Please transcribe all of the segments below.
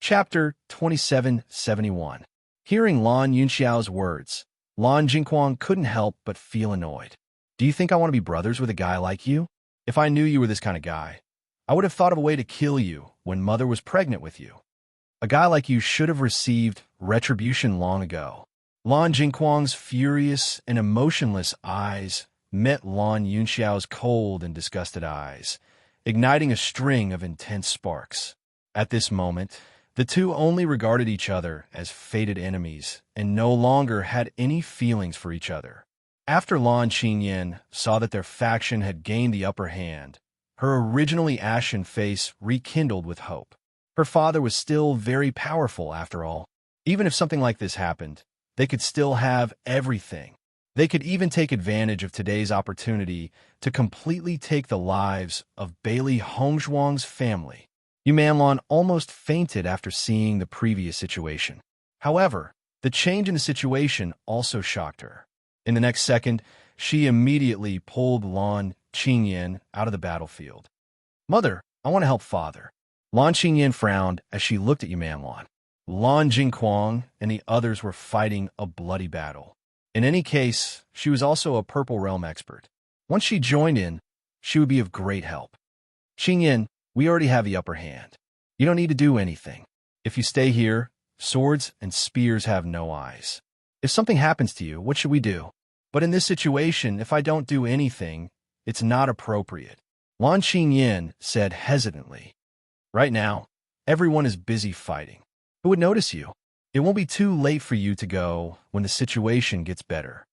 Chapter 2771. Hearing Lan Yunxiao's words, Lan Jingquang couldn't help but feel annoyed. Do you think I want to be brothers with a guy like you? If I knew you were this kind of guy, I would have thought of a way to kill you when Mother was pregnant with you. A guy like you should have received retribution long ago. Lan Jingquang's furious and emotionless eyes met Lan Yunxiao's cold and disgusted eyes, igniting a string of intense sparks. At this moment, the two only regarded each other as fated enemies and no longer had any feelings for each other. After Lan Qingyan saw that their faction had gained the upper hand, her originally ashen face rekindled with hope. Her father was still very powerful after all. Even if something like this happened, they could still have everything. They could even take advantage of today's opportunity to completely take the lives of Bailey Hongzhuang's family. Yu Manlan almost fainted after seeing the previous situation. However, the change in the situation also shocked her. In the next second, she immediately pulled Lan Qingyan out of the battlefield. "Mother, I want to help father." Lan Qingyan frowned as she looked at Yu Manlan. Lan Jingquang and the others were fighting a bloody battle. In any case, she was also a Purple Realm expert. Once she joined in, she would be of great help. "Qingyan, we already have the upper hand. You don't need to do anything. If you stay here, swords and spears have no eyes. If something happens to you, what should we do? But in this situation, if I don't do anything, it's not appropriate," Lan Qingyan said hesitantly. "Right now, everyone is busy fighting. Who would notice you? It won't be too late for you to go when the situation gets better."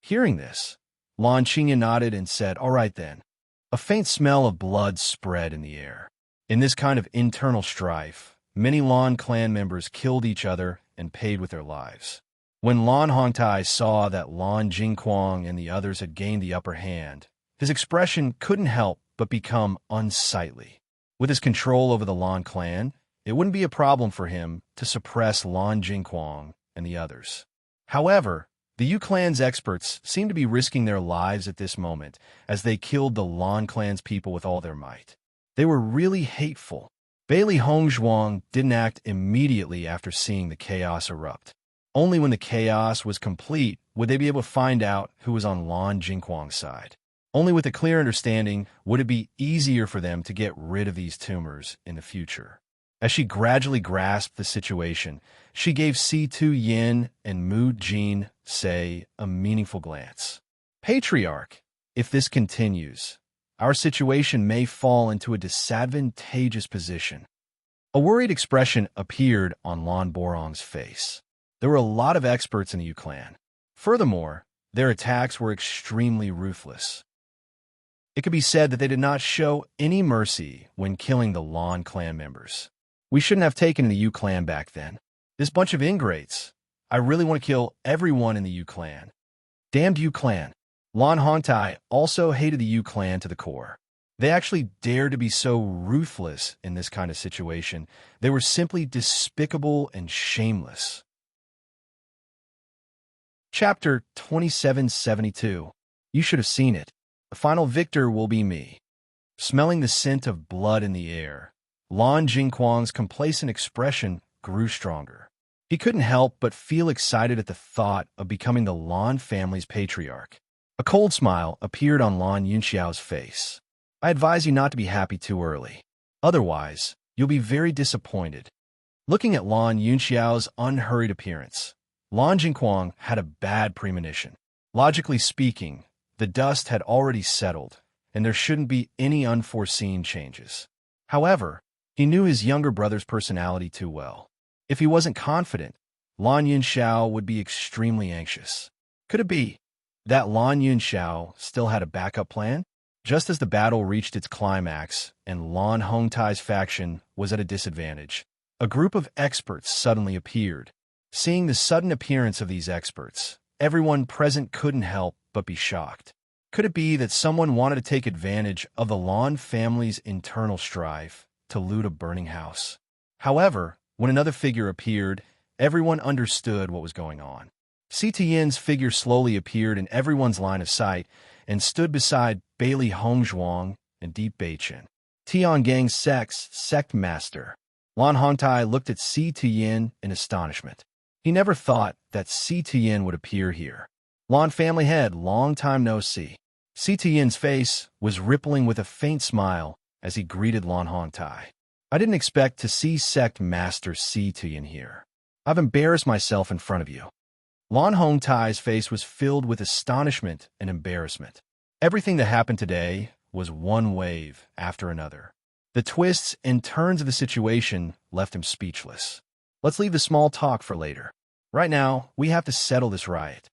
Hearing this, Lan Qingyan nodded and said, "All right then." A faint smell of blood spread in the air. In this kind of internal strife, many Lan clan members killed each other and paid with their lives. When Lan Hongtai saw that Lan Jingquang and the others had gained the upper hand, his expression couldn't help but become unsightly. With his control over the Lan clan, it wouldn't be a problem for him to suppress Lan Jingquang and the others. However, the Yu clan's experts seemed to be risking their lives at this moment as they killed the Lan clan's people with all their might. They were really hateful. Bailey Hongzhuang didn't act immediately after seeing the chaos erupt. Only when the chaos was complete would they be able to find out who was on Lan Jingquang's side. Only with a clear understanding would it be easier for them to get rid of these tumors in the future. As she gradually grasped the situation, she gave C2 Yin and Mu Jin Se a meaningful glance. "Patriarch, if this continues, our situation may fall into a disadvantageous position." A worried expression appeared on Lan Borong's face. There were a lot of experts in the Yu clan. Furthermore, their attacks were extremely ruthless. It could be said that they did not show any mercy when killing the Lan clan members. "We shouldn't have taken the Yu clan back then. This bunch of ingrates. I really want to kill everyone in the Yu clan. Damned Yu clan." Lan Hongtai also hated the Yu clan to the core. They actually dared to be so ruthless in this kind of situation. They were simply despicable and shameless. Chapter 2772. You should have seen it. The final victor will be me. Smelling the scent of blood in the air, Lan Jingquang's complacent expression grew stronger. He couldn't help but feel excited at the thought of becoming the Lan family's patriarch. A cold smile appeared on Lan Yunxiao's face. "I advise you not to be happy too early. Otherwise, you'll be very disappointed." Looking at Lan Yunxiao's unhurried appearance, Lan Jingquang had a bad premonition. Logically speaking, the dust had already settled, and there shouldn't be any unforeseen changes. However, he knew his younger brother's personality too well. If he wasn't confident, Lan Yunxiao would be extremely anxious. Could it be that Lan Yunxiao still had a backup plan? Just as the battle reached its climax and Lan Hongtai's faction was at a disadvantage, a group of experts suddenly appeared. Seeing the sudden appearance of these experts, everyone present couldn't help but be shocked. Could it be that someone wanted to take advantage of the Lan family's internal strife to loot a burning house? However, when another figure appeared, everyone understood what was going on. CTN's figure slowly appeared in everyone's line of sight and stood beside Bailey Hongzhuang and Deep Beichen, Tiangang's sect master. Lan Hongtai looked at Si Tuyin in astonishment. He never thought that Si Tuyin would appear here. Lan family head, long time no see. Si Tuyin's face was rippling with a faint smile as he greeted Lan Hongtai. I didn't expect to see sect master Si Tuyin here. I've embarrassed myself in front of you. Lan Hongtai's face was filled with astonishment and embarrassment. Everything that happened today was one wave after another. The twists and turns of the situation left him speechless. Let's leave the small talk for later. Right now, we have to settle this riot.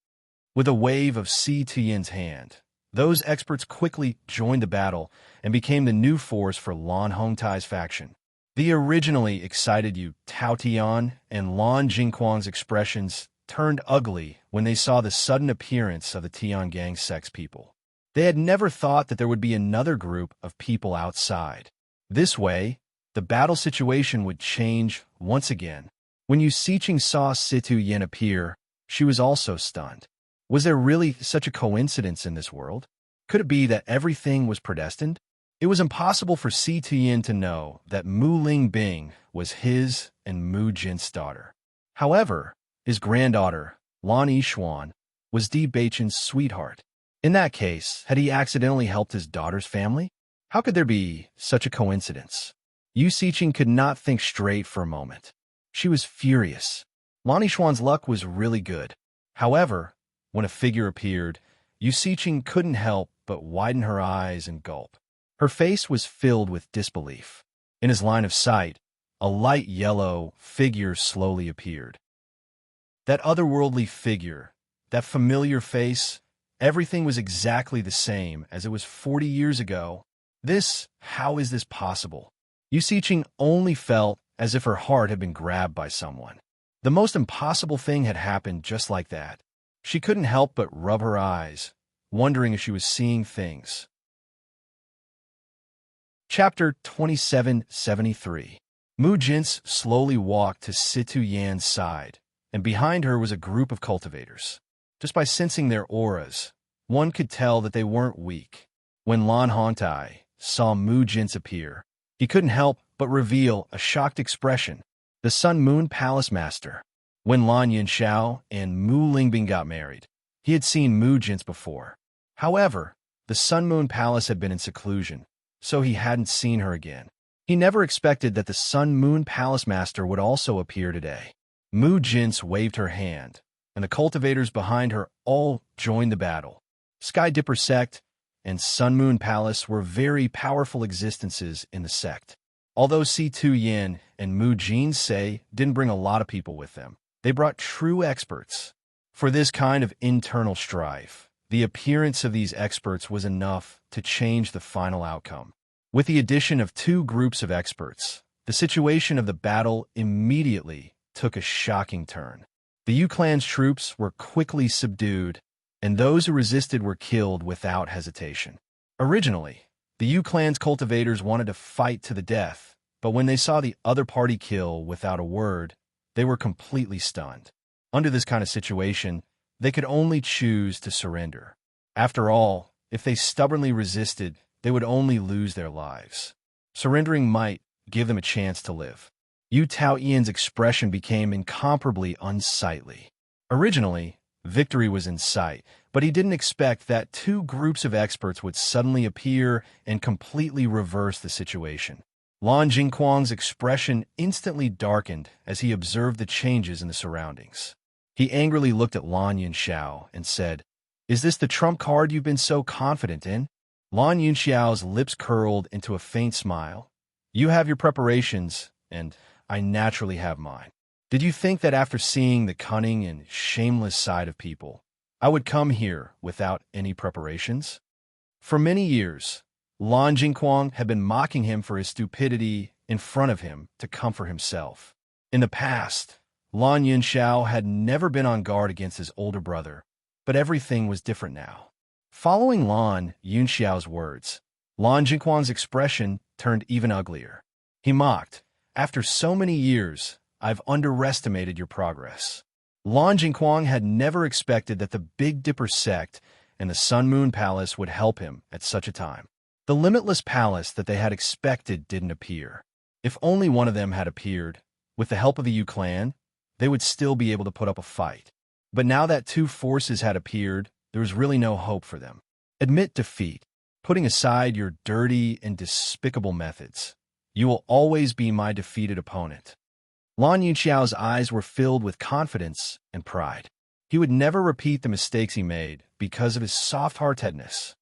With a wave of Si Tuyin's hand, those experts quickly joined the battle and became the new force for Lan Hongtai's faction. The originally excited Yu Tao Tian and Lan Jingquang's expressions turned ugly when they saw the sudden appearance of the Tian Gang sect's people. They had never thought that there would be another group of people outside. This way, the battle situation would change once again. When Yu Siqing saw Si Tuyin appear, she was also stunned. Was there really such a coincidence in this world? Could it be that everything was predestined? It was impossible for Si Tuyin to know that Mu Lingbing was his and Mu Jin's daughter. However, his granddaughter, Lan Yixuan, was Di Beichen's sweetheart. In that case, had he accidentally helped his daughter's family? How could there be such a coincidence? Yu Siqing could not think straight for a moment. She was furious. Lan Yixuan's luck was really good. However, when a figure appeared, Yu Siqing couldn't help but widen her eyes and gulp. Her face was filled with disbelief. In his line of sight, a light yellow figure slowly appeared. That otherworldly figure, that familiar face, everything was exactly the same as it was 40 years ago. How is this possible? Yu Siqing only felt as if her heart had been grabbed by someone. The most impossible thing had happened just like that. She couldn't help but rub her eyes, wondering if she was seeing things. Chapter 2773. Mu Jin's slowly walked to Si Tuyan's side, and behind her was a group of cultivators. Just by sensing their auras, one could tell that they weren't weak. When Lan Hongtai saw Mu Jin's appear, he couldn't help but reveal a shocked expression. The Sun Moon Palace Master. When Lan Yunxiao and Mu Lingbing got married, he had seen Mu Jin's before. However, the Sun Moon Palace had been in seclusion, so he hadn't seen her again. He never expected that the Sun Moon Palace Master would also appear today. Mu Jin's waved her hand, and the cultivators behind her all joined the battle. Sky Dipper Sect and Sun Moon Palace were very powerful existences in the sect. Although Si Tuyin and Mu Jin Sei didn't bring a lot of people with them, they brought true experts. For this kind of internal strife, the appearance of these experts was enough to change the final outcome. With the addition of two groups of experts, the situation of the battle immediately took a shocking turn. The Yu clan's troops were quickly subdued, and those who resisted were killed without hesitation. Originally, the Yu clan's cultivators wanted to fight to the death, but when they saw the other party kill without a word, they were completely stunned. Under this kind of situation, they could only choose to surrender. After all, if they stubbornly resisted, they would only lose their lives. Surrendering might give them a chance to live. Yu Taoyian's expression became incomparably unsightly. Originally, victory was in sight, but he didn't expect that two groups of experts would suddenly appear and completely reverse the situation. Lan Jingquang's expression instantly darkened as he observed the changes in the surroundings. He angrily looked at Lan Yunxiao and said, "Is this the trump card you've been so confident in?" Lan Yunxiao's lips curled into a faint smile. "You have your preparations, and I naturally have mine. Did you think that after seeing the cunning and shameless side of people, I would come here without any preparations?" For many years, Lan Jingquang had been mocking him for his stupidity in front of him to comfort himself. In the past, Lan Yunxiao had never been on guard against his older brother, but everything was different now. Following Lan Yunxiao's words, Lan Jingquang's expression turned even uglier. He mocked, "After so many years, I've underestimated your progress." Lan Jingquang had never expected that the Big Dipper sect and the Sun Moon Palace would help him at such a time. The limitless palace that they had expected didn't appear. If only one of them had appeared, with the help of the Yu clan, they would still be able to put up a fight. But now that two forces had appeared, there was really no hope for them. Admit defeat, putting aside your dirty and despicable methods. You will always be my defeated opponent. Lan Yunxiao's eyes were filled with confidence and pride. He would never repeat the mistakes he made because of his soft-heartedness.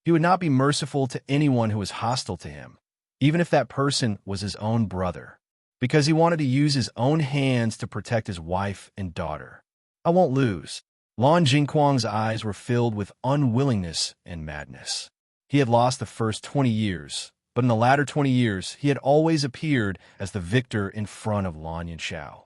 He would not be merciful to anyone who was hostile to him, even if that person was his own brother, because he wanted to use his own hands to protect his wife and daughter. I won't lose. Lan Jingquang's eyes were filled with unwillingness and madness. He had lost the first 20 years, but in the latter 20 years, he had always appeared as the victor in front of Lan Yunxiao.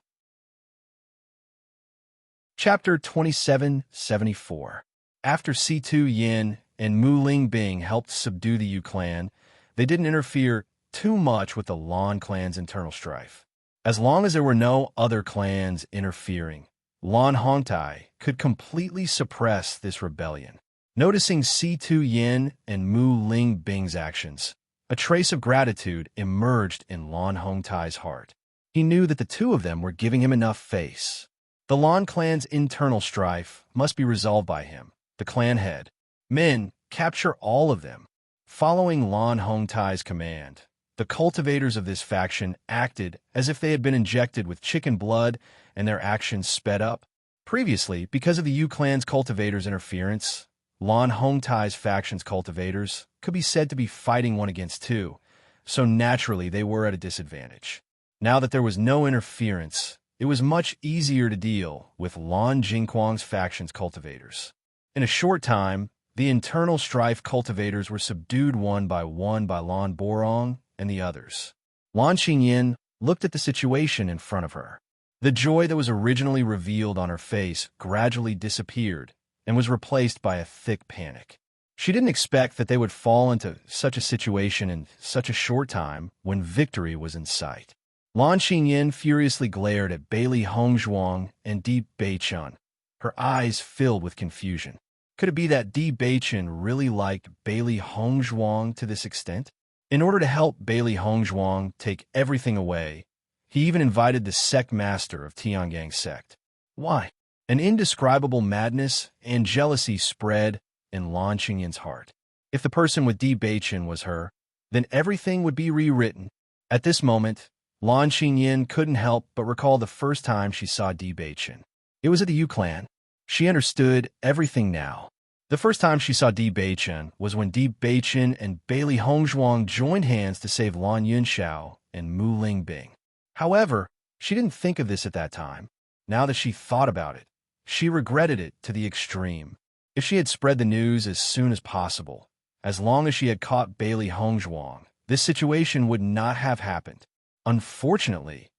Chapter 2774. After Si-Tu Yin and Mu Ling Bing helped subdue the Yu clan, they didn't interfere too much with the Lan clan's internal strife. As long as there were no other clans interfering, Lan Hongtai could completely suppress this rebellion. Noticing Si-Tu Yin and Mu Ling Bing's actions, a trace of gratitude emerged in Lan Hongtai's heart. He knew that the two of them were giving him enough face. The Lan clan's internal strife must be resolved by him, the clan head. Men, capture all of them. Following Lan Hongtai's command, the cultivators of this faction acted as if they had been injected with chicken blood, and their actions sped up. Previously, because of the Yu clan's cultivators' interference, Lan Hongtai's faction's cultivators could be said to be fighting one against two, so naturally they were at a disadvantage. Now that there was no interference, it was much easier to deal with Lan Jingquang's faction's cultivators. In a short time, the internal strife cultivators were subdued one by Lan Borong and the others. Lan Xingyin looked at the situation in front of her. The joy that was originally revealed on her face gradually disappeared and was replaced by a thick panic. She didn't expect that they would fall into such a situation in such a short time when victory was in sight. Lan Xingyin furiously glared at Bailey Hongzhuang and Di Beichun, her eyes filled with confusion. Could it be that Di Beichun really liked Bailey Hongzhuang to this extent? In order to help Bailey Hongzhuang take everything away, he even invited the sect master of Tiangang sect. Why? An indescribable madness and jealousy spread in Lan Xingyin's heart. If the person with Di Beichun was her, then everything would be rewritten. At this moment, Lan Xingyin couldn't help but recall the first time she saw Di Beichun. It was at the Yu clan. She understood everything now. The first time she saw Di Beichun was when Di Beichun and Bailey Hongzhuang joined hands to save Lan Yunxiao and Mu Ling Bing. However, she didn't think of this at that time. Now that she thought about it, she regretted it to the extreme. If she had spread the news as soon as possible, as long as she had caught Bailey Hongzhuang, this situation would not have happened. Unfortunately,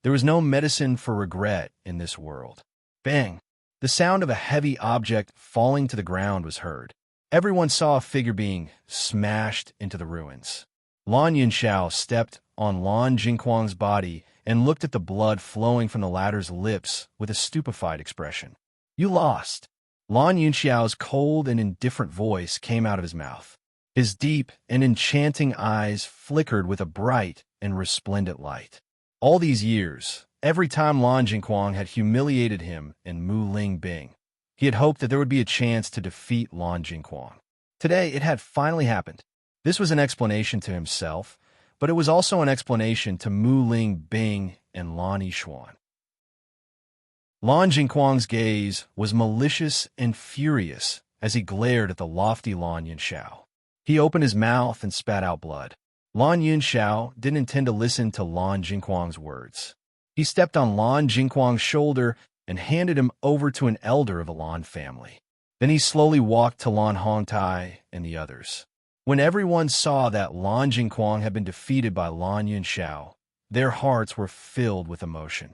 there was no medicine for regret in this world. Bang! The sound of a heavy object falling to the ground was heard. Everyone saw a figure being smashed into the ruins. Lan Yunxiao stepped on Lan Jingquang's body and looked at the blood flowing from the latter's lips with a stupefied expression. You lost. Lan Yunxiao's cold and indifferent voice came out of his mouth. His deep and enchanting eyes flickered with a bright and resplendent light. All these years, every time Lan Jingquang had humiliated him and Mu Ling Bing, he had hoped that there would be a chance to defeat Lan Jingquang. Today, it had finally happened. This was an explanation to himself, but it was also an explanation to Mu Ling Bing and Lan Yishuan. Lan Jingquang's gaze was malicious and furious as he glared at the lofty Lan Yunxiao. He opened his mouth and spat out blood. Lan Yunxiao didn't intend to listen to Lan Jingquang's words. He stepped on Lan Jingquang's shoulder and handed him over to an elder of the Lan family. Then he slowly walked to Lan Hongtai and the others. When everyone saw that Lan Jingquang had been defeated by Lan Yunxiao, their hearts were filled with emotion.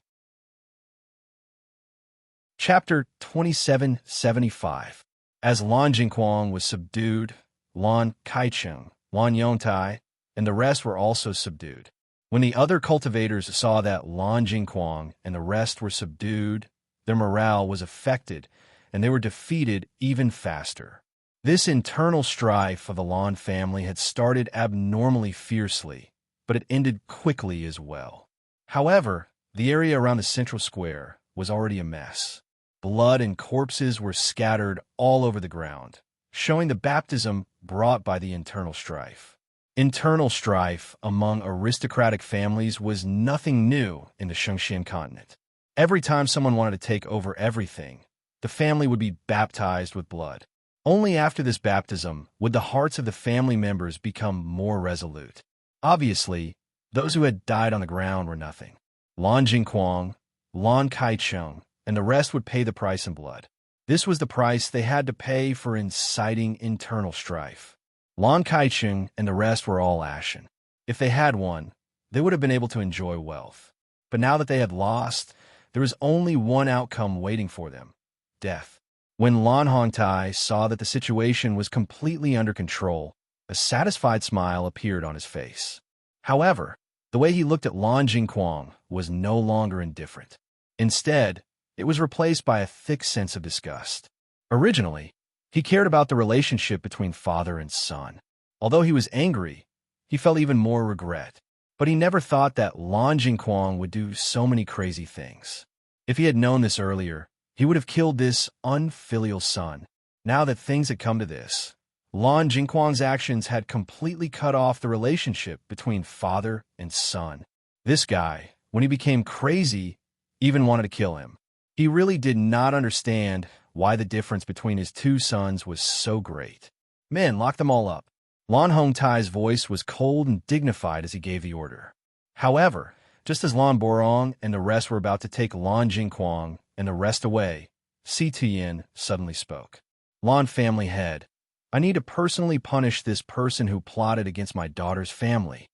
Chapter 2775. As Lan Jingquang was subdued, Lan Kaicheng, Lan Yongtai, and the rest were also subdued. When the other cultivators saw that Lan Jingquang and the rest were subdued, their morale was affected, and they were defeated even faster. This internal strife of the Lan family had started abnormally fiercely, but it ended quickly as well. However, the area around the central square was already a mess. Blood and corpses were scattered all over the ground, showing the baptism brought by the internal strife. Internal strife among aristocratic families was nothing new in the Shengxian continent. Every time someone wanted to take over everything, the family would be baptized with blood. Only after this baptism would the hearts of the family members become more resolute. Obviously, those who had died on the ground were nothing. Lan Jingquang, Lan Kaicheng, and the rest would pay the price in blood. This was the price they had to pay for inciting internal strife. Lan Kaicheng and the rest were all ashen. If they had won, they would have been able to enjoy wealth. But now that they had lost, there was only one outcome waiting for them: death. When Lan Hongtai saw that the situation was completely under control, a satisfied smile appeared on his face. However, the way he looked at Lan Jingquang was no longer indifferent. Instead, it was replaced by a thick sense of disgust. Originally, he cared about the relationship between father and son. Although he was angry, he felt even more regret. But he never thought that Lan Jingquang would do so many crazy things. If he had known this earlier, he would have killed this unfilial son. Now that things had come to this, Lan Jingquang's actions had completely cut off the relationship between father and son. This guy, when he became crazy, even wanted to kill him. He really did not understand why the difference between his two sons was so great. Men, lock them all up. Lan Hongtai's voice was cold and dignified as he gave the order. However, just as Lan Borong and the rest were about to take Lan Jingquang and the rest away, Si Tuyin suddenly spoke. Lan family head, I need to personally punish this person who plotted against my daughter's family.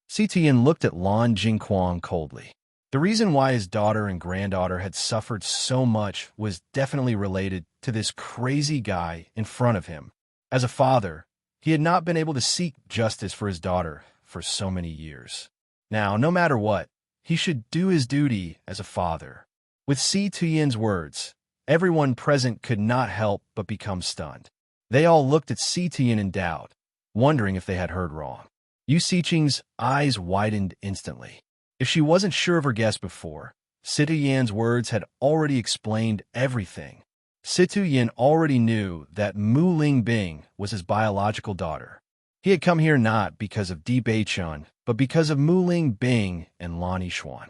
Si Tuyin looked at Lan Jingquang coldly. The reason why his daughter and granddaughter had suffered so much was definitely related to this crazy guy in front of him. As a father, he had not been able to seek justice for his daughter for so many years. Now, no matter what, he should do his duty as a father. With Si Tuyin's words, everyone present could not help but become stunned. They all looked at Si Tuyin in doubt, wondering if they had heard wrong. Yu Siqing's eyes widened instantly. If she wasn't sure of her guess before, Si Tuyan's words had already explained everything. Si Tuyin already knew that Mu Lingbing was his biological daughter. He had come here not because of Di Beichun, but because of Mu Lingbing and Lan Yixuan.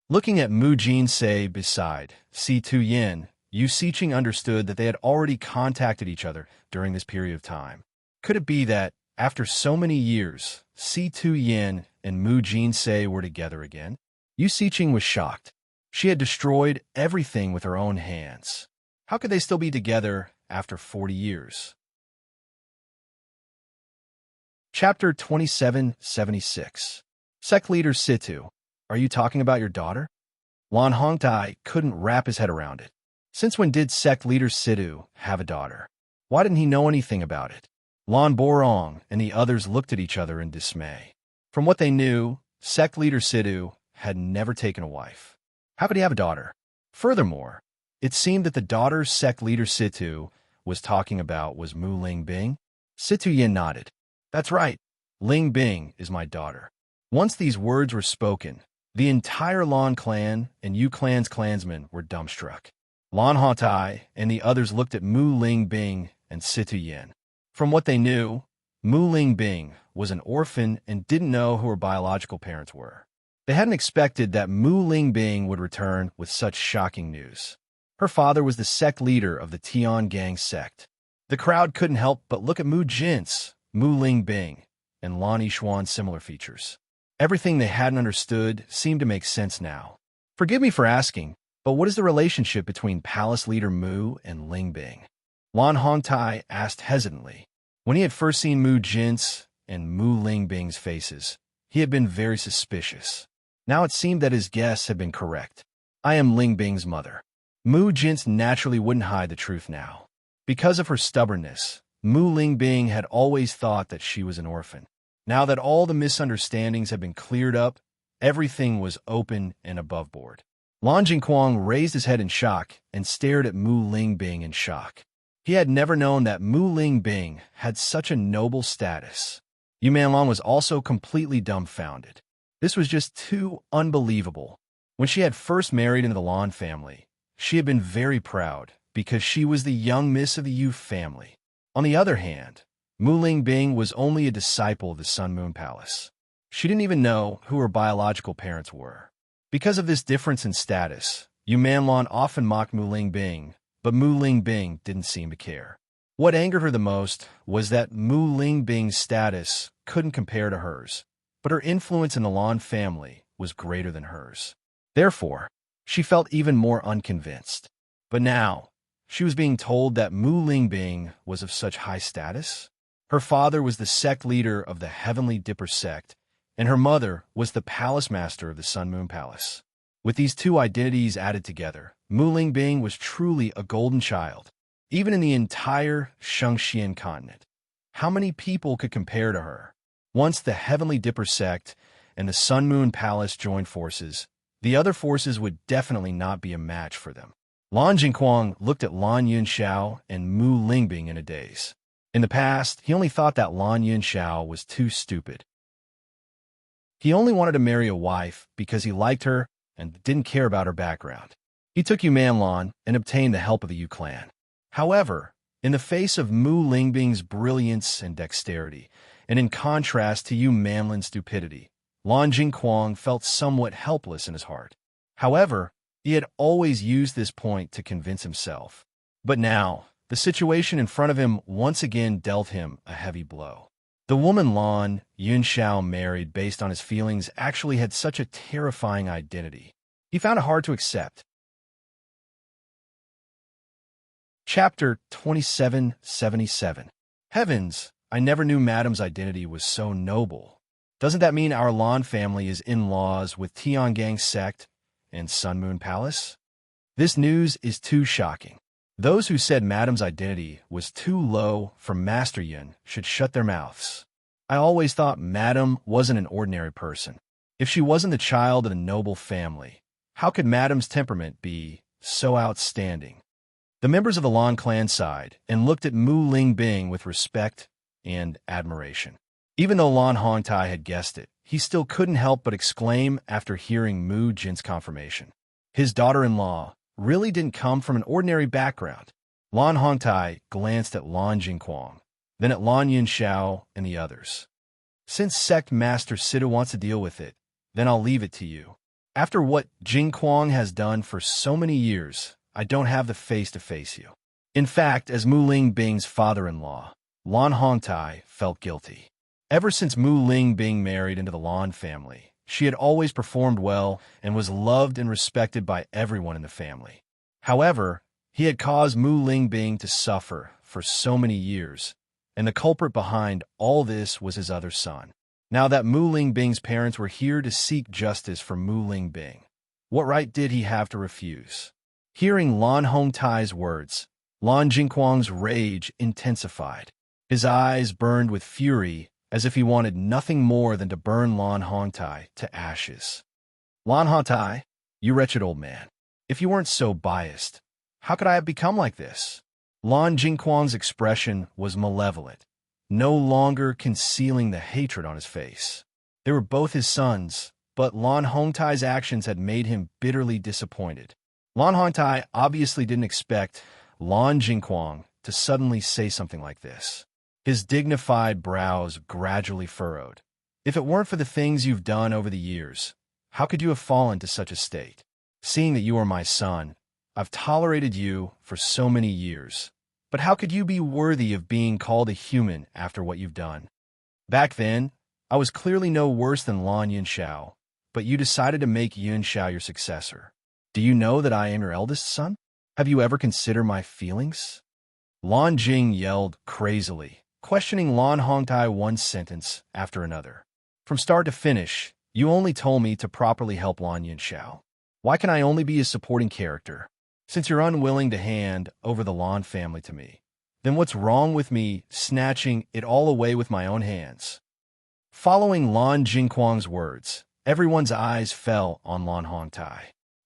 Looking at Mu Jinsei beside Si Tuyin, Yu Siqing understood that they had already contacted each other during this period of time. Could it be that, after so many years, Si Tuyin and Mu Jinsei were together again? Yu Siqing was shocked. She had destroyed everything with her own hands. How could they still be together after 40 years? Chapter 2776. Sect Leader Situ, are you talking about your daughter? Lan Hongtai couldn't wrap his head around it. Since when did Sect Leader Situ have a daughter? Why didn't he know anything about it? Lan Borong and the others looked at each other in dismay. From what they knew, Sect Leader Situ had never taken a wife. How could he have a daughter? Furthermore, it seemed that the daughter Sect Leader Situ was talking about was Mu Lingbing. Situ Yin nodded. That's right, Lingbing is my daughter. Once these words were spoken, the entire Lan clan and Yu clan's clansmen were dumbstruck. Lan Hongtai and the others looked at Mu Lingbing and Situ Yin. From what they knew, Mu Lingbing was an orphan and didn't know who her biological parents were. They hadn't expected that Mu Lingbing would return with such shocking news. Her father was the sect leader of the Tian Gang sect. The crowd couldn't help but look at Mu Jins, Mu Lingbing, and Lan Yixuan's similar features. Everything they hadn't understood seemed to make sense now. Forgive me for asking, but what is the relationship between Palace Leader Mu and Lingbing? Lan Hongtai asked hesitantly. When he had first seen Mu Jins and Mu Lingbing's faces, he had been very suspicious. Now it seemed that his guess had been correct. I am Lingbing's mother. Mu Jins naturally wouldn't hide the truth now. Because of her stubbornness, Mu Lingbing had always thought that she was an orphan. Now that all the misunderstandings had been cleared up, everything was open and above board. Lan Jingquang raised his head in shock and stared at Mu Lingbing in shock. He had never known that Mu Lingbing had such a noble status. Yu Manlon was also completely dumbfounded. This was just too unbelievable. When she had first married into the Lan family, she had been very proud because she was the young miss of the Yu family. On the other hand, Mu Lingbing was only a disciple of the Sun Moon Palace. She didn't even know who her biological parents were. Because of this difference in status, Yu Manlon often mocked Mu Lingbing, but Mu Lingbing didn't seem to care. What angered her the most was that Mu Lingbing's status couldn't compare to hers, but her influence in the Lan family was greater than hers. Therefore, she felt even more unconvinced. But now, she was being told that Mu Lingbing was of such high status. Her father was the sect leader of the Heavenly Dipper sect, and her mother was the palace master of the Sun Moon Palace. With these two identities added together, Mu Lingbing was truly a golden child, even in the entire Shengxian continent. How many people could compare to her? Once the Heavenly Dipper sect and the Sun Moon Palace joined forces, the other forces would definitely not be a match for them. Lan Jingquang looked at Lan Yunxiao and Mu Lingbing in a daze. In the past, he only thought that Lan Yunxiao was too stupid. He only wanted to marry a wife because he liked her and didn't care about her background. He took Yu Manlon and obtained the help of the Yu clan. However, in the face of Mu Lingbing's brilliance and dexterity, and in contrast to Yu Manlon's stupidity, Lan Jingquang felt somewhat helpless in his heart. However, he had always used this point to convince himself. But now, the situation in front of him once again dealt him a heavy blow. The woman Lan Yunxiao married based on his feelings actually had such a terrifying identity. He found it hard to accept. Chapter 2777. Heavens, I never knew Madam's identity was so noble. Doesn't that mean our Lan family is in-laws with Tiangang sect and Sun Moon Palace? This news is too shocking. Those who said Madam's identity was too low for Master Yun should shut their mouths. I always thought Madam wasn't an ordinary person. If she wasn't the child of a noble family, how could Madam's temperament be so outstanding? The members of the Lan clan sighed and looked at Mu Lingbing with respect and admiration. Even though Lan Hongtai had guessed it, he still couldn't help but exclaim after hearing Mu Jin's confirmation. His daughter-in-law really didn't come from an ordinary background. Lan Hongtai glanced at Lan Jingquang, then at Lan Yunxiao and the others. Since Sect Master Sidu wants to deal with it, then I'll leave it to you. After what Jingquang has done for so many years, I don't have the face to face you. In fact, as Mu Lingbing's father-in-law, Lan Hongtai felt guilty. Ever since Mu Lingbing married into the Lan family, she had always performed well and was loved and respected by everyone in the family. However, he had caused Mu Lingbing to suffer for so many years, and the culprit behind all this was his other son. Now that Mu Lingbing's parents were here to seek justice for Mu Lingbing, what right did he have to refuse? Hearing Lan Hongtai's words, Lan Jingquang's rage intensified. His eyes burned with fury, as if he wanted nothing more than to burn Lan Hongtai to ashes. Lan Hongtai, you wretched old man, if you weren't so biased, how could I have become like this? Lan Jingquang's expression was malevolent, no longer concealing the hatred on his face. They were both his sons, but Lan Hongtai's actions had made him bitterly disappointed. Lan Hongtai obviously didn't expect Lan Jingquang to suddenly say something like this. His dignified brows gradually furrowed. If it weren't for the things you've done over the years, how could you have fallen to such a state? Seeing that you are my son, I've tolerated you for so many years. But how could you be worthy of being called a human after what you've done? Back then, I was clearly no worse than Lan Yunxiao, but you decided to make Yunxiao your successor. Do you know that I am your eldest son? Have you ever considered my feelings? Lan Jing yelled crazily, questioning Lan Hongtai one sentence after another. From start to finish, you only told me to properly help Lan Yunxiao. Why can I only be a supporting character? Since you're unwilling to hand over the Lan family to me, then what's wrong with me snatching it all away with my own hands? Following Lan Jingquang's words, everyone's eyes fell on Lan Hongtai.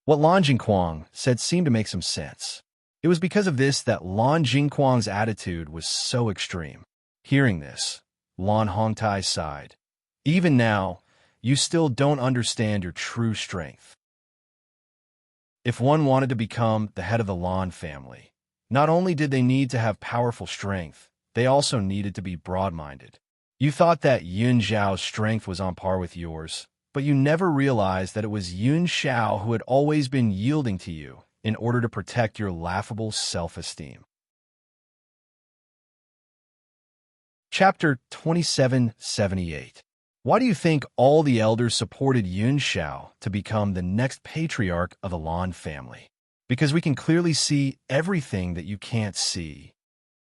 What Lan Jingquang said seemed to make some sense. It was because of this that Lan Jingquang's attitude was so extreme. Hearing this, Lan Hongtai sighed. Even now, you still don't understand your true strength. If one wanted to become the head of the Lan family, not only did they need to have powerful strength, they also needed to be broad-minded. You thought that Yun Xiao's strength was on par with yours, but you never realized that it was Yun Xiao who had always been yielding to you in order to protect your laughable self-esteem. Chapter 2778. Why do you think all the elders supported Yun Xiao to become the next patriarch of the Lan family? Because we can clearly see everything that you can't see.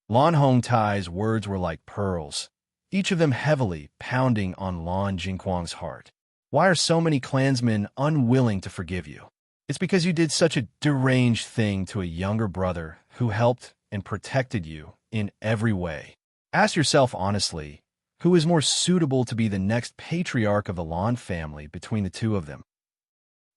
Lan Hongtai's words were like pearls, each of them heavily pounding on Lan Jingquang's heart. Why are so many clansmen unwilling to forgive you? It's because you did such a deranged thing to a younger brother who helped and protected you in every way. Ask yourself honestly, who is more suitable to be the next patriarch of the Lan family between the two of them?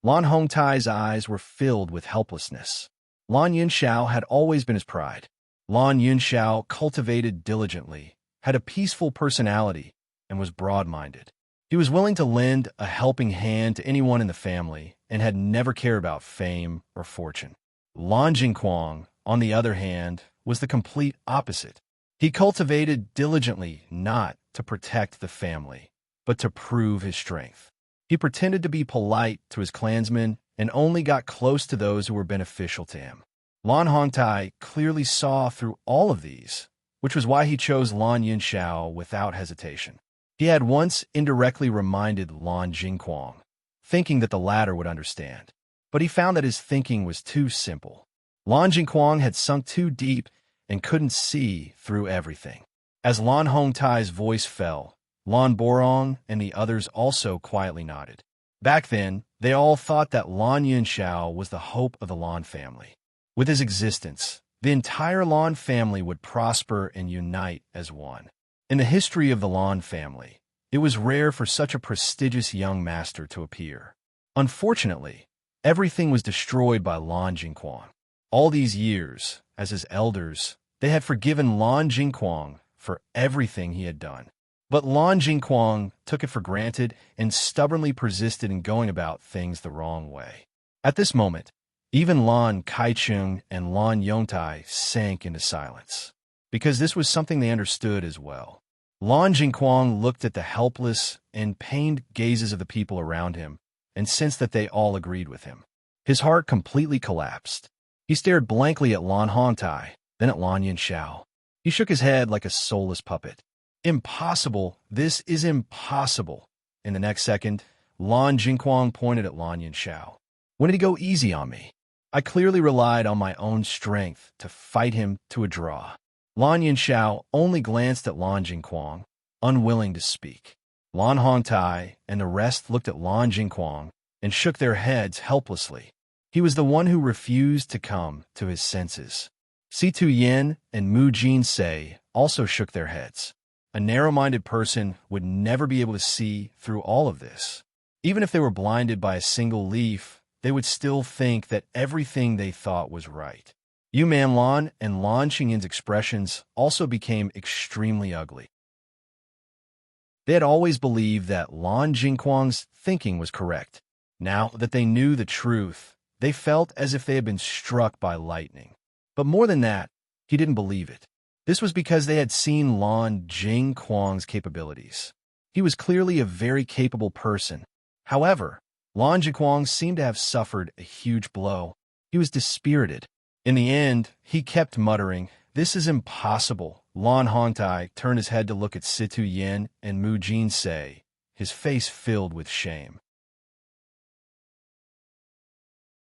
Lan Hongtai's eyes were filled with helplessness. Lan Yunxiao had always been his pride. Lan Yunxiao cultivated diligently, had a peaceful personality, and was broad-minded. He was willing to lend a helping hand to anyone in the family and had never cared about fame or fortune. Lan Jingquang, on the other hand, was the complete opposite. He cultivated diligently not to protect the family, but to prove his strength. He pretended to be polite to his clansmen and only got close to those who were beneficial to him. Lan Hongtai clearly saw through all of these, which was why he chose Lan Yunxiao without hesitation. He had once indirectly reminded Lan Jingquang, thinking that the latter would understand. But he found that his thinking was too simple. Lan Jingquang had sunk too deep and couldn't see through everything. As Lan Hongtai's voice fell, Lan Borong and the others also quietly nodded. Back then, they all thought that Lan Yunxiao was the hope of the Lan family. With his existence, the entire Lan family would prosper and unite as one. In the history of the Lan family, it was rare for such a prestigious young master to appear. Unfortunately, everything was destroyed by Lan Jingquang. All these years, as his elders, they had forgiven Lan Jingquang for everything he had done. But Lan Jingquang took it for granted and stubbornly persisted in going about things the wrong way. At this moment, even Lan Kaicheng and Lan Yongtai sank into silence, because this was something they understood as well. Lan Jingquang looked at the helpless and pained gazes of the people around him and sensed that they all agreed with him. His heart completely collapsed. He stared blankly at Lan Hongtai, then at Lan Yunxiao. He shook his head like a soulless puppet. Impossible! This is impossible! In the next second, Lan Jingquang pointed at Lan Yunxiao. When did he go easy on me? I clearly relied on my own strength to fight him to a draw. Lan Yunxiao only glanced at Lan Jingquang, unwilling to speak. Lan Hongtai and the rest looked at Lan Jingquang and shook their heads helplessly. He was the one who refused to come to his senses. Situ Yin and Mu Jinsei also shook their heads. A narrow-minded person would never be able to see through all of this. Even if they were blinded by a single leaf, they would still think that everything they thought was right. Yu Manlan and Lan Qingyin's expressions also became extremely ugly. They had always believed that Lan Jingquang's thinking was correct. Now that they knew the truth, they felt as if they had been struck by lightning. But more than that, he didn't believe it. This was because they had seen Lan Jingquang's capabilities. He was clearly a very capable person. However, Lan Jingquang seemed to have suffered a huge blow. He was dispirited. In the end, he kept muttering, "This is impossible." Lan Hongtai turned his head to look at Situ Yin and Mu Jinsei, his face filled with shame.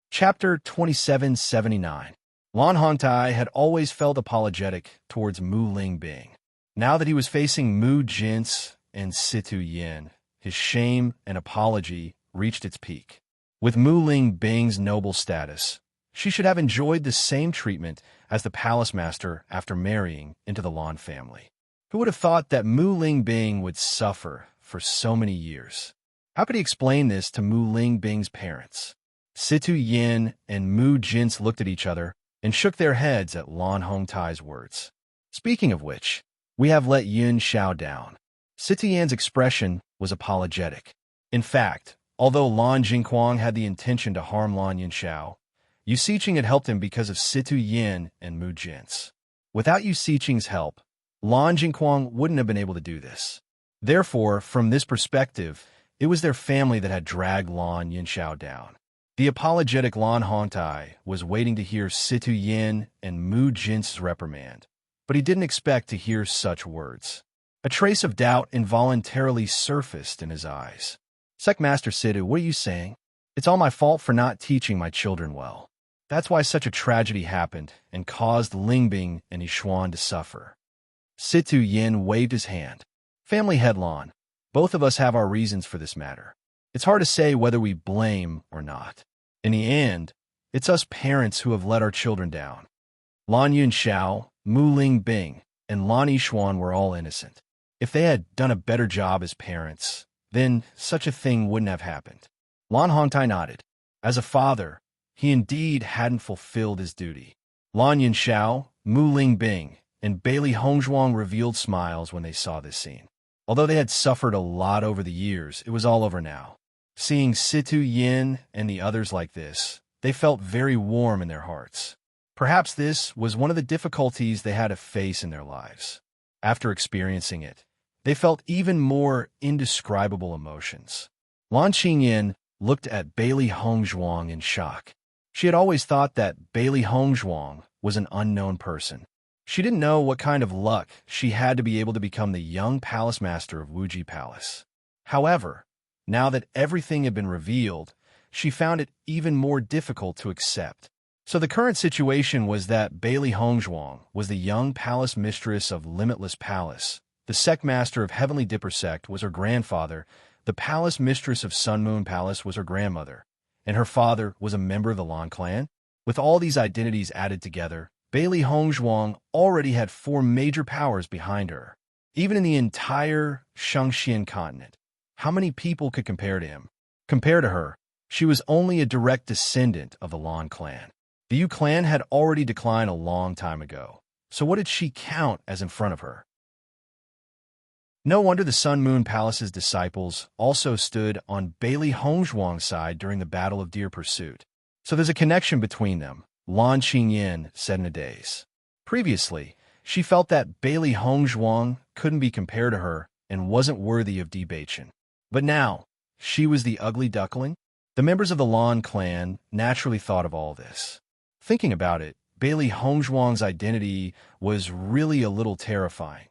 Chapter 2779. Lan Hongtai had always felt apologetic towards Mu Lingbing. Now that he was facing Mu Jins and Situ Yin, his shame and apology reached its peak. With Mu Lingbing's noble status, she should have enjoyed the same treatment as the palace master after marrying into the Lan family. Who would have thought that Mu Lingbing would suffer for so many years? How could he explain this to Mu Lingbing's parents? Situ Yin and Mu Jins looked at each other and shook their heads at Lan Hongtai's words. Speaking of which, we have let Yun Xiao down. Sitian's expression was apologetic. In fact, although Lan Jingquang had the intention to harm Lan Yunxiao, Yu Siqing had helped him because of Situ Yin and Mu Jin's. Without Yu Siqing's help, Lan Jingquang wouldn't have been able to do this. Therefore, from this perspective, it was their family that had dragged Lan Yunxiao down. The apologetic Lan Hongtai was waiting to hear Situ Yin and Mu Jin's reprimand, but he didn't expect to hear such words. A trace of doubt involuntarily surfaced in his eyes. Secmaster Situ, what are you saying? It's all my fault for not teaching my children well. That's why such a tragedy happened and caused Lingbing and Yishuan to suffer. Situ Yin waved his hand. Family head Lan, both of us have our reasons for this matter. It's hard to say whether we blame or not. In the end, it's us parents who have let our children down. Lan Yunxiao, Mu Lingbing, and Lan Yishuan were all innocent. If they had done a better job as parents, then such a thing wouldn't have happened. Lan Hongtai nodded. As a father, he indeed hadn't fulfilled his duty. Lan Yunxiao, Mu Lingbing, and Bailey Hongzhuang revealed smiles when they saw this scene. Although they had suffered a lot over the years, it was all over now. Seeing Situ Yin and the others like this, they felt very warm in their hearts. Perhaps this was one of the difficulties they had to face in their lives. After experiencing it, they felt even more indescribable emotions. Lan Qingyin looked at Bailey Hongzhuang in shock. She had always thought that Bailey Hongzhuang was an unknown person. She didn't know what kind of luck she had to be able to become the young palace master of Wuji Palace. However, now that everything had been revealed, she found it even more difficult to accept. So the current situation was that Bailey Hongzhuang was the young palace mistress of Limitless Palace. The sect master of Heavenly Dipper sect was her grandfather, the palace mistress of Sun Moon Palace was her grandmother, and her father was a member of the Lan clan. With all these identities added together, Bailey Hongzhuang already had 4 major powers behind her. Even in the entire Shangxian continent, how many people could compare to him? Compared to her, she was only a direct descendant of the Lan clan. The Yu clan had already declined a long time ago, so what did she count as in front of her? No wonder the Sun Moon Palace's disciples also stood on Bailey Hongzhuang's side during the Battle of Deer Pursuit. So there's a connection between them, Lan Qingyin said in a daze. Previously, she felt that Bailey Hongzhuang couldn't be compared to her and wasn't worthy of debation. But now, she was the ugly duckling? The members of the Lan clan naturally thought of all this. Thinking about it, Bailey Hongzhuang's identity was really a little terrifying.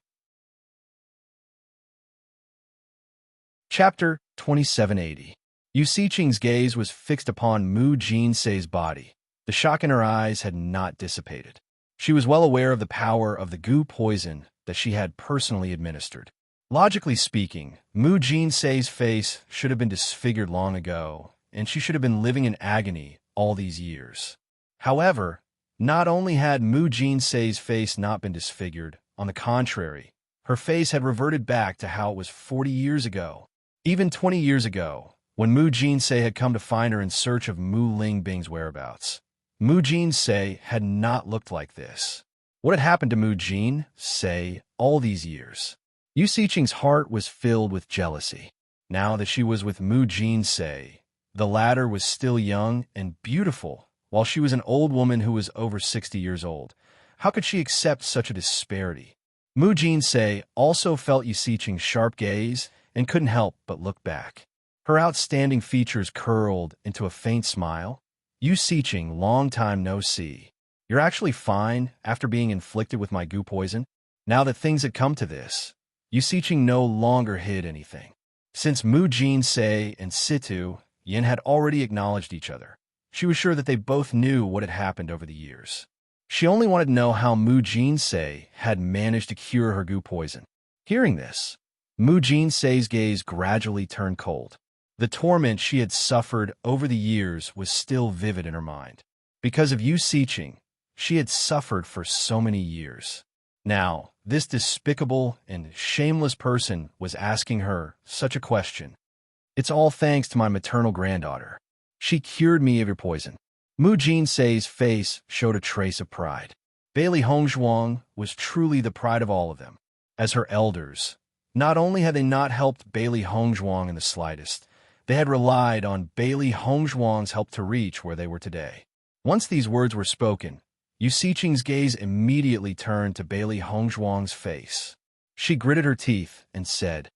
Chapter 2780. Yu Siqing's gaze was fixed upon Mu Jinsei's body. The shock in her eyes had not dissipated. She was well aware of the power of the goo poison that she had personally administered. Logically speaking, Mu Jinsei's face should have been disfigured long ago, and she should have been living in agony all these years. However, not only had Mu Jinsei's face not been disfigured, on the contrary, her face had reverted back to how it was 40 years ago. Even 20 years ago, when Mu Jinsei had come to find her in search of Mu Lingbing's whereabouts, Mu Jinsei had not looked like this. What had happened to Mu Jinsei all these years? Yu Siqing's heart was filled with jealousy. Now that she was with Mu Jinsei, the latter was still young and beautiful, while she was an old woman who was over 60 years old. How could she accept such a disparity? Mu Jinsei also felt Yu Siqing's sharp gaze and couldn't help but look back. Her outstanding features curled into a faint smile. Yu Siqing, long time no see. You're actually fine after being inflicted with my goo poison? Now that things had come to this, Yu Siqing no longer hid anything. Since Mu Jinsei and Situ Yin had already acknowledged each other, she was sure that they both knew what had happened over the years. She only wanted to know how Mu Jinsei had managed to cure her goo poison. Hearing this, Mu Jinsei's gaze gradually turned cold. The torment she had suffered over the years was still vivid in her mind. Because of Yu Siqing, she had suffered for so many years. Now, this despicable and shameless person was asking her such a question. It's all thanks to my maternal granddaughter. She cured me of your poison. Mu Jinsei's face showed a trace of pride. Bailey Hongzhuang was truly the pride of all of them. As her elders, Not only had they not helped Bailey Hongzhuang in the slightest, they had relied on Bailey Hongzhuang's help to reach where they were today. Once these words were spoken, Yu Siqing's gaze immediately turned to Bailey Hongzhuang's face. She gritted her teeth and said,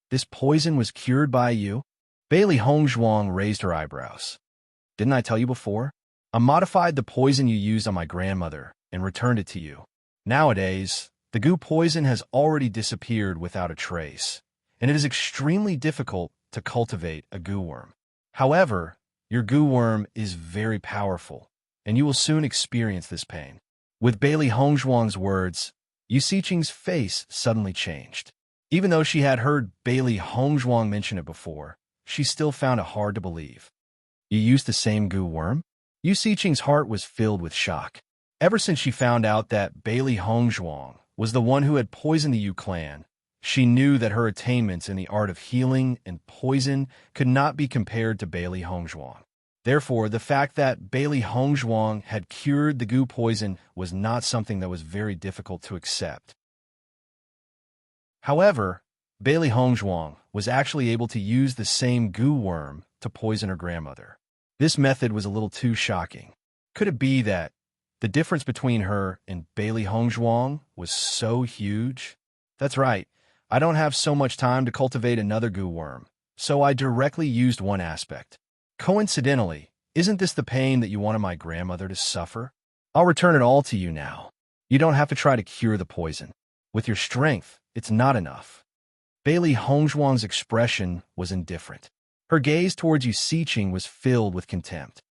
"This poison was cured by you?" Bailey Hongzhuang raised her eyebrows. "Didn't I tell you before? I modified the poison you used on my grandmother and returned it to you. Nowadays, the goo poison has already disappeared without a trace, and it is extremely difficult to cultivate a goo worm. However, your goo worm is very powerful, and you will soon experience this pain." With Bailey Hongzhuang's words, Yu Siqing's face suddenly changed. Even though she had heard Bailey Hongzhuang mention it before, she still found it hard to believe. "You used the same goo worm?" Yu Siqing's heart was filled with shock. Ever since she found out that Bailey Hongzhuang was the one who had poisoned the Yu clan, she knew that her attainments in the art of healing and poison could not be compared to Bailey Hongzhuang. Therefore, the fact that Bailey Hongzhuang had cured the goo poison was not something that was very difficult to accept. However, Bailey Hongzhuang was actually able to use the same goo worm to poison her grandmother. This method was a little too shocking. Could it be that the difference between her and Bailey Hongzhuang was so huge? That's right, I don't have so much time to cultivate another goo worm, so I directly used one aspect. Coincidentally, isn't this the pain that you wanted my grandmother to suffer? I'll return it all to you now. You don't have to try to cure the poison. With your strength, it's not enough. Bailey Hongzhuang's expression was indifferent. Her gaze towards Yu Siqing was filled with contempt.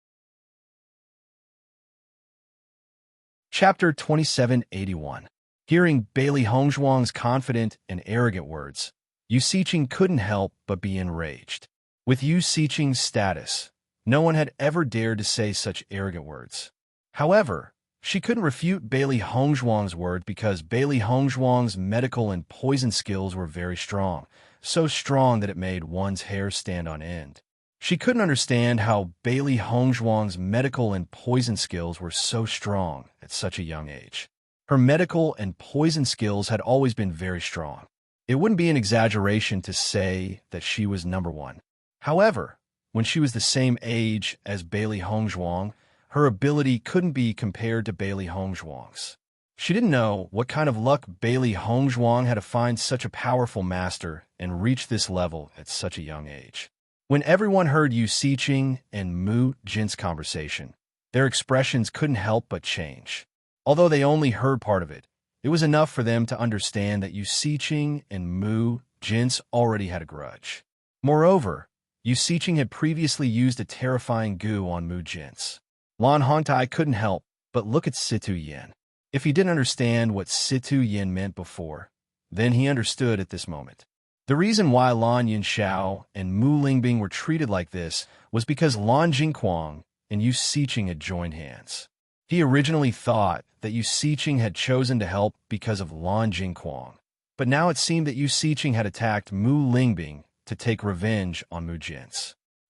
Chapter 2781. Hearing Bailey Hongzhuang's confident and arrogant words, Yu Siqing couldn't help but be enraged. With Yu Siqing's status, no one had ever dared to say such arrogant words. However, she couldn't refute Bailey Hongzhuang's word because Bailey Hongzhuang's medical and poison skills were very strong, so strong that it made one's hair stand on end. She couldn't understand how Bailey Hongzhuang's medical and poison skills were so strong at such a young age. Her medical and poison skills had always been very strong. It wouldn't be an exaggeration to say that she was number one. However, when she was the same age as Bailey Hongzhuang, her ability couldn't be compared to Bailey Hongzhuang's. She didn't know what kind of luck Bailey Hongzhuang had to find such a powerful master and reach this level at such a young age. When everyone heard Yu Siqing and Mu Jin's conversation, their expressions couldn't help but change. Although they only heard part of it, it was enough for them to understand that Yu Siqing and Mu Jin already had a grudge. Moreover, Yu Siqing had previously used a terrifying goo on Mu Jin. Lan Hongtai couldn't help but look at Situ Yin. If he didn't understand what Situ Yin meant before, then he understood at this moment. The reason why Lan Yunxiao and Mu Lingbing were treated like this was because Lan Jingquang and Yu Siqing had joined hands. He originally thought that Yu Siqing had chosen to help because of Lan Jingquang, but now it seemed that Yu Siqing had attacked Mu Lingbing to take revenge on Mu Jin.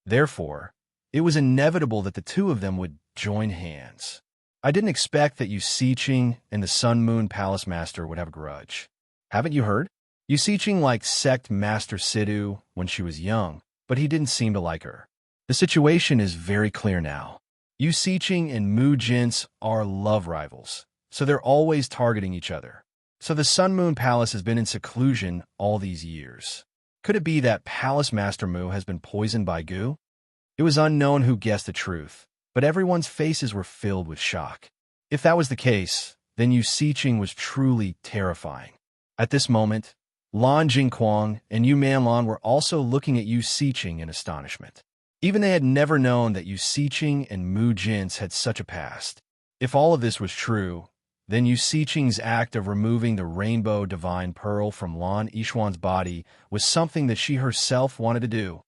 Therefore, it was inevitable that the two of them would join hands. I didn't expect that Yu Siqing and the Sun Moon Palace Master would have a grudge. Haven't you heard? Yu Siqing liked Sect Master Sidu when she was young, but he didn't seem to like her. The situation is very clear now. Yu Siqing and Mu Jin are love rivals, so they're always targeting each other. So the Sun Moon Palace has been in seclusion all these years. Could it be that Palace Master Mu has been poisoned by goo? It was unknown who guessed the truth, but everyone's faces were filled with shock. If that was the case, then Yu Siqing was truly terrifying. At this moment, Lan Jingquang and Yu Manlan were also looking at Yu Siqing in astonishment. Even they had never known that Yu Siqing and Mu Jin had such a past. If all of this was true, then Yu Siqing's act of removing the rainbow divine pearl from Lan Yishuan's body was something that she herself wanted to do.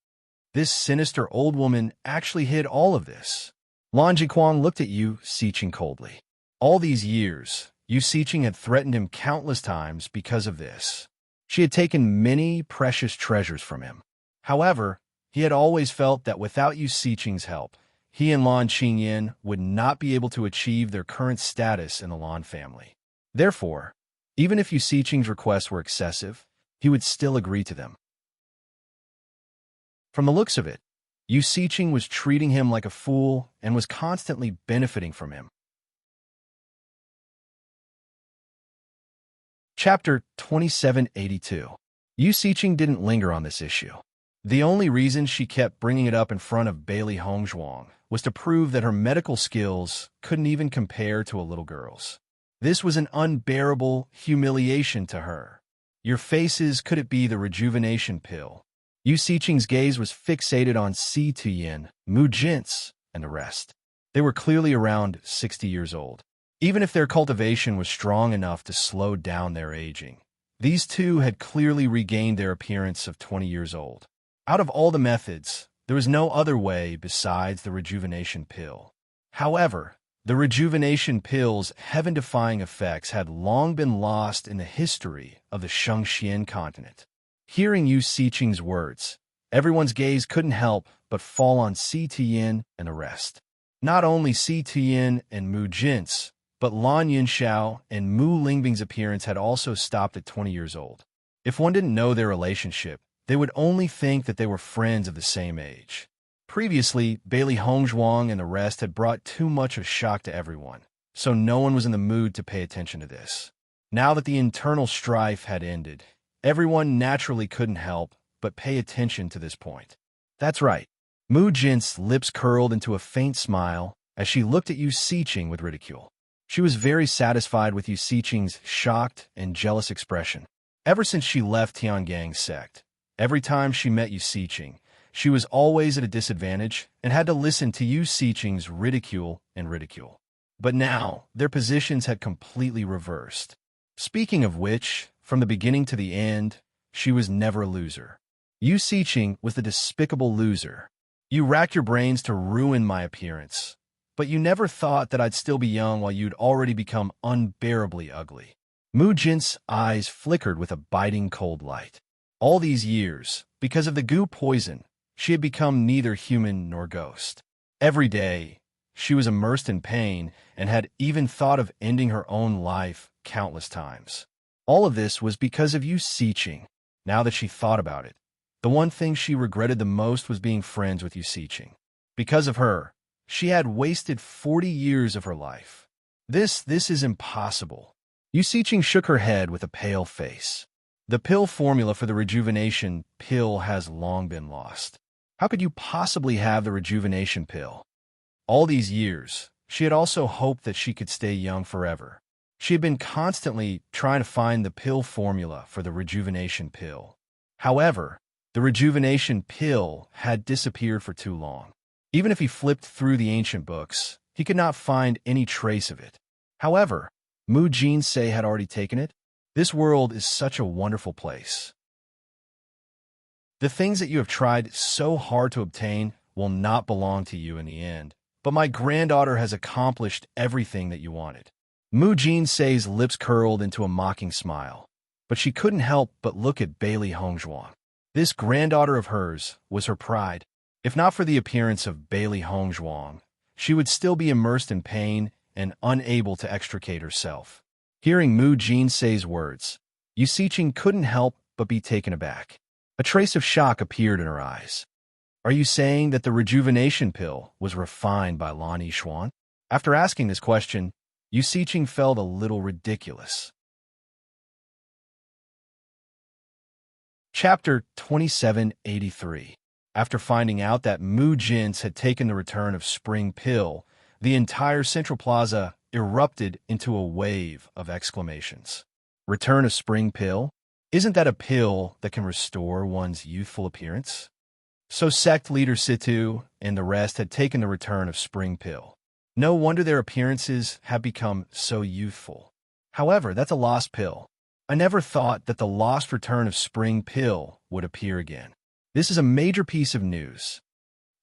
This sinister old woman actually hid all of this. Lan Jingquang looked at Yu Siqing coldly. All these years, Yu Siqing had threatened him countless times because of this. She had taken many precious treasures from him. However, he had always felt that without Yu Siqing's help, he and Lan Qingyin would not be able to achieve their current status in the Lan family. Therefore, even if Yu Siqing's requests were excessive, he would still agree to them. From the looks of it, Yu Siqing was treating him like a fool and was constantly benefiting from him. Chapter 2782. Yu Siqing didn't linger on this issue. The only reason she kept bringing it up in front of Bailey Hongzhuang was to prove that her medical skills couldn't even compare to a little girl's. This was an unbearable humiliation to her. Your faces, could it be the rejuvenation pill? Yu Siqing's gaze was fixated on Si Tuyin, Mu Jin's, and the rest. They were clearly around 60 years old. Even if their cultivation was strong enough to slow down their aging, these two had clearly regained their appearance of 20 years old. Out of all the methods, there was no other way besides the rejuvenation pill. However, the rejuvenation pill's heaven-defying effects had long been lost in the history of the Shengxian continent. Hearing Yu Siqing's words, everyone's gaze couldn't help but fall on Si Tuyin and the rest. Not only Si Tuyin and Mu Jin's, but Lan Yunxiao and Mu Lingbing's appearance had also stopped at 20 years old. If one didn't know their relationship, they would only think that they were friends of the same age. Previously, Bailey Hongzhuang and the rest had brought too much of shock to everyone, so no one was in the mood to pay attention to this. Now that the internal strife had ended, everyone naturally couldn't help but pay attention to this point. That's right. Mu Jin's lips curled into a faint smile as she looked at Yu Siqing with ridicule. She was very satisfied with Yu Siqing's shocked and jealous expression. Ever since she left Tiangang's sect, every time she met Yu Siqing, she was always at a disadvantage and had to listen to Yu Siqing's ridicule. But now, their positions had completely reversed. Speaking of which, from the beginning to the end, she was never a loser. Yu Siqing was the despicable loser. You racked your brains to ruin my appearance, but you never thought that I'd still be young while you'd already become unbearably ugly. Mu Jin's eyes flickered with a biting cold light. All these years, because of the goo poison, she had become neither human nor ghost. Every day, she was immersed in pain and had even thought of ending her own life countless times. All of this was because of Yu Siqing. Now that she thought about it, the one thing she regretted the most was being friends with Yu Siqing. Because of her, she had wasted 40 years of her life. This is impossible. Yu Siqing shook her head with a pale face. The pill formula for the rejuvenation pill has long been lost. How could you possibly have the rejuvenation pill? All these years, she had also hoped that she could stay young forever. She had been constantly trying to find the pill formula for the rejuvenation pill. However, the rejuvenation pill had disappeared for too long. Even if he flipped through the ancient books, he could not find any trace of it. However, Mu Jinsei had already taken it. This world is such a wonderful place. The things that you have tried so hard to obtain will not belong to you in the end, but my granddaughter has accomplished everything that you wanted. Mu Jinsei's lips curled into a mocking smile, but she couldn't help but look at Bailey Hongzhuang. This granddaughter of hers was her pride. If not for the appearance of Bailey Hongzhuang, she would still be immersed in pain and unable to extricate herself. Hearing Mu Jinsei's words, Yu Siqing couldn't help but be taken aback. A trace of shock appeared in her eyes. Are you saying that the rejuvenation pill was refined by Lan Yishuan? After asking this question, Yu Siqing felt a little ridiculous. Chapter 2783. After finding out that Mu Jin's had taken the return of Spring Pill, the entire Central Plaza erupted into a wave of exclamations. Return of Spring Pill? Isn't that a pill that can restore one's youthful appearance? So sect leader Situ and the rest had taken the return of Spring Pill. No wonder their appearances have become so youthful. However, that's a lost pill. I never thought that the lost return of Spring Pill would appear again. This is a major piece of news.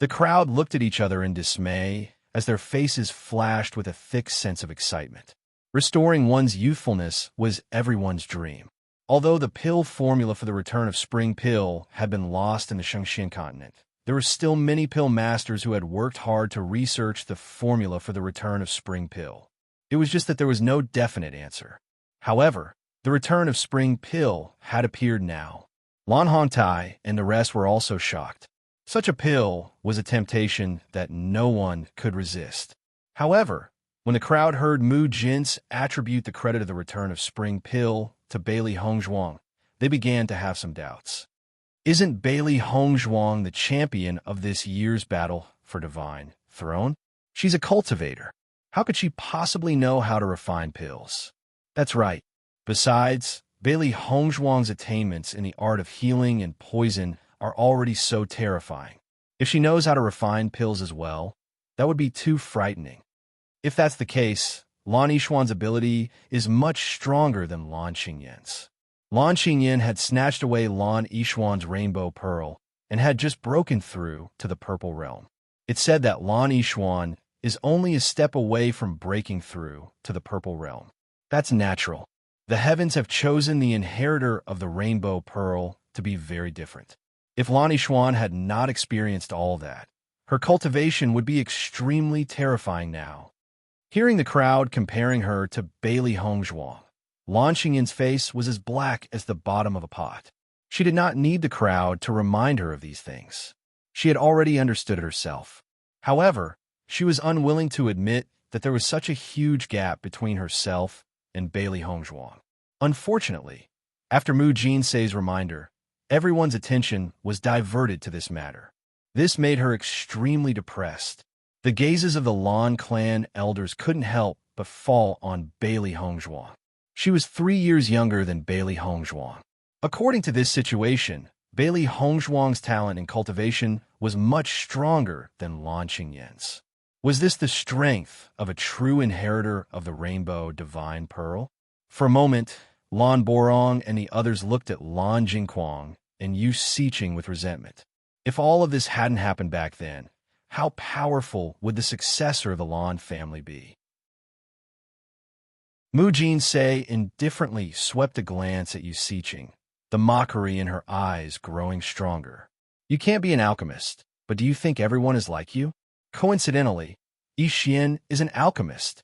The crowd looked at each other in dismay as their faces flashed with a thick sense of excitement. Restoring one's youthfulness was everyone's dream. Although the pill formula for the return of Spring Pill had been lost in the Shengxian continent, there were still many pill masters who had worked hard to research the formula for the return of Spring Pill. It was just that there was no definite answer. However, The return of Spring Pill had appeared now. Lan Hongtai and the rest were also shocked. Such a pill was a temptation that no one could resist. However, when the crowd heard Mu Jin's attribute the credit of the return of Spring Pill to Bailey Hongzhuang, they began to have some doubts. Isn't Bailey Hongzhuang the champion of this year's battle for Divine Throne? She's a cultivator. How could she possibly know how to refine pills? That's right. Besides, Bailey Hongzhuang's attainments in the art of healing and poison are already so terrifying. If she knows how to refine pills as well, that would be too frightening. If that's the case, Lan Yixuan's ability is much stronger than Lan Qingyan's. Lan Qingyan had snatched away Lan Yixuan's rainbow pearl and had just broken through to the purple realm. It said that Lan Yixuan is only a step away from breaking through to the purple realm. That's natural. The heavens have chosen the inheritor of the rainbow pearl to be very different. If Lan Yixuan had not experienced all that, her cultivation would be extremely terrifying now. Hearing the crowd comparing her to Bailey Hongzhuang, Lan Qingyan's face was as black as the bottom of a pot. She did not need the crowd to remind her of these things. She had already understood it herself. However, she was unwilling to admit that there was such a huge gap between herself and Bailey Hongzhuang. Unfortunately, after Mu Jinsei's reminder, everyone's attention was diverted to this matter. This made her extremely depressed. The gazes of the Lan clan elders couldn't help but fall on Bailey Hongzhuang. She was 3 years younger than Bailey Hongzhuang. According to this situation, Bailey Hongzhuang's talent in cultivation was much stronger than Lan Qingyan's. Was this the strength of a true inheritor of the Rainbow Divine Pearl? For a moment, Lan Borong and the others looked at Lan Jingquang and Yu Siqing with resentment. If all of this hadn't happened back then, how powerful would the successor of the Lan family be? Mu Jinsei indifferently swept a glance at Yu Siqing, the mockery in her eyes growing stronger. You can't be an alchemist, but do you think everyone is like you? Coincidentally, Yi Xian is an alchemist.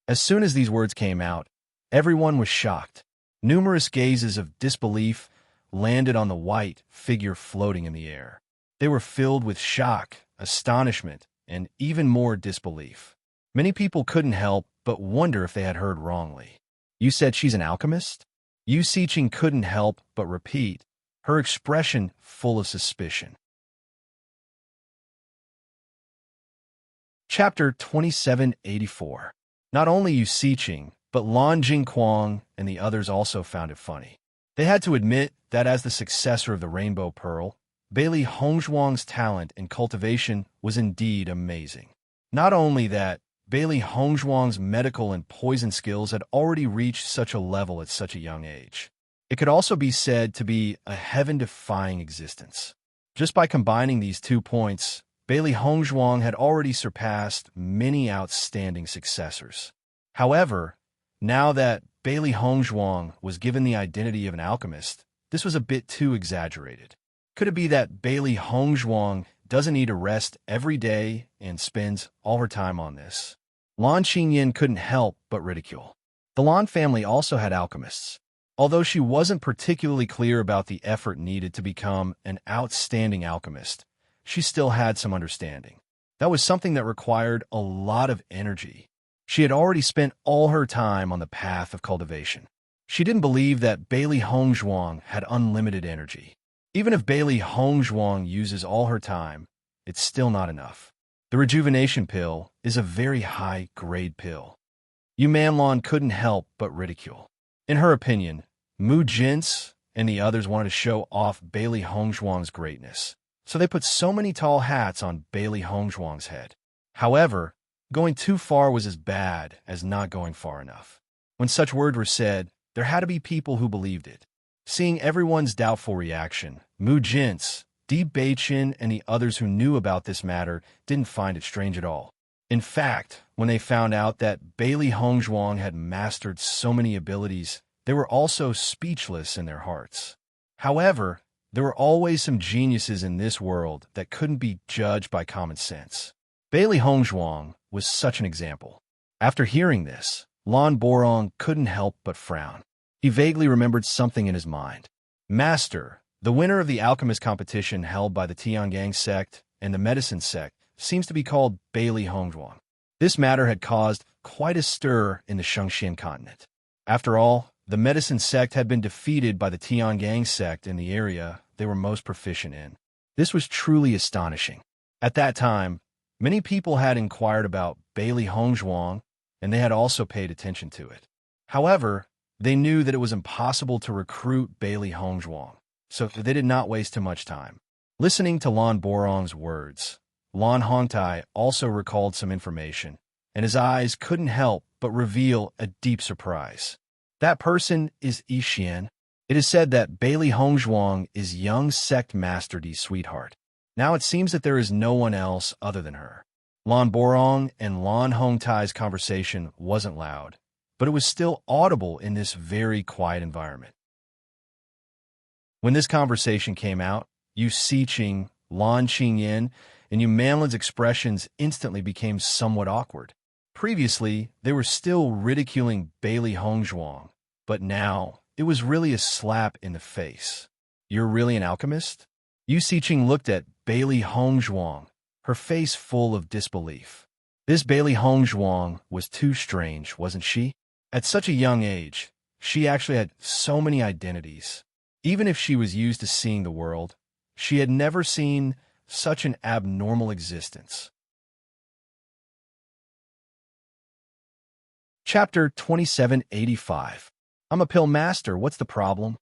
As soon as these words came out, everyone was shocked. Numerous gazes of disbelief landed on the white figure floating in the air. They were filled with shock, astonishment, and even more disbelief. Many people couldn't help but wonder if they had heard wrongly. You said she's an alchemist? Yu Siqing couldn't help but repeat, her expression full of suspicion. Chapter 2784. Not only Yu Siqing, but Lan Jingquang and the others also found it funny. They had to admit that as the successor of the Rainbow Pearl, Bailey Hongzhuang's talent in cultivation was indeed amazing. Not only that, Bailey Hongzhuang's medical and poison skills had already reached such a level at such a young age. It could also be said to be a heaven-defying existence. Just by combining these 2 points, Bailey Hongzhuang had already surpassed many outstanding successors. However, now that Bailey Hongzhuang was given the identity of an alchemist, this was a bit too exaggerated. Could it be that Bailey Hongzhuang doesn't need to rest every day and spends all her time on this? Lan Qingyan couldn't help but ridicule. The Lan family also had alchemists. Although she wasn't particularly clear about the effort needed to become an outstanding alchemist, she still had some understanding. That was something that required a lot of energy. She had already spent all her time on the path of cultivation. She didn't believe that Bailey Hongzhuang had unlimited energy. Even if Bailey Hongzhuang uses all her time, it's still not enough. The rejuvenation pill is a very high-grade pill. Yu Manlon couldn't help but ridicule. In her opinion, Mu Jin's and the others wanted to show off Bailey Hongzhuang's greatness, so they put so many tall hats on Bailey Hongzhuang's head. However, going too far was as bad as not going far enough. When such words were said, there had to be people who believed it. Seeing everyone's doubtful reaction, Mu Jin's, Di Beichin, and the others who knew about this matter didn't find it strange at all. In fact, when they found out that Bailey Hongzhuang had mastered so many abilities, they were also speechless in their hearts. However, there were always some geniuses in this world that couldn't be judged by common sense. Bailey Hongzhuang was such an example. After hearing this, Lan Borong couldn't help but frown. He vaguely remembered something in his mind. Master, the winner of the alchemist competition held by the Tiangang sect and the medicine sect, seems to be called Bailey Hongzhuang. This matter had caused quite a stir in the Shengxian continent. After all, the medicine sect had been defeated by the Tiangang sect in the area they were most proficient in. This was truly astonishing. At that time, many people had inquired about Bailey Hongzhuang, and they had also paid attention to it. However, they knew that it was impossible to recruit Bailey Hongzhuang, so they did not waste too much time. Listening to Lan Borong's words, Lan Hongtai also recalled some information, and his eyes couldn't help but reveal a deep surprise. That person is Yixian. It is said that Bailey Hongzhuang is young sect Master D's sweetheart. Now it seems that there is no one else other than her. Lan Borong and Lan Hongtai's conversation wasn't loud, but it was still audible in this very quiet environment. When this conversation came out, Yu Siqing, Lan Qingyin, and Yu Manlin's expressions instantly became somewhat awkward. Previously, they were still ridiculing Bailey Hongzhuang, but now it was really a slap in the face. You're really an alchemist? Yu Siqing looked at Bailey Hongzhuang, her face full of disbelief. This Bailey Hongzhuang was too strange, wasn't she? At such a young age, she actually had so many identities. Even if she was used to seeing the world, she had never seen such an abnormal existence. Chapter 2785. I'm a pill master, what's the problem?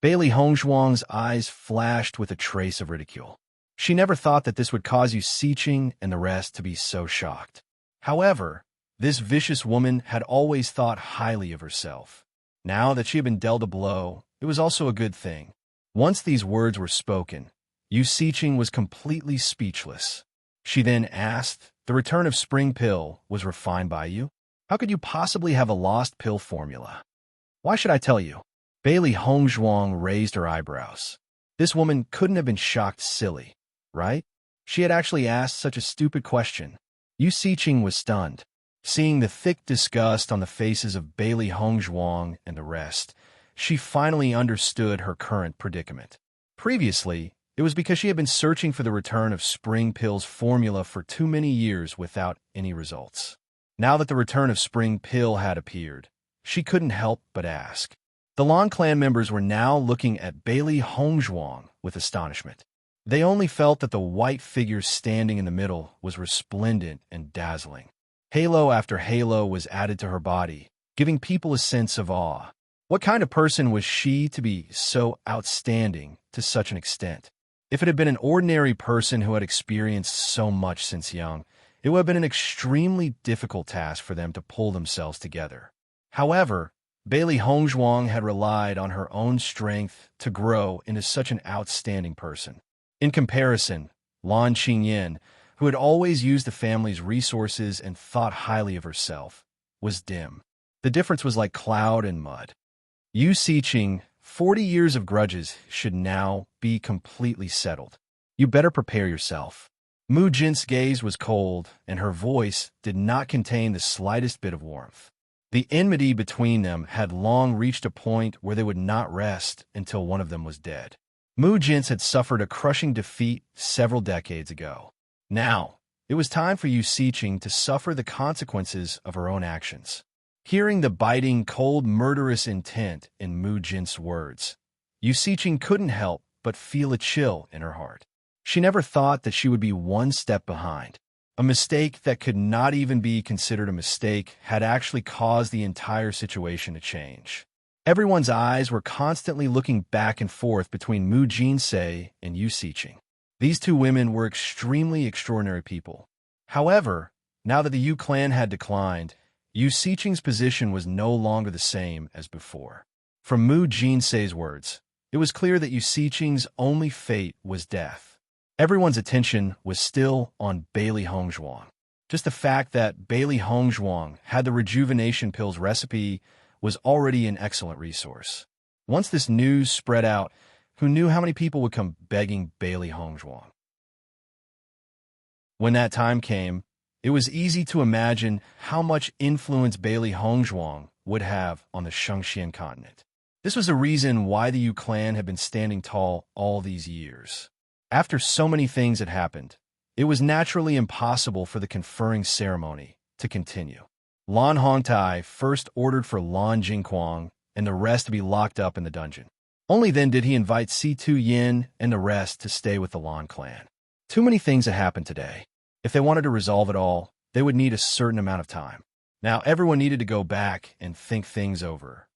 Bailey Hongzhuang's eyes flashed with a trace of ridicule. She never thought that this would cause Yu Siqing and the rest to be so shocked. However, this vicious woman had always thought highly of herself. Now that she had been dealt a blow, it was also a good thing. Once these words were spoken, Yu Siqing was completely speechless. She then asked, "The return of spring pill was refined by you? How could you possibly have a lost pill formula? Why should I tell you?" Bailey Hongzhuang raised her eyebrows. This woman couldn't have been shocked silly, right? She had actually asked such a stupid question. Yu Siqing was stunned. Seeing the thick disgust on the faces of Bailey Hongzhuang and the rest, she finally understood her current predicament. Previously, it was because she had been searching for the return of Spring Pill's formula for too many years without any results. Now that the return of Spring Pill had appeared, she couldn't help but ask. The Lan clan members were now looking at Bailey Hongzhuang with astonishment. They only felt that the white figure standing in the middle was resplendent and dazzling. Halo after halo was added to her body, giving people a sense of awe. What kind of person was she to be so outstanding to such an extent? If it had been an ordinary person who had experienced so much since young, it would have been an extremely difficult task for them to pull themselves together. However, Bailey Hongzhuang had relied on her own strength to grow into such an outstanding person. In comparison, Lan Qingyin, who had always used the family's resources and thought highly of herself, was dim. The difference was like cloud and mud. Yu Siqing, 40 years of grudges should now be completely settled. You better prepare yourself. Mu Jin's gaze was cold, and her voice did not contain the slightest bit of warmth. The enmity between them had long reached a point where they would not rest until one of them was dead. Mu Jin had suffered a crushing defeat several decades ago. Now, it was time for Yu Siqing to suffer the consequences of her own actions. Hearing the biting, cold, murderous intent in Mu Jin's words, Yu Siqing couldn't help but feel a chill in her heart. She never thought that she would be one step behind. A mistake that could not even be considered a mistake had actually caused the entire situation to change. Everyone's eyes were constantly looking back and forth between Mu Jinsei and Yu Siqing. These two women were extremely extraordinary people. However, now that the Yu clan had declined, Yu Siqing's position was no longer the same as before. From Mu Jinsei's words, it was clear that Yu Siqing's only fate was death. Everyone's attention was still on Bailey Hongzhuang. Just the fact that Bailey Hongzhuang had the rejuvenation pills recipe was already an excellent resource. Once this news spread out, who knew how many people would come begging Bailey Hongzhuang? When that time came, it was easy to imagine how much influence Bailey Hongzhuang would have on the Shengxian continent. This was the reason why the Yu clan had been standing tall all these years. After so many things had happened, it was naturally impossible for the conferring ceremony to continue. Lan Hongtai first ordered for Lan Jingquang and the rest to be locked up in the dungeon. Only then did he invite Si Tu Yin and the rest to stay with the Lan clan. Too many things had happened today. If they wanted to resolve it all, they would need a certain amount of time. Now everyone needed to go back and think things over.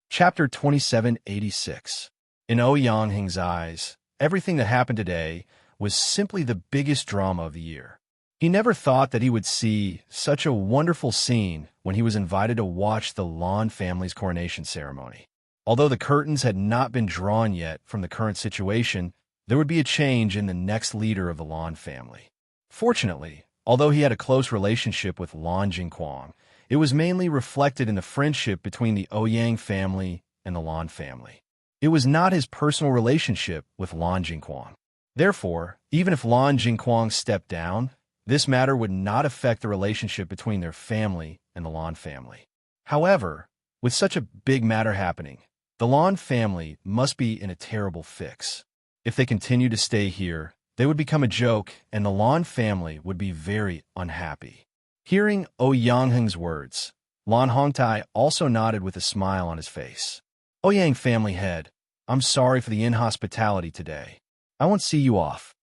Chapter 2786. In Ouyang eyes, everything that happened today was simply the biggest drama of the year. He never thought that he would see such a wonderful scene when he was invited to watch the Lan family's coronation ceremony. Although the curtains had not been drawn yet from the current situation, there would be a change in the next leader of the Lan family. Fortunately, although he had a close relationship with Lan Jingquang, it was mainly reflected in the friendship between the Ouyang family and the Lan family. It was not his personal relationship with Lan Jingquang. Therefore, even if Lan Jingquang stepped down, this matter would not affect the relationship between their family and the Lan family. However, with such a big matter happening, the Lan family must be in a terrible fix. If they continue to stay here, they would become a joke and the Lan family would be very unhappy. Hearing Ouyang words, Lan Hongtai also nodded with a smile on his face. Ouyang family head, I'm sorry for the inhospitality today. I won't see you off.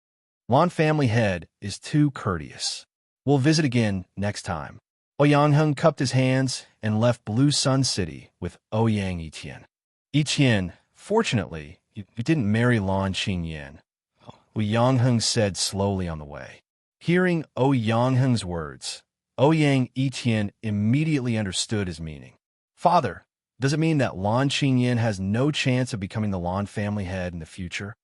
Lan family head is too courteous. We'll visit again next time. Ouyang cupped his hands and left Blue Sun City with Ouyang Etian. Etian, fortunately, you didn't marry Lan Qingyan, Ouyang said slowly on the way. Hearing Ouyang words, Ouyang Etian immediately understood his meaning. Father, does it mean that Lan Qingyan has no chance of becoming the Lan family head in the future?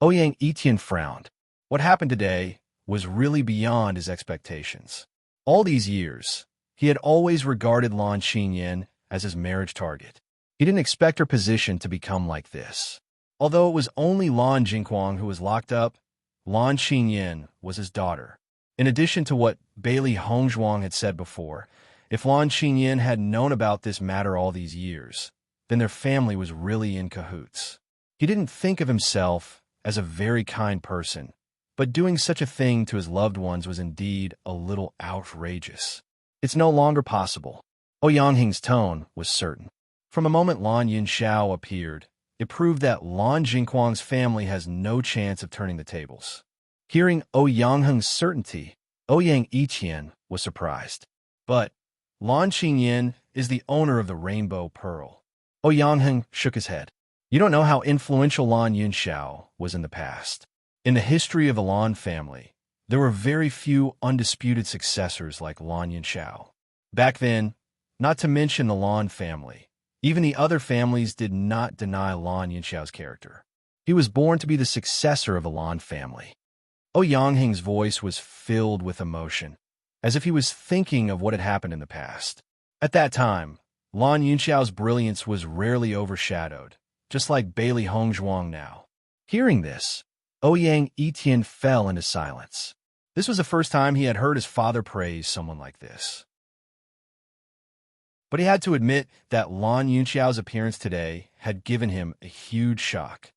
Ouyang Etian frowned. What happened today was really beyond his expectations. All these years, he had always regarded Lan Qingyan as his marriage target. He didn't expect her position to become like this. Although it was only Lan Jingquang who was locked up, Lan Qingyan was his daughter. In addition to what Bailey Hongzhuang had said before, if Lan Qingyan had known about this matter all these years, then their family was really in cahoots. He didn't think of himself as a very kind person, but doing such a thing to his loved ones was indeed a little outrageous. It's no longer possible. Ouyang tone was certain. From the moment Lan Yunxiao appeared, it proved that Lan Jingquang's family has no chance of turning the tables. Hearing Ouyang certainty, Ouyang Etian was surprised. But Lan Qingyan is the owner of the Rainbow Pearl. Ouyang shook his head. You don't know how influential Lan Yunxiao was in the past. In the history of the Lan family, there were very few undisputed successors like Lan Yunxiao. Back then, not to mention the Lan family, even the other families did not deny Lan Yunxiao's character. He was born to be the successor of the Lan family. Ouyang voice was filled with emotion, as if he was thinking of what had happened in the past. At that time, Lan Yunxiao's brilliance was rarely overshadowed, just like Bailey Hongzhuang now. Hearing this, Ouyang Etian fell into silence. This was the first time he had heard his father praise someone like this. But he had to admit that Lan Yunxiao's appearance today had given him a huge shock.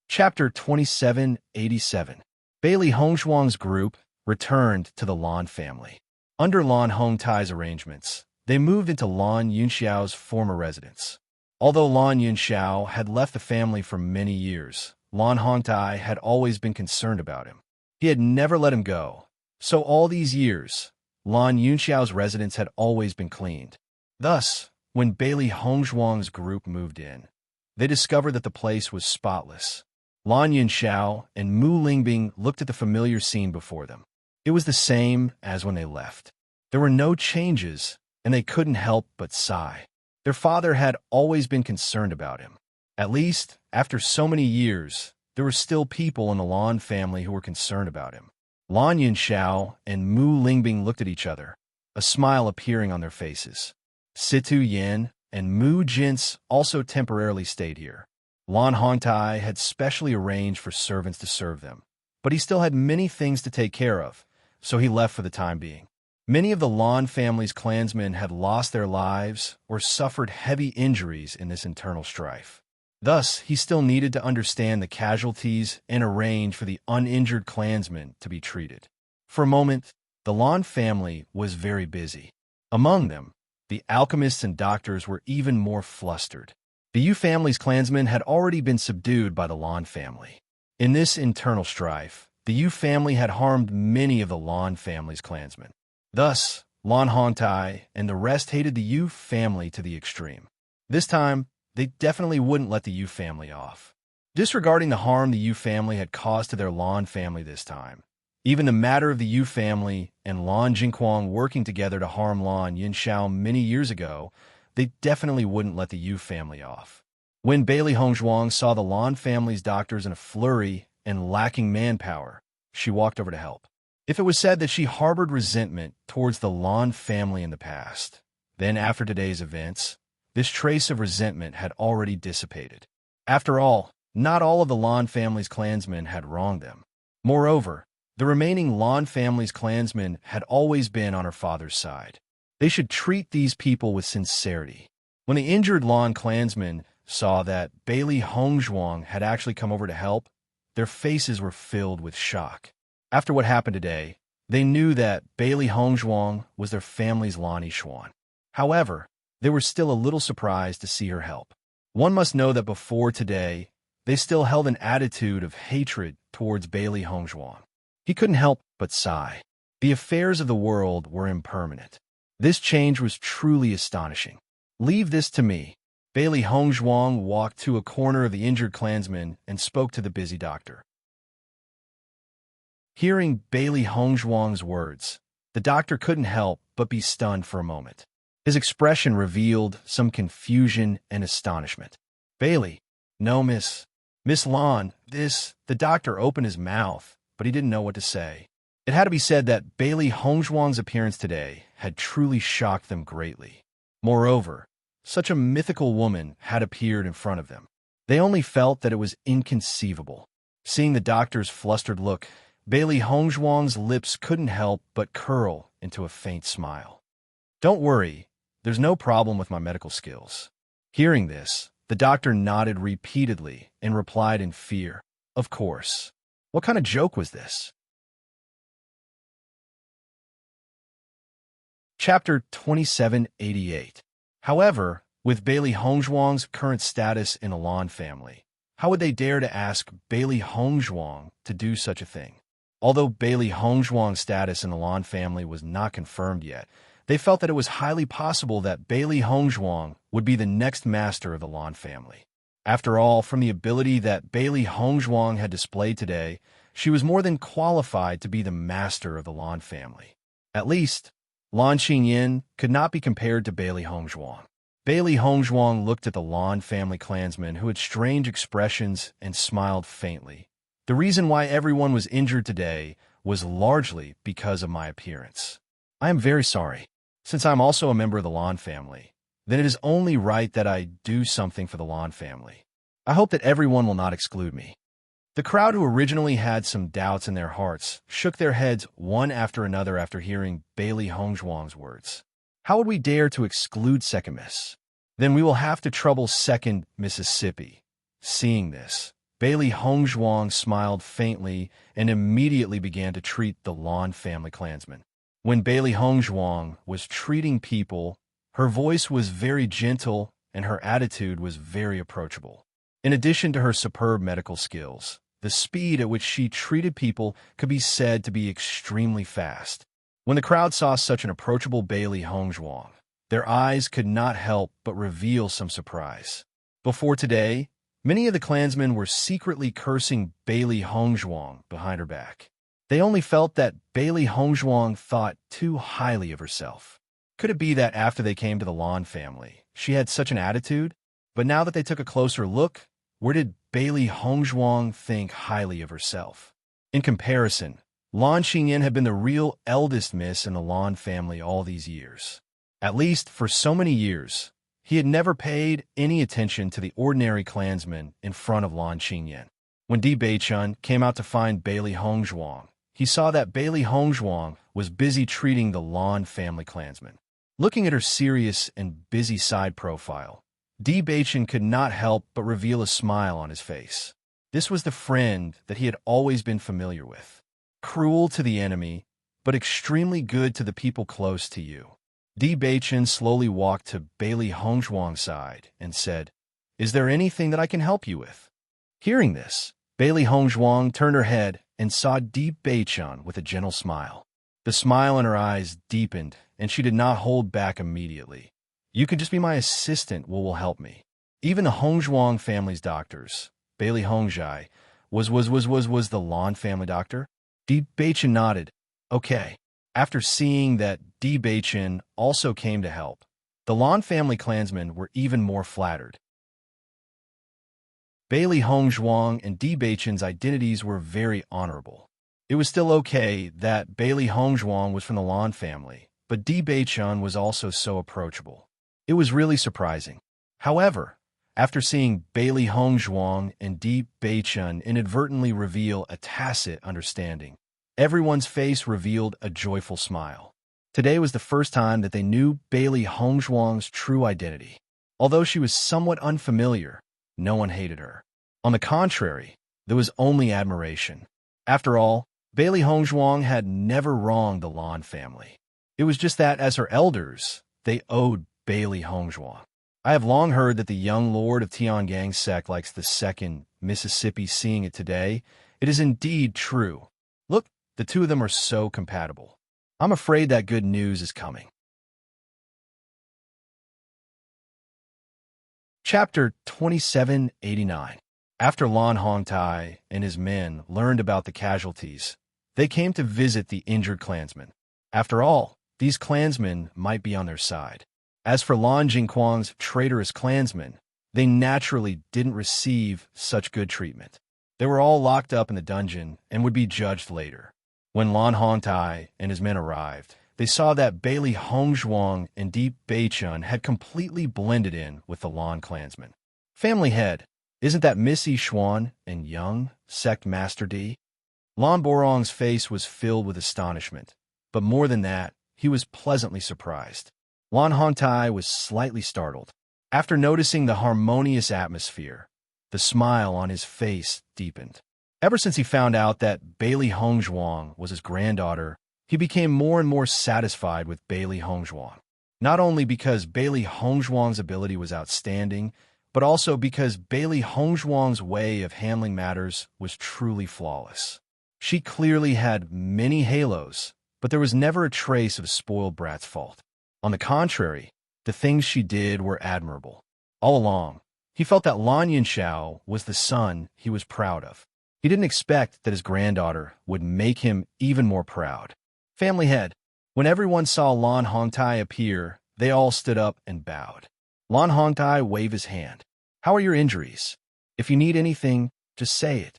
Chapter 2787. Bailey Hongzhuang's group returned to the Lan family. Under Lan Hongtai's arrangements, they moved into Lan Yunxiao's former residence. Although Lan Yunxiao had left the family for many years, Lan Hongtai had always been concerned about him. He had never let him go. So all these years, Lan Yunxiao's residence had always been cleaned. Thus, when Bailey Hongzhuang's group moved in, they discovered that the place was spotless. Lan Yunxiao and Mu Lingbing looked at the familiar scene before them. It was the same as when they left. There were no changes, and they couldn't help but sigh. Their father had always been concerned about him. At least, after so many years, there were still people in the Lan family who were concerned about him. Lan Yunxiao and Mu Lingbing looked at each other, a smile appearing on their faces. Situ Yin and Mu Jin's also temporarily stayed here. Lan Hongtai had specially arranged for servants to serve them, but he still had many things to take care of, so he left for the time being. Many of the Lan family's clansmen had lost their lives or suffered heavy injuries in this internal strife. Thus, he still needed to understand the casualties and arrange for the uninjured clansmen to be treated. For a moment, the Lan family was very busy. Among them, the alchemists and doctors were even more flustered. The Yu family's clansmen had already been subdued by the Lan family. In this internal strife, the Yu family had harmed many of the Lan family's clansmen. Thus, Lan Hongtai and the rest hated the Yu family to the extreme. This time, they definitely wouldn't let the Yu family off. Disregarding the harm the Yu family had caused to their Lan family this time, even the matter of the Yu family and Lan Jingquang working together to harm Lan Yunxiao many years ago, they definitely wouldn't let the Yu family off. When Bailey Hongzhuang saw the Lan family's doctors in a flurry and lacking manpower, she walked over to help. If it was said that she harbored resentment towards the Lan family in the past, then after today's events, this trace of resentment had already dissipated. After all, not all of the Lan family's clansmen had wronged them. Moreover, the remaining Lan family's clansmen had always been on her father's side. They should treat these people with sincerity. When the injured Lan clansmen saw that Bailey Hongzhuang had actually come over to help, their faces were filled with shock. After what happened today, they knew that Bailey Hongzhuang was their family's Lan Yishuan. However, they were still a little surprised to see her help. One must know that before today, they still held an attitude of hatred towards Bailey Hongzhuang. He couldn't help but sigh. The affairs of the world were impermanent. This change was truly astonishing. Leave this to me. Bailey Hongzhuang walked to a corner of the injured clansman and spoke to the busy doctor. Hearing Bailey Hongzhuang's words, the doctor couldn't help but be stunned for a moment. His expression revealed some confusion and astonishment. Bailey, no, Miss Lan, the doctor opened his mouth, but he didn't know what to say. It had to be said that Bailey Hongzhuang's appearance today had truly shocked them greatly. Moreover, such a mythical woman had appeared in front of them. They only felt that it was inconceivable. Seeing the doctor's flustered look, Bailey Hongzhuang's lips couldn't help but curl into a faint smile. Don't worry, there's no problem with my medical skills. Hearing this, the doctor nodded repeatedly and replied in fear, of course. What kind of joke was this? Chapter 2788. However, with Bailey Hongzhuang's current status in the Lan family, how would they dare to ask Bailey Hongzhuang to do such a thing? Although Bailey Hongzhuang's status in the Lan family was not confirmed yet, they felt that it was highly possible that Bailey Hongzhuang would be the next master of the Lan family. After all, from the ability that Bailey Hongzhuang had displayed today, she was more than qualified to be the master of the Lan family. At least, Lan Xingyin could not be compared to Bailey Hongzhuang. Bailey Hongzhuang looked at the Lan family clansmen who had strange expressions and smiled faintly. The reason why everyone was injured today was largely because of my appearance. I am very sorry. Since I'm also a member of the Lan family, then it is only right that I do something for the Lan family. I hope that everyone will not exclude me. The crowd, who originally had some doubts in their hearts, shook their heads one after another after hearing Bailey Hongzhuang's words. How would we dare to exclude second Miss? Then we will have to trouble second Mississippi. Seeing this, Bailey Hongzhuang smiled faintly and immediately began to treat the Lan family clansmen. When Bailey Hongzhuang was treating people, her voice was very gentle and her attitude was very approachable. In addition to her superb medical skills, the speed at which she treated people could be said to be extremely fast. When the crowd saw such an approachable Bailey Hongzhuang, their eyes could not help but reveal some surprise. Before today, many of the clansmen were secretly cursing Bailey Hongzhuang behind her back. They only felt that Bailey Hongzhuang thought too highly of herself. Could it be that after they came to the Lan family, she had such an attitude? But now that they took a closer look, where did Bailey Hongzhuang think highly of herself? In comparison, Lan Xingyin had been the real eldest miss in the Lan family all these years. At least for so many years, he had never paid any attention to the ordinary clansmen in front of Lan Xingyin. When Di Beichun came out to find Bailey Hongzhuang, he saw that Bailey Hongzhuang was busy treating the Lan family clansman. Looking at her serious and busy side profile, Di Baichen could not help but reveal a smile on his face. This was the friend that he had always been familiar with. Cruel to the enemy, but extremely good to the people close to you. Di Baichen slowly walked to Bailey Hongzhuang's side and said, "Is there anything that I can help you with?" Hearing this, Bailey Hongzhuang turned her head and saw Di Baichen with a gentle smile. The smile in her eyes deepened, and she did not hold back immediately. "You can just be my assistant will help me." Even the Hongzhuang family's doctors, Bailey Hongzhai, was the Lan family doctor? Di Baichen nodded. Okay. After seeing that Di Baichen also came to help, the Lan family clansmen were even more flattered. Bailey Hongzhuang and Di Baichen's identities were very honorable. It was still okay that Bailey Hongzhuang was from the Lan family, but Di Baichen was also so approachable. It was really surprising. However, after seeing Bailey Hongzhuang and Di Baichen inadvertently reveal a tacit understanding, everyone's face revealed a joyful smile. Today was the first time that they knew Bailey Hongzhuang's true identity. Although she was somewhat unfamiliar, no one hated her. On the contrary, there was only admiration. After all, Bailey Hongzhuang had never wronged the Lan family. It was just that, as her elders, they owed Bailey Hongzhuang. I have long heard that the young lord of Tiangang's sect likes the second Mississippi. Seeing it today, it is indeed true. Look, the two of them are so compatible. I'm afraid that good news is coming. Chapter 2789. After Lan Hongtai and his men learned about the casualties, they came to visit the injured clansmen. After all, these clansmen might be on their side. As for Lan Jingquang's traitorous clansmen, they naturally didn't receive such good treatment. They were all locked up in the dungeon and would be judged later. When Lan Hongtai and his men arrived, they saw that Bailey Hongzhuang and Di Baichen had completely blended in with the Lan clansmen. Family head, isn't that Missy Xuan and young sect master Di? Lan Borong's face was filled with astonishment, but more than that, he was pleasantly surprised. Lan Hongtai was slightly startled. After noticing the harmonious atmosphere, the smile on his face deepened. Ever since he found out that Bailey Hongzhuang was his granddaughter, he became more and more satisfied with Bailey Hongzhuang. Not only because Bailey Hongzhuang's ability was outstanding, but also because Bailey Hongzhuang's way of handling matters was truly flawless. She clearly had many halos, but there was never a trace of a spoiled brat's fault. On the contrary, the things she did were admirable. All along, he felt that Lan Yunxiao was the son he was proud of. He didn't expect that his granddaughter would make him even more proud. Family head, when everyone saw Lan Hongtai appear, they all stood up and bowed. Lan Hongtai waved his hand. "How are your injuries? If you need anything, just say it."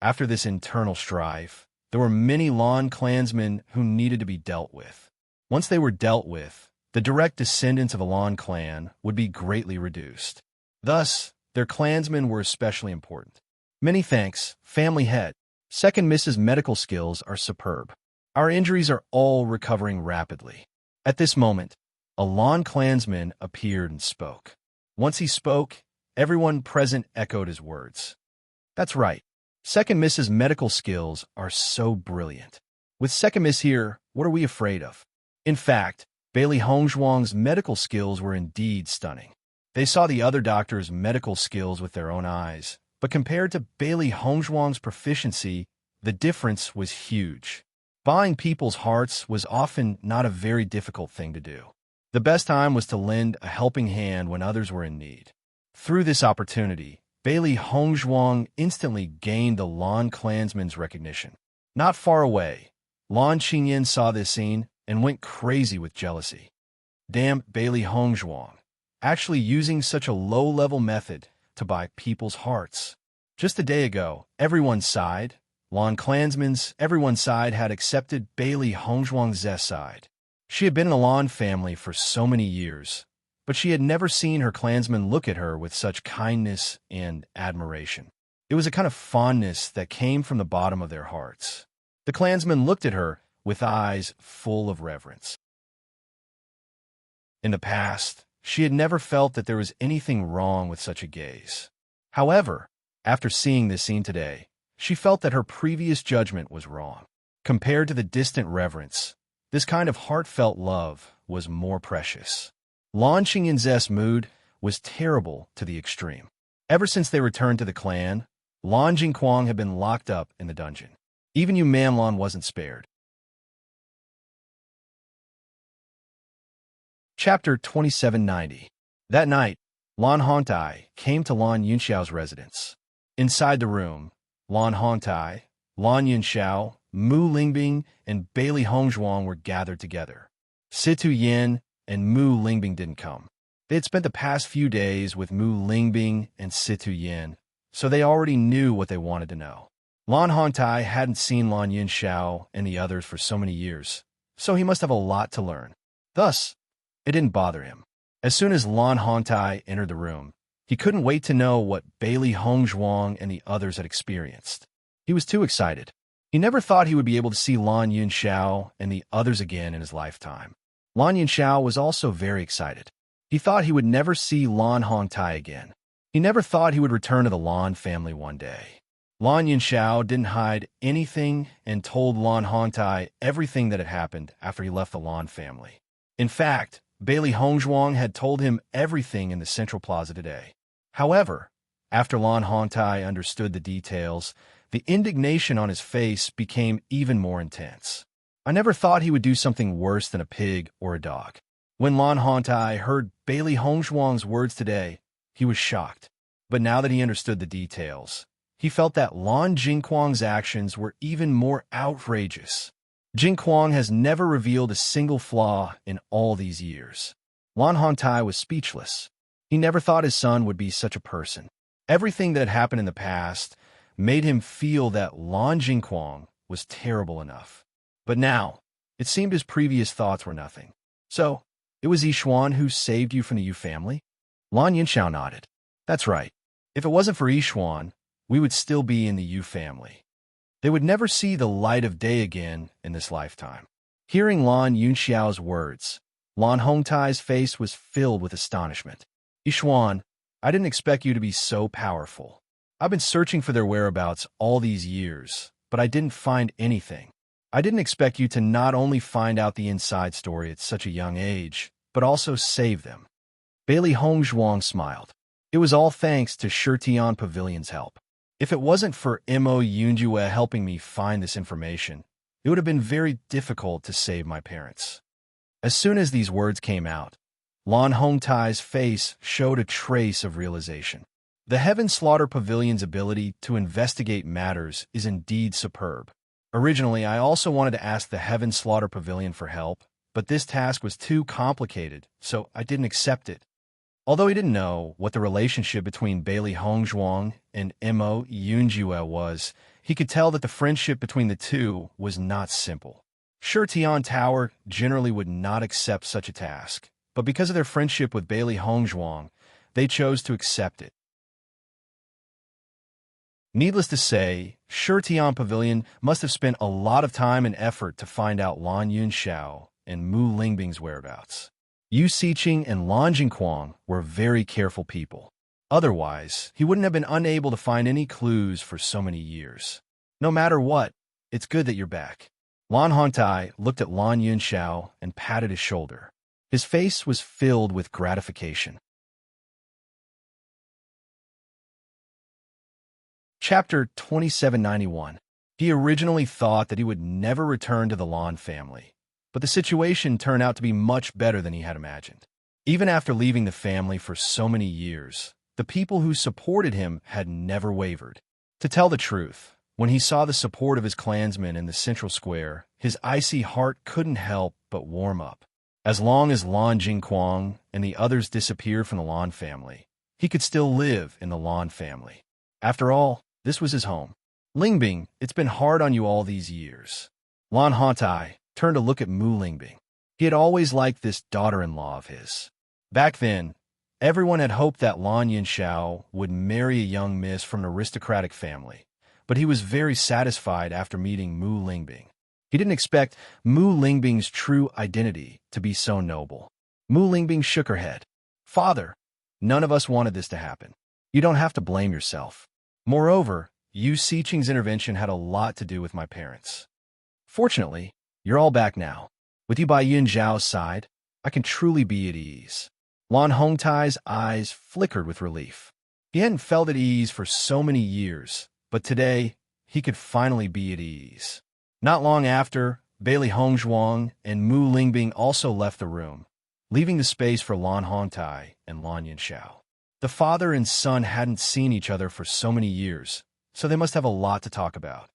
After this internal strife, there were many Lan clansmen who needed to be dealt with. Once they were dealt with, the direct descendants of a Lan clan would be greatly reduced. Thus, their clansmen were especially important. Many thanks, family head. Second Mrs. Medical skills are superb. Our injuries are all recovering rapidly. At this moment, a Lan clansman appeared and spoke. Once he spoke, everyone present echoed his words. That's right. Second Mrs. Medical skills are so brilliant. With Second Miss here, what are we afraid of? In fact, Bailey Hongzhuang's medical skills were indeed stunning. They saw the other doctor's medical skills with their own eyes, but compared to Bailey Hongzhuang's proficiency, the difference was huge. Buying people's hearts was often not a very difficult thing to do. The best time was to lend a helping hand when others were in need. Through this opportunity, Bailey Hongzhuang instantly gained the Lan clansman's recognition. Not far away, Lan Qingyan saw this scene and went crazy with jealousy. Damn Bailey Hongzhuang, actually using such a low-level method to buy people's hearts. Just a day ago, everyone's side had accepted Bailey Hongzhuang's side. She had been in the Lan family for so many years, but she had never seen her clansmen look at her with such kindness and admiration. It was a kind of fondness that came from the bottom of their hearts. The clansman looked at her with eyes full of reverence. In the past, she had never felt that there was anything wrong with such a gaze. However, after seeing this scene today, she felt that her previous judgment was wrong. Compared to the distant reverence, this kind of heartfelt love was more precious. Lan Qingyin's mood was terrible to the extreme. Ever since they returned to the clan, Lan Jingquang had been locked up in the dungeon. Even Yu Manlon wasn't spared. Chapter 2790. That night, Lan Hongtai came to Lan Yunxiao's residence. Inside the room, Lan Hongtai, Lan Yunxiao, Mu Lingbing, and Bailey Hongzhuang were gathered together. Situ Yin and Mu Lingbing didn't come. They had spent the past few days with Mu Lingbing and Situ Yin, so they already knew what they wanted to know. Lan Hongtai hadn't seen Lan Yunxiao and the others for so many years, so he must have a lot to learn. Thus, it didn't bother him. As soon as Lan Hongtai entered the room, he couldn't wait to know what Bailey Hongzhuang and the others had experienced. He was too excited. He never thought he would be able to see Lan Yunxiao and the others again in his lifetime. Lan Yunxiao was also very excited. He thought he would never see Lan Hongtai again. He never thought he would return to the Lan family one day. Lan Yunxiao didn't hide anything and told Lan Hongtai everything that had happened after he left the Lan family. In fact, Bailey Hongzhuang had told him everything in the Central Plaza today. However, after Lan Hongtai understood the details, the indignation on his face became even more intense. I never thought he would do something worse than a pig or a dog. When Lan Hongtai heard Bailey Hongzhuang's words today, he was shocked. But now that he understood the details, he felt that Lan Jingquang's actions were even more outrageous. Jingquang has never revealed a single flaw in all these years. Lan Hongtai was speechless. He never thought his son would be such a person. Everything that had happened in the past made him feel that Lan Jingquang was terrible enough. But now, it seemed his previous thoughts were nothing. So, it was Yishuan who saved you from the Yu family? Lan Yunxiao nodded. That's right. If it wasn't for Yishuan, we would still be in the Yu family. They would never see the light of day again in this lifetime. Hearing Lan Yunxiao's words, Lan Hongtai's face was filled with astonishment. Yishuan, I didn't expect you to be so powerful. I've been searching for their whereabouts all these years, but I didn't find anything. I didn't expect you to not only find out the inside story at such a young age, but also save them. Bailey Hongzhuang smiled. It was all thanks to Shitian Pavilion's help. If it wasn't for Mo Yunjue helping me find this information, it would have been very difficult to save my parents. As soon as these words came out, Lan Hongtai's face showed a trace of realization. The Heaven Slaughter Pavilion's ability to investigate matters is indeed superb. Originally, I also wanted to ask the Heaven Slaughter Pavilion for help, but this task was too complicated, so I didn't accept it. Although he didn't know what the relationship between Bailey Hongzhuang and Mo Yunjue was, he could tell that the friendship between the two was not simple. Shitian Tower generally would not accept such a task, but because of their friendship with Bailey Hongzhuang, they chose to accept it. Needless to say, Shitian Pavilion must have spent a lot of time and effort to find out Lan Yunxiao and Mu Lingbing's whereabouts. Yu Siqing and Lan Jingquang were very careful people. Otherwise, he wouldn't have been unable to find any clues for so many years. No matter what, it's good that you're back. Lan Hongtai looked at Lan Yunxiao and patted his shoulder. His face was filled with gratification. Chapter 2791. He originally thought that he would never return to the Lan family, but the situation turned out to be much better than he had imagined. Even after leaving the family for so many years, the people who supported him had never wavered. To tell the truth, when he saw the support of his clansmen in the central square, his icy heart couldn't help but warm up. As long as Lan Jingquang and the others disappeared from the Lan family, he could still live in the Lan family. After all, this was his home. Lingbing, it's been hard on you all these years. Lan Hongtai turned to look at Mu Lingbing. He had always liked this daughter-in-law of his. Back then, everyone had hoped that Lan Yunxiao would marry a young miss from an aristocratic family, but he was very satisfied after meeting Mu Lingbing. He didn't expect Mu Lingbing's true identity to be so noble. Mu Lingbing shook her head. Father, none of us wanted this to happen. You don't have to blame yourself. Moreover, Yu Siqing's intervention had a lot to do with my parents. Fortunately, you're all back now. With you by Yun Zhao's side, I can truly be at ease. Lan Hongtai's eyes flickered with relief. He hadn't felt at ease for so many years, but today, he could finally be at ease. Not long after, Bailey Hongzhuang and Mu Lingbing also left the room, leaving the space for Lan Hongtai and Lan Yunxiao. The father and son hadn't seen each other for so many years, so they must have a lot to talk about.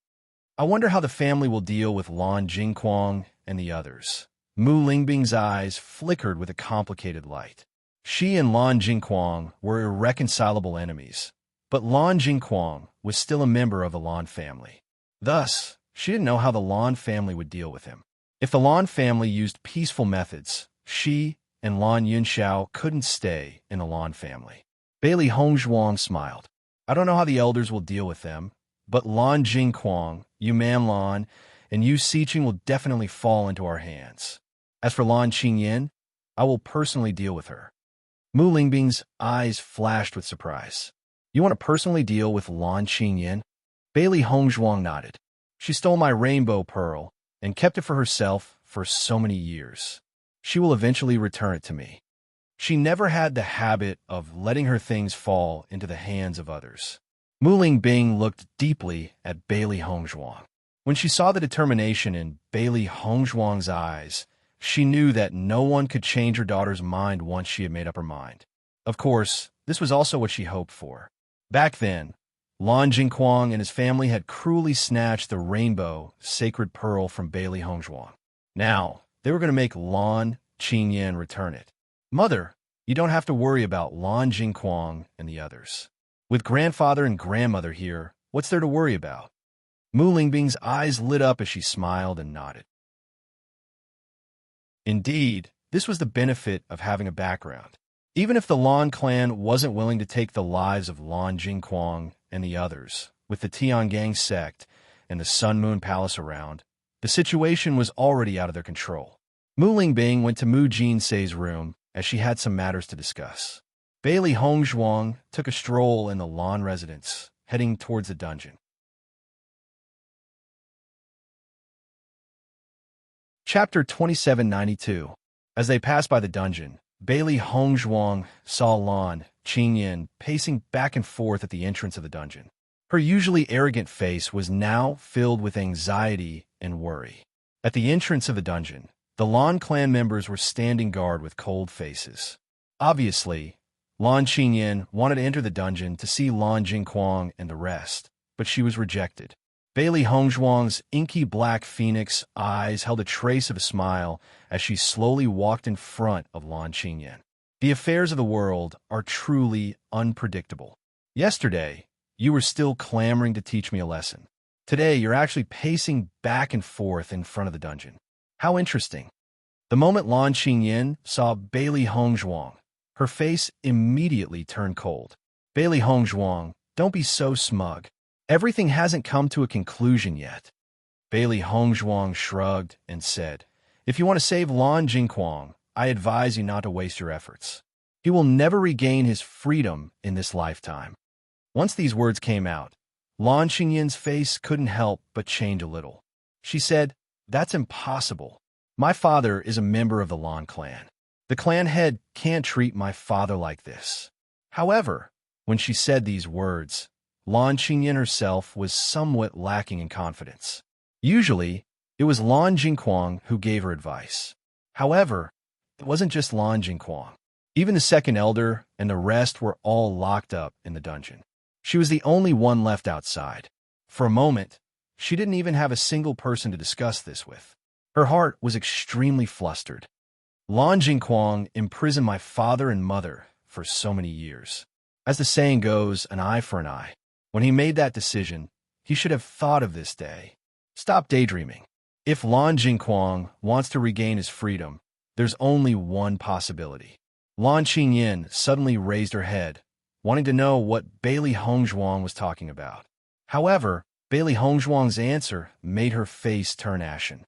I wonder how the family will deal with Lan Jingquang and the others. Mu Lingbing's eyes flickered with a complicated light. She and Lan Jingquang were irreconcilable enemies, but Lan Jingquang was still a member of the Lan family. Thus, she didn't know how the Lan family would deal with him. If the Lan family used peaceful methods, she and Lan Yunxiao couldn't stay in the Lan family. Bailey Hongzhuang smiled. I don't know how the elders will deal with them, but Lan Jingquang, Yu Manlan, and Yu Siqing will definitely fall into our hands. As for Lan Qingyan, I will personally deal with her. Mu Lingbing's eyes flashed with surprise. You want to personally deal with Lan Qingyan? Bailey Hongzhuang nodded. She stole my rainbow pearl and kept it for herself for so many years. She will eventually return it to me. She never had the habit of letting her things fall into the hands of others. Mu Lingbing looked deeply at Bailey Hongzhuang. When she saw the determination in Bailey Hongzhuang's eyes, she knew that no one could change her daughter's mind once she had made up her mind. Of course, this was also what she hoped for. Back then, Lan Jingquang and his family had cruelly snatched the rainbow sacred pearl from Bailey Hongzhuang. Now, they were going to make Lan Qingyan return it. Mother, you don't have to worry about Lan Jingquang and the others. With grandfather and grandmother here, what's there to worry about? Mu Lingbing's eyes lit up as she smiled and nodded. Indeed, this was the benefit of having a background. Even if the Lan clan wasn't willing to take the lives of Lan Jingquang and the others, with the Tiangang sect and the Sun Moon Palace around, the situation was already out of their control. Mu Lingbing went to Mu Jinsei's room as she had some matters to discuss. Bailey Hongzhuang took a stroll in the Lan residence, heading towards the dungeon. Chapter 2792. As they passed by the dungeon, Bailey Hongzhuang saw Lan Qingyan pacing back and forth at the entrance of the dungeon. Her usually arrogant face was now filled with anxiety and worry. At the entrance of the dungeon, the Lan clan members were standing guard with cold faces. Obviously, Lan Qingyan wanted to enter the dungeon to see Lan Jingquang and the rest, but she was rejected. Bailey Hongzhuang's inky black phoenix eyes held a trace of a smile as she slowly walked in front of Lan Qingyan. The affairs of the world are truly unpredictable. Yesterday, you were still clamoring to teach me a lesson. Today, you're actually pacing back and forth in front of the dungeon. How interesting. The moment Lan Qingyan saw Bailey Hongzhuang, her face immediately turned cold. Bailey Hongzhuang, don't be so smug. Everything hasn't come to a conclusion yet. Bailey Hongzhuang shrugged and said, If you want to save Lan Jingquang, I advise you not to waste your efforts. He will never regain his freedom in this lifetime. Once these words came out, Lan Qingyan's face couldn't help but change a little. She said, That's impossible. My father is a member of the Lan clan. The clan head can't treat my father like this. However, when she said these words, Lan Qingyan herself was somewhat lacking in confidence. Usually, it was Lan Jingquang who gave her advice. However, it wasn't just Lan Jingquang. Even the second elder and the rest were all locked up in the dungeon. She was the only one left outside. For a moment, she didn't even have a single person to discuss this with. Her heart was extremely flustered. Lan Jingquang imprisoned my father and mother for so many years. As the saying goes, an eye for an eye. When he made that decision, he should have thought of this day. Stop daydreaming. If Lan Jingquang wants to regain his freedom, there's only one possibility. Lan Qingyan suddenly raised her head, wanting to know what Bailey Hongzhuang was talking about. However, Bailey Hongzhuang's answer made her face turn ashen.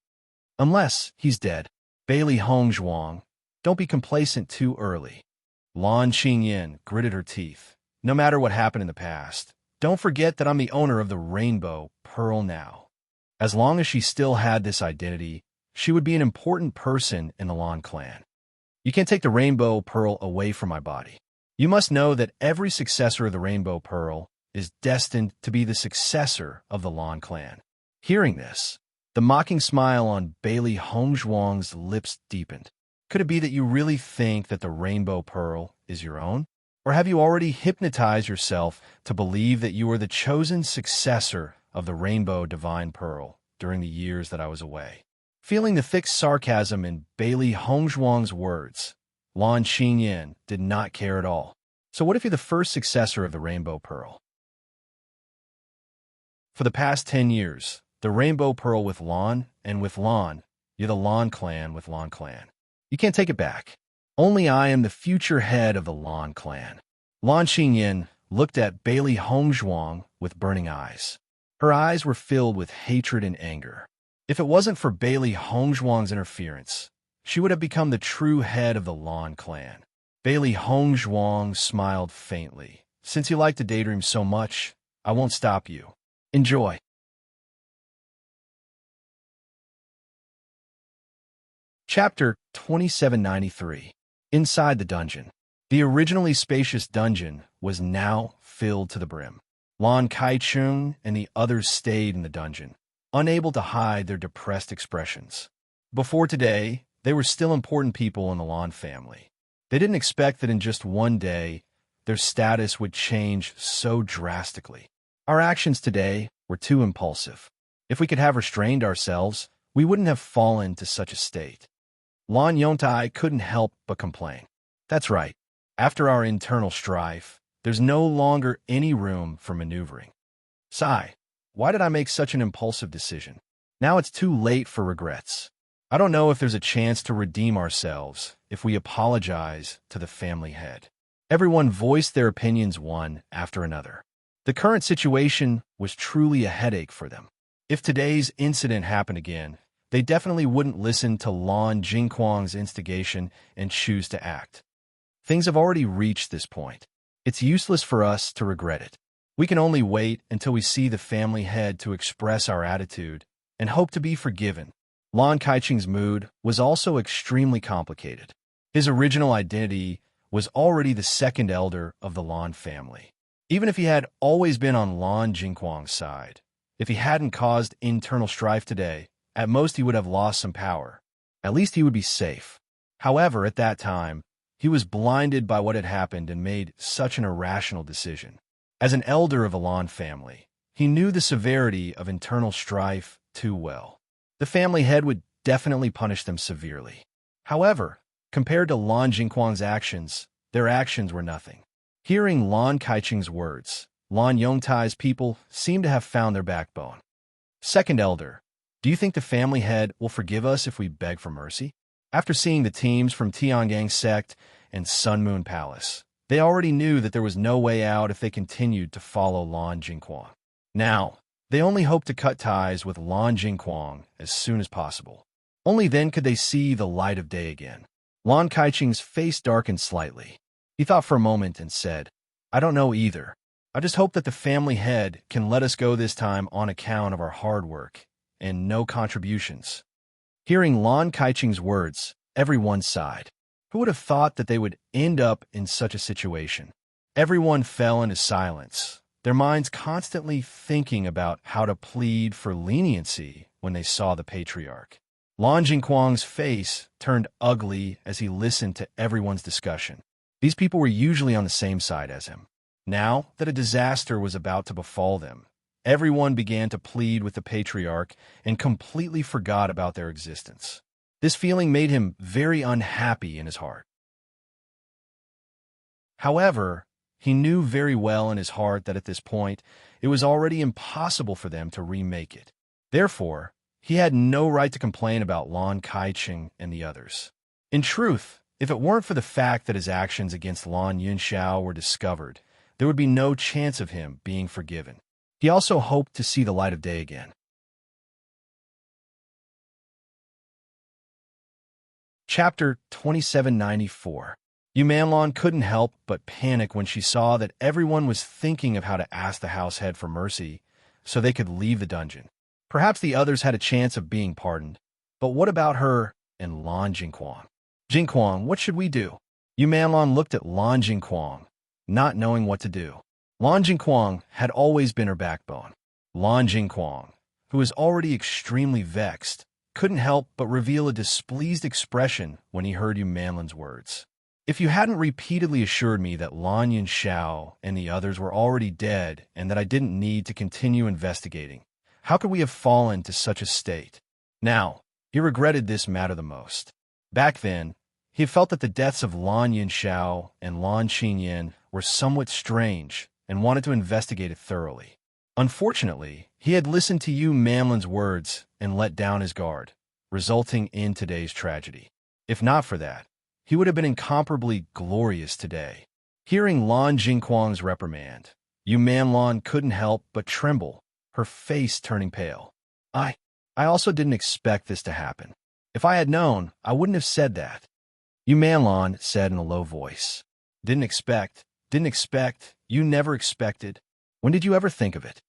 Unless he's dead. Bailey Hongzhuang, don't be complacent too early. Lan Qingyin gritted her teeth. No matter what happened in the past, don't forget that I'm the owner of the Rainbow Pearl now. As long as she still had this identity, she would be an important person in the Lan clan. You can't take the Rainbow Pearl away from my body. You must know that every successor of the Rainbow Pearl is destined to be the successor of the Lan clan. Hearing this, the mocking smile on Bailey Hongzhuang's lips deepened. Could it be that you really think that the Rainbow Pearl is your own? Or have you already hypnotized yourself to believe that you are the chosen successor of the Rainbow Divine Pearl during the years that I was away? Feeling the thick sarcasm in Bailey Hongzhuang's words, Lan Qingyin did not care at all. So what if you're the first successor of the Rainbow Pearl? For the past 10 years, the Rainbow Pearl with Lan, and with Lan, you're the Lan clan with Lan clan. You can't take it back. Only I am the future head of the Lan clan. Lan Qingyin looked at Bailey Hongzhuang with burning eyes. Her eyes were filled with hatred and anger. If it wasn't for Bailey Hongzhuang's interference, she would have become the true head of the Lan clan. Bailey Hongzhuang smiled faintly. Since you like to daydream so much, I won't stop you. Enjoy. Chapter 2793. Inside the dungeon. The originally spacious dungeon was now filled to the brim. Lan Kaichun and the others stayed in the dungeon, unable to hide their depressed expressions. Before today, they were still important people in the Lan family. They didn't expect that in just one day, their status would change so drastically. Our actions today were too impulsive. If we could have restrained ourselves, we wouldn't have fallen to such a state. Lan Yongtai couldn't help but complain. That's right. After our internal strife, there's no longer any room for maneuvering. Sigh, why did I make such an impulsive decision? Now it's too late for regrets. I don't know if there's a chance to redeem ourselves if we apologize to the family head. Everyone voiced their opinions one after another. The current situation was truly a headache for them. If today's incident happened again, they definitely wouldn't listen to Lan Jingquang's instigation and choose to act. Things have already reached this point. It's useless for us to regret it. We can only wait until we see the family head to express our attitude and hope to be forgiven. Lan Kaiching's mood was also extremely complicated. His original identity was already the second elder of the Lan family. Even if he had always been on Lan Jingquang's side, if he hadn't caused internal strife today, at most he would have lost some power. At least he would be safe. However, at that time, he was blinded by what had happened and made such an irrational decision. As an elder of the Lan family, he knew the severity of internal strife too well. The family head would definitely punish them severely. However, compared to Lan Jingquang's actions, their actions were nothing. Hearing Lan Kaiching's words, Lan Yongtai's people seemed to have found their backbone. Second elder, do you think the family head will forgive us if we beg for mercy? After seeing the teams from Tiangang Sect and Sun Moon Palace, they already knew that there was no way out if they continued to follow Lan Jingquang. Now, they only hoped to cut ties with Lan Jingquang as soon as possible. Only then could they see the light of day again. Lan Kaiching's face darkened slightly. He thought for a moment and said, I don't know either. I just hope that the family head can let us go this time on account of our hard work and no contributions. Hearing Lan Kaiching's words, everyone sighed. Who would have thought that they would end up in such a situation? Everyone fell into silence, their minds constantly thinking about how to plead for leniency when they saw the patriarch. Lan Jingquang's face turned ugly as he listened to everyone's discussion. These people were usually on the same side as him. Now that a disaster was about to befall them, everyone began to plead with the patriarch and completely forgot about their existence. This feeling made him very unhappy in his heart. However, he knew very well in his heart that at this point, it was already impossible for them to remake it. Therefore, he had no right to complain about Lan Kaiching and the others. In truth, if it weren't for the fact that his actions against Lan Yunxiao were discovered, there would be no chance of him being forgiven. He also hoped to see the light of day again. Chapter 2794. Yumanlon couldn't help but panic when she saw that everyone was thinking of how to ask the house head for mercy so they could leave the dungeon. Perhaps the others had a chance of being pardoned, but what about her and Lan Jingquang? Jingquang, what should we do? Yumanlon looked at Lan Jingquang, not knowing what to do. Lan Jingquang had always been her backbone. Lan Jingquang, who was already extremely vexed, couldn't help but reveal a displeased expression when he heard Yumanlon's words. If you hadn't repeatedly assured me that Lan Yunxiao and the others were already dead and that I didn't need to continue investigating, how could we have fallen to such a state? Now, he regretted this matter the most. Back then, he had felt that the deaths of Lan Yunxiao and Lan Qingyan were somewhat strange and wanted to investigate it thoroughly. Unfortunately, he had listened to Yumanlon's words and let down his guard, resulting in today's tragedy. If not for that, he would have been incomparably glorious today. Hearing Lan Jingquang's reprimand, Yumanlon couldn't help but tremble, her face turning pale. I also didn't expect this to happen. If I had known, I wouldn't have said that. Yumanlon said in a low voice. Didn't expect, you never expected. When did you ever think of it?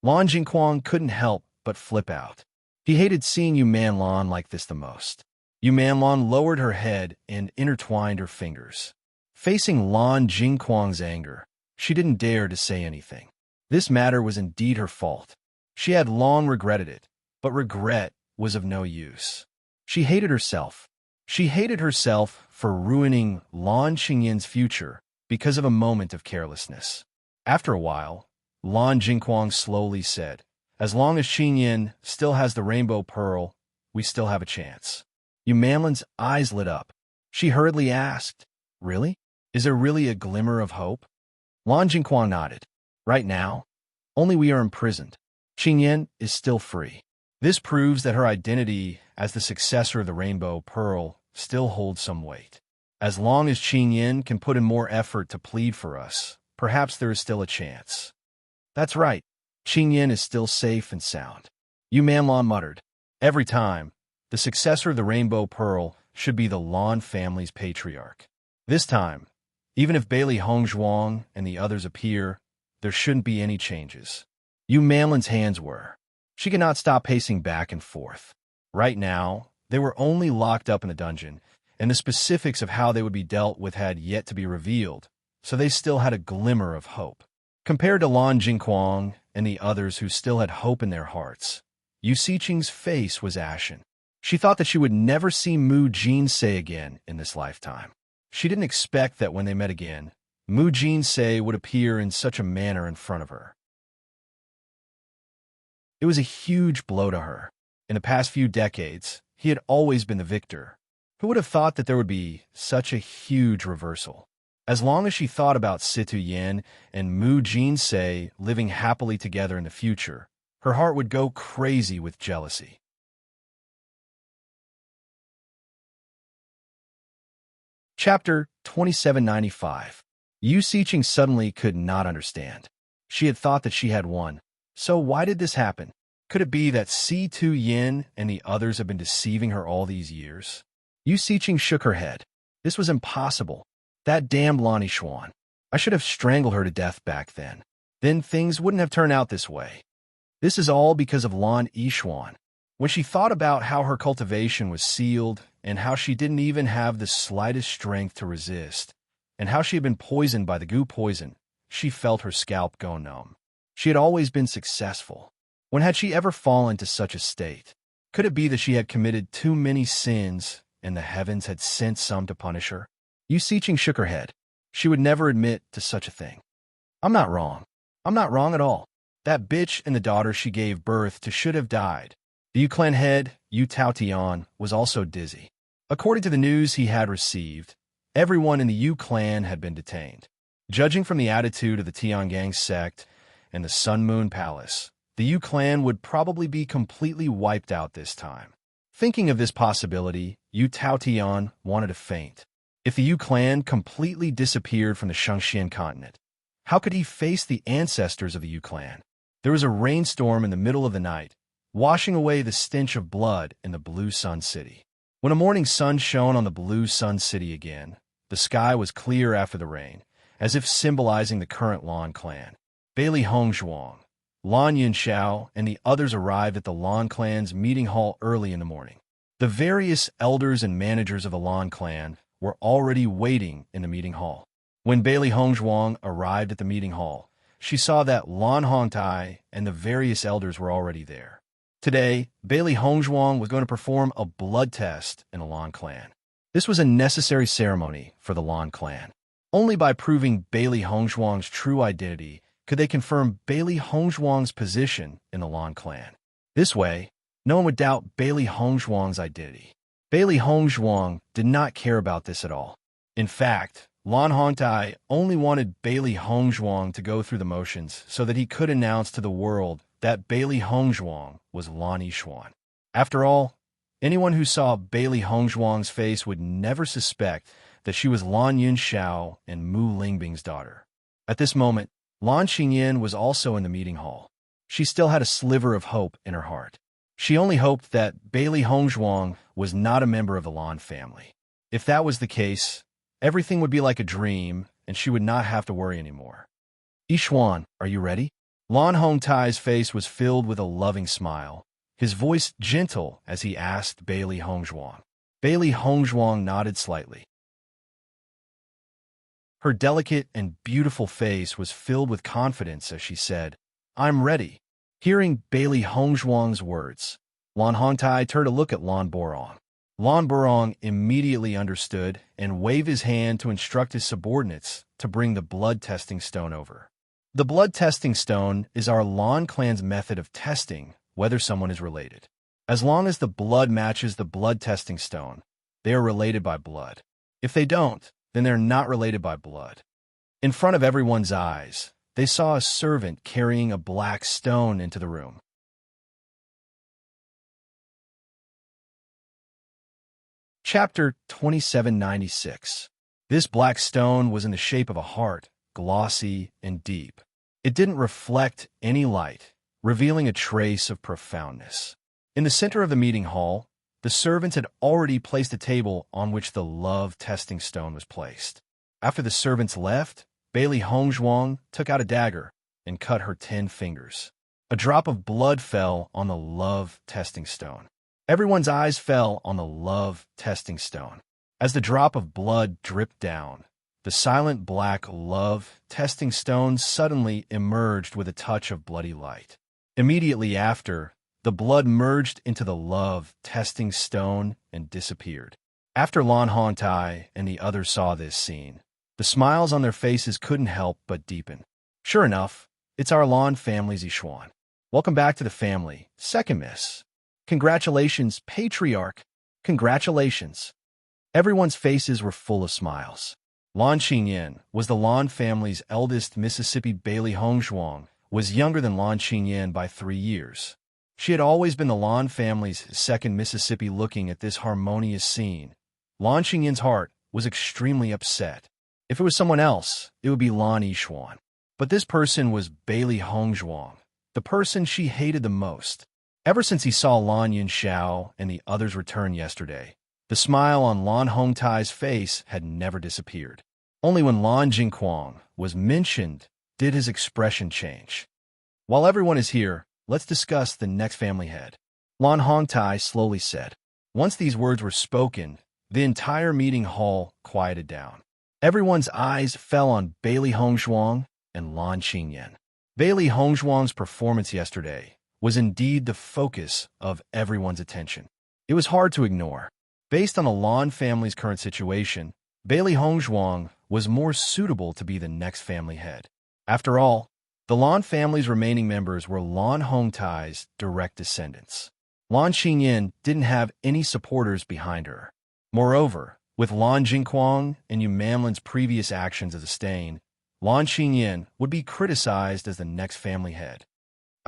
Lan Jingquang couldn't help but flip out. He hated seeing Yumanlon like this the most. Yumanlon lowered her head and intertwined her fingers. Facing Lan Jingquang's anger, she didn't dare to say anything. This matter was indeed her fault. She had long regretted it, but regret was of no use. She hated herself. She hated herself for ruining Lan Qingyan's future because of a moment of carelessness. After a while, Lan Jingquang slowly said, as long as Qingyan still has the rainbow pearl, we still have a chance. Yumanlon's eyes lit up. She hurriedly asked, really? Is there really a glimmer of hope? Lan Jingquang nodded. Right now, only we are imprisoned. Qingyan is still free. This proves that her identity as the successor of the rainbow pearl still holds some weight. As long as Qingyan can put in more effort to plead for us, perhaps there is still a chance. That's right. Qingyan is still safe and sound. Yumanlon muttered. Every time, the successor of the Rainbow Pearl should be the Lan family's patriarch. This time, even if Bailey Hongzhuang and the others appear, there shouldn't be any changes. Yumanlon's hands were. She could not stop pacing back and forth. Right now, they were only locked up in the dungeon, and the specifics of how they would be dealt with had yet to be revealed, so they still had a glimmer of hope. Compared to Lan Jingquang and the others who still had hope in their hearts, Yu Siqing's face was ashen. She thought that she would never see Mu Jinsei again in this lifetime. She didn't expect that when they met again, Mu Jinsei would appear in such a manner in front of her. It was a huge blow to her. In the past few decades, he had always been the victor. Who would have thought that there would be such a huge reversal? As long as she thought about Situ Yan and Mu Jinsei living happily together in the future, her heart would go crazy with jealousy. Chapter 2795. Yu Siqing suddenly could not understand. She had thought that she had won. So why did this happen? Could it be that Situ Yin and the others have been deceiving her all these years? Yu Siqing shook her head. This was impossible. That damned Lan Yishuan. I should have strangled her to death back then. Then things wouldn't have turned out this way. This is all because of Lan Yishuan. When she thought about how her cultivation was sealed and how she didn't even have the slightest strength to resist, and how she had been poisoned by the goo poison, she felt her scalp go numb. She had always been successful. When had she ever fallen to such a state? Could it be that she had committed too many sins and the heavens had sent some to punish her? Yu Siqing shook her head. She would never admit to such a thing. I'm not wrong. I'm not wrong at all. That bitch and the daughter she gave birth to should have died. The Yu clan head, Yu Taotian, was also dizzy. According to the news he had received, everyone in the Yu clan had been detained. Judging from the attitude of the Tiangang sect and the Sun Moon Palace, the Yu clan would probably be completely wiped out this time. Thinking of this possibility, Yu Taotian wanted to faint. If the Yu clan completely disappeared from the Shengxian continent, how could he face the ancestors of the Yu clan? There was a rainstorm in the middle of the night, washing away the stench of blood in the Blue Sun City. When a morning sun shone on the Blue Sun City again, the sky was clear after the rain, as if symbolizing the current Lan clan. Bailey Hongzhuang, Lan Yunxiao, and the others arrived at the Lan clan's meeting hall early in the morning. The various elders and managers of the Lan clan were already waiting in the meeting hall. When Bailey Hongzhuang arrived at the meeting hall, she saw that Lan Hongtai and the various elders were already there. Today, Bailey Hongzhuang was going to perform a blood test in the Lan clan. This was a necessary ceremony for the Lan clan. Only by proving Bailey Hongzhuang's true identity could they confirm Bailey Hongzhuang's position in the Lan clan. This way, no one would doubt Bailey Hongzhuang's identity. Bailey Hongzhuang did not care about this at all. In fact, Lan Hongtai only wanted Bailey Hongzhuang to go through the motions so that he could announce to the world that Bailey Hongzhuang was Lan Yishuan. After all, anyone who saw Bailey Hongzhuang's face would never suspect that she was Lan Yunxiao and Mu Lingbing's daughter. At this moment, Lan Xingyan was also in the meeting hall. She still had a sliver of hope in her heart. She only hoped that Bailey Hongzhuang was not a member of the Lan family. If that was the case, everything would be like a dream, and she would not have to worry anymore. Yishuan, are you ready? Lan Hongtai's face was filled with a loving smile, his voice gentle as he asked Bailey Hongzhuang. Bailey Hongzhuang nodded slightly. Her delicate and beautiful face was filled with confidence as she said, I'm ready. Hearing Bailey Hongzhuang's words, Lan Hongtai turned to look at Lan Borong. Lan Borong immediately understood and waved his hand to instruct his subordinates to bring the blood testing stone over. The blood testing stone is our Lan clan's method of testing whether someone is related. As long as the blood matches the blood testing stone, they are related by blood. If they don't, then they're not related by blood. In front of everyone's eyes, they saw a servant carrying a black stone into the room. Chapter 2796. This black stone was in the shape of a heart, glossy and deep. It didn't reflect any light, revealing a trace of profoundness. In the center of the meeting hall, the servants had already placed a table on which the love testing stone was placed. After the servants left, Bailey Hongzhuang took out a dagger and cut her 10 fingers. A drop of blood fell on the love testing stone. Everyone's eyes fell on the love testing stone. As the drop of blood dripped down, the silent black love testing stone suddenly emerged with a touch of bloody light. Immediately after, the blood merged into the love testing stone and disappeared. After Lan Hongtai and the others saw this scene, the smiles on their faces couldn't help but deepen. Sure enough, it's our Lan family's Yishuan. Welcome back to the family, second miss. Congratulations, patriarch. Congratulations. Everyone's faces were full of smiles. Lan Xingyan was the Lan family's eldest. Mississippi Bailey Hongzhuang was younger than Lan Xingyan by 3 years. She had always been the Lan family's second Mississippi. Looking at this harmonious scene, Lan Xingyan's heart was extremely upset. If it was someone else, it would be Lan Yishuan. But this person was Bailey Hongzhuang, the person she hated the most. Ever since he saw Lan Yunxiao and the others return yesterday, the smile on Lan Hongtai's face had never disappeared. Only when Lan Jingquang was mentioned did his expression change. While everyone is here, let's discuss the next family head, Lan Hongtai slowly said. Once these words were spoken, the entire meeting hall quieted down. Everyone's eyes fell on Bailey Hongzhuang and Lan Xingyan. Bailey Hongzhuang's performance yesterday was indeed the focus of everyone's attention. It was hard to ignore. Based on the Lan family's current situation, Bailey Hongzhuang was more suitable to be the next family head. After all, the Lan family's remaining members were Lan Hongtai's direct descendants. Lan Xingyan didn't have any supporters behind her. Moreover, with Lan Jingquang and Yu Mamlin's previous actions as a stain, Lan Xingyan would be criticized as the next family head.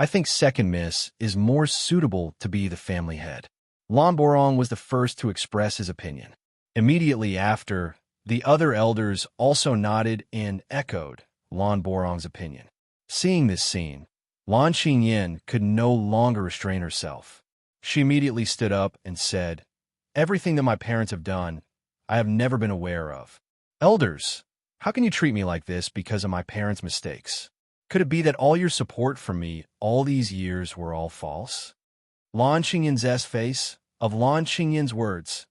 I think second miss is more suitable to be the family head. Lan Borong was the first to express his opinion. Immediately after, the other elders also nodded and echoed Lan Borong's opinion. Seeing this scene, Lan Xingyin could no longer restrain herself. She immediately stood up and said, "Everything that my parents have done, I have never been aware of. Elders, how can you treat me like this because of my parents' mistakes? Could it be that all your support for me all these years were all false?" Lan Xingyin's face, of Lan Xingyin's words.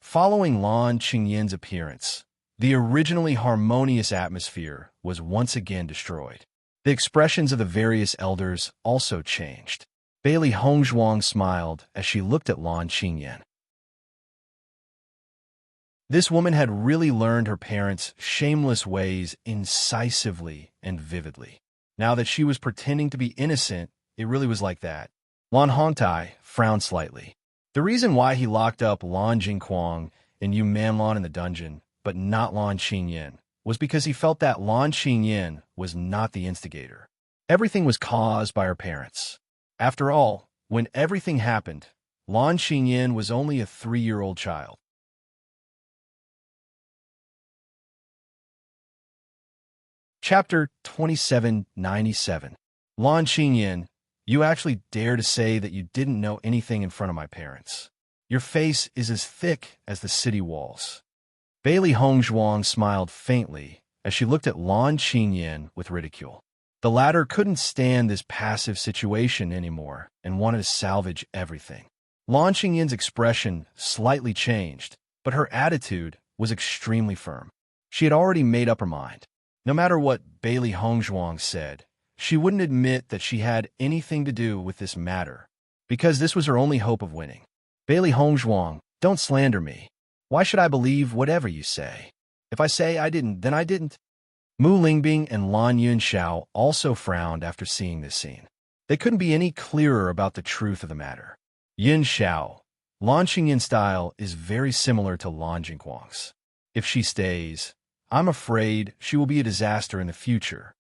Following Lan Xingyin's appearance, the originally harmonious atmosphere was once again destroyed. The expressions of the various elders also changed. Bailey Hongzhuang smiled as she looked at Lan Xingyin. This woman had really learned her parents' shameless ways incisively and vividly. Now that she was pretending to be innocent, it really was like that. Lan Hongtai frowned slightly. The reason why he locked up Lan Jingquang and Yu Manlan in the dungeon, but not Lan Xingyin, was because he felt that Lan Xingyin was not the instigator. Everything was caused by her parents. After all, when everything happened, Lan Xingyin was only a 3-year-old child. Chapter 2797. Lan Xingyin, you actually dare to say that you didn't know anything in front of my parents. Your face is as thick as the city walls. Bailey Hongzhuang smiled faintly as she looked at Lan Xingyin with ridicule. The latter couldn't stand this passive situation anymore and wanted to salvage everything. Lan Xingyin's expression slightly changed, but her attitude was extremely firm. She had already made up her mind. No matter what Bailey Hongzhuang said, she wouldn't admit that she had anything to do with this matter, because this was her only hope of winning. Bailey Hongzhuang, don't slander me. Why should I believe whatever you say? If I say I didn't, then I didn't. Mu Lingbing and Lan Yunxiao also frowned after seeing this scene. They couldn't be any clearer about the truth of the matter. Yunxiao, Lan Xingyin's style is very similar to Lan Jingquang's. If she stays, I'm afraid she will be a disaster in the future.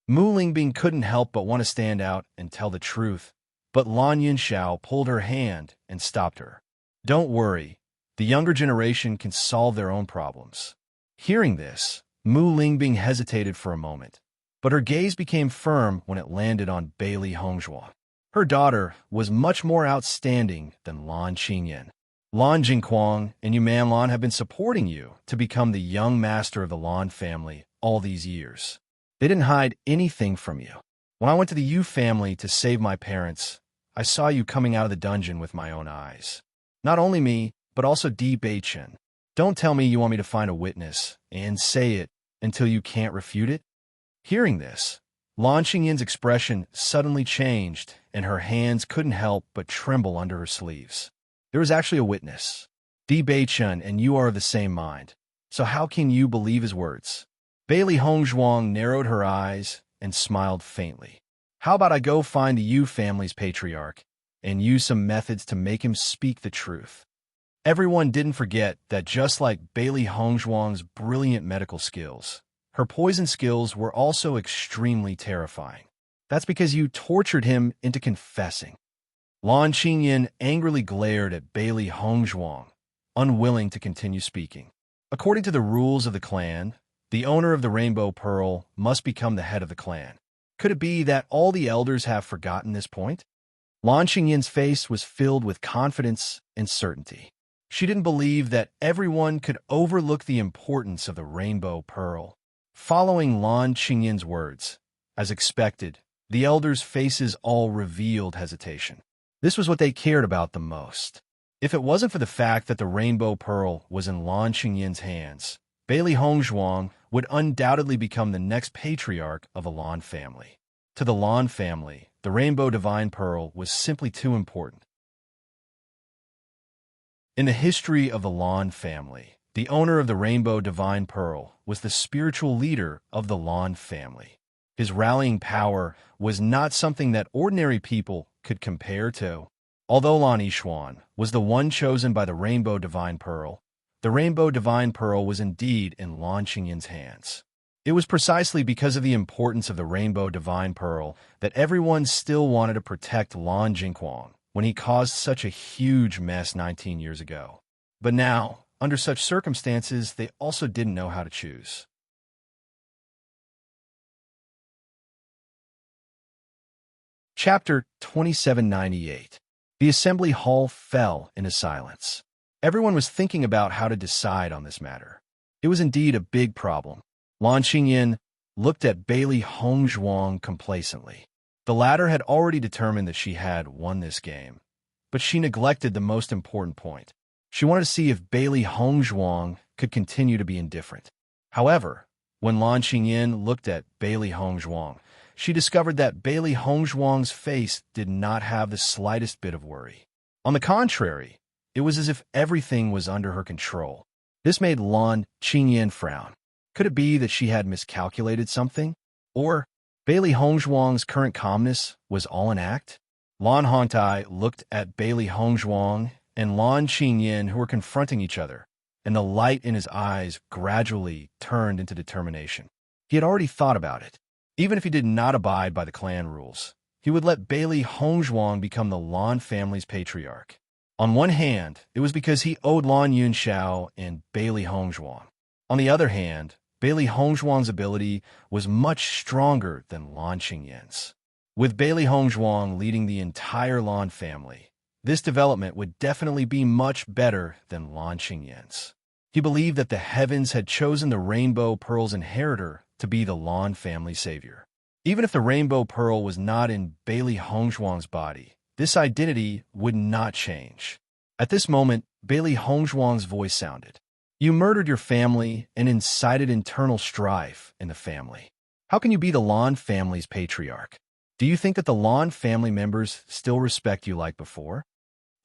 Mu Lingbing couldn't help but want to stand out and tell the truth, but Lan Yunxiao pulled her hand and stopped her. Don't worry, the younger generation can solve their own problems. Hearing this, Mu Lingbing hesitated for a moment, but her gaze became firm when it landed on Bailey Hongzhuang. Her daughter was much more outstanding than Lan Xingyin. Lan Jingquang and Yu Manlan have been supporting you to become the young master of the Lan family all these years. They didn't hide anything from you. When I went to the Yu family to save my parents, I saw you coming out of the dungeon with my own eyes. Not only me, but also Di Beichen. Don't tell me you want me to find a witness and say it until you can't refute it. Hearing this, Lan Xingyin's expression suddenly changed, and her hands couldn't help but tremble under her sleeves. There was actually a witness. Di Beichen and you are of the same mind. So how can you believe his words? Bailey Hongzhuang narrowed her eyes and smiled faintly. How about I go find the Yu family's patriarch and use some methods to make him speak the truth? Everyone didn't forget that just like Bailey Hongzhuang's brilliant medical skills, her poison skills were also extremely terrifying. That's because you tortured him into confessing. Lan Xingyin angrily glared at Bailey Hongzhuang, unwilling to continue speaking. According to the rules of the clan, the owner of the Rainbow Pearl must become the head of the clan. Could it be that all the elders have forgotten this point? Lan Xingyin's face was filled with confidence and certainty. She didn't believe that everyone could overlook the importance of the Rainbow Pearl. Following Lan Xingyin's words, as expected, the elders' faces all revealed hesitation. This was what they cared about the most. If it wasn't for the fact that the Rainbow Pearl was in Lan Xingyin's hands, Bailey Hongzhuang would undoubtedly become the next patriarch of the Lan family. To the Lan family, the Rainbow Divine Pearl was simply too important. In the history of the Lan family, the owner of the Rainbow Divine Pearl was the spiritual leader of the Lan family. His rallying power was not something that ordinary people could compare to. Although Lan Yishuan was the one chosen by the Rainbow Divine Pearl, the Rainbow Divine Pearl was indeed in Lan Xingyin's hands. It was precisely because of the importance of the Rainbow Divine Pearl that everyone still wanted to protect Lan Jingquang when he caused such a huge mess 19 years ago. But now, under such circumstances, they also didn't know how to choose. Chapter 2798. The assembly hall fell into silence. Everyone was thinking about how to decide on this matter. It was indeed a big problem. Lan Qingyin looked at Bailey Hongzhuang complacently. The latter had already determined that she had won this game, but she neglected the most important point. She wanted to see if Bailey Hongzhuang could continue to be indifferent. However, when Lan Qingyin looked at Bailey Hongzhuang, she discovered that Bailey Hongzhuang's face did not have the slightest bit of worry. On the contrary, it was as if everything was under her control. This made Lan Qingyin frown. Could it be that she had miscalculated something? Or Bailey Hongzhuang's current calmness was all an act? Lan Hongtai looked at Bailey Hongzhuang and Lan Qingyin, who were confronting each other, and the light in his eyes gradually turned into determination. He had already thought about it. Even if he did not abide by the clan rules, he would let Bailey Hongzhuang become the Lan family's patriarch. On one hand, it was because he owed Lan Yunxiao and Bailey Hongzhuang. On the other hand, Bailey Hongzhuang's ability was much stronger than Lan Qingyin's. With Bailey Hongzhuang leading the entire Lan family, this development would definitely be much better than Lan Qingyin's. He believed that the heavens had chosen the Rainbow Pearl's inheritor to be the Lan family savior. Even if the Rainbow Pearl was not in Bailey Hongzhuang's body, this identity would not change. At this moment, Bailey Hongzhuang's voice sounded. You murdered your family and incited internal strife in the family. How can you be the Lan family's patriarch? Do you think that the Lan family members still respect you like before?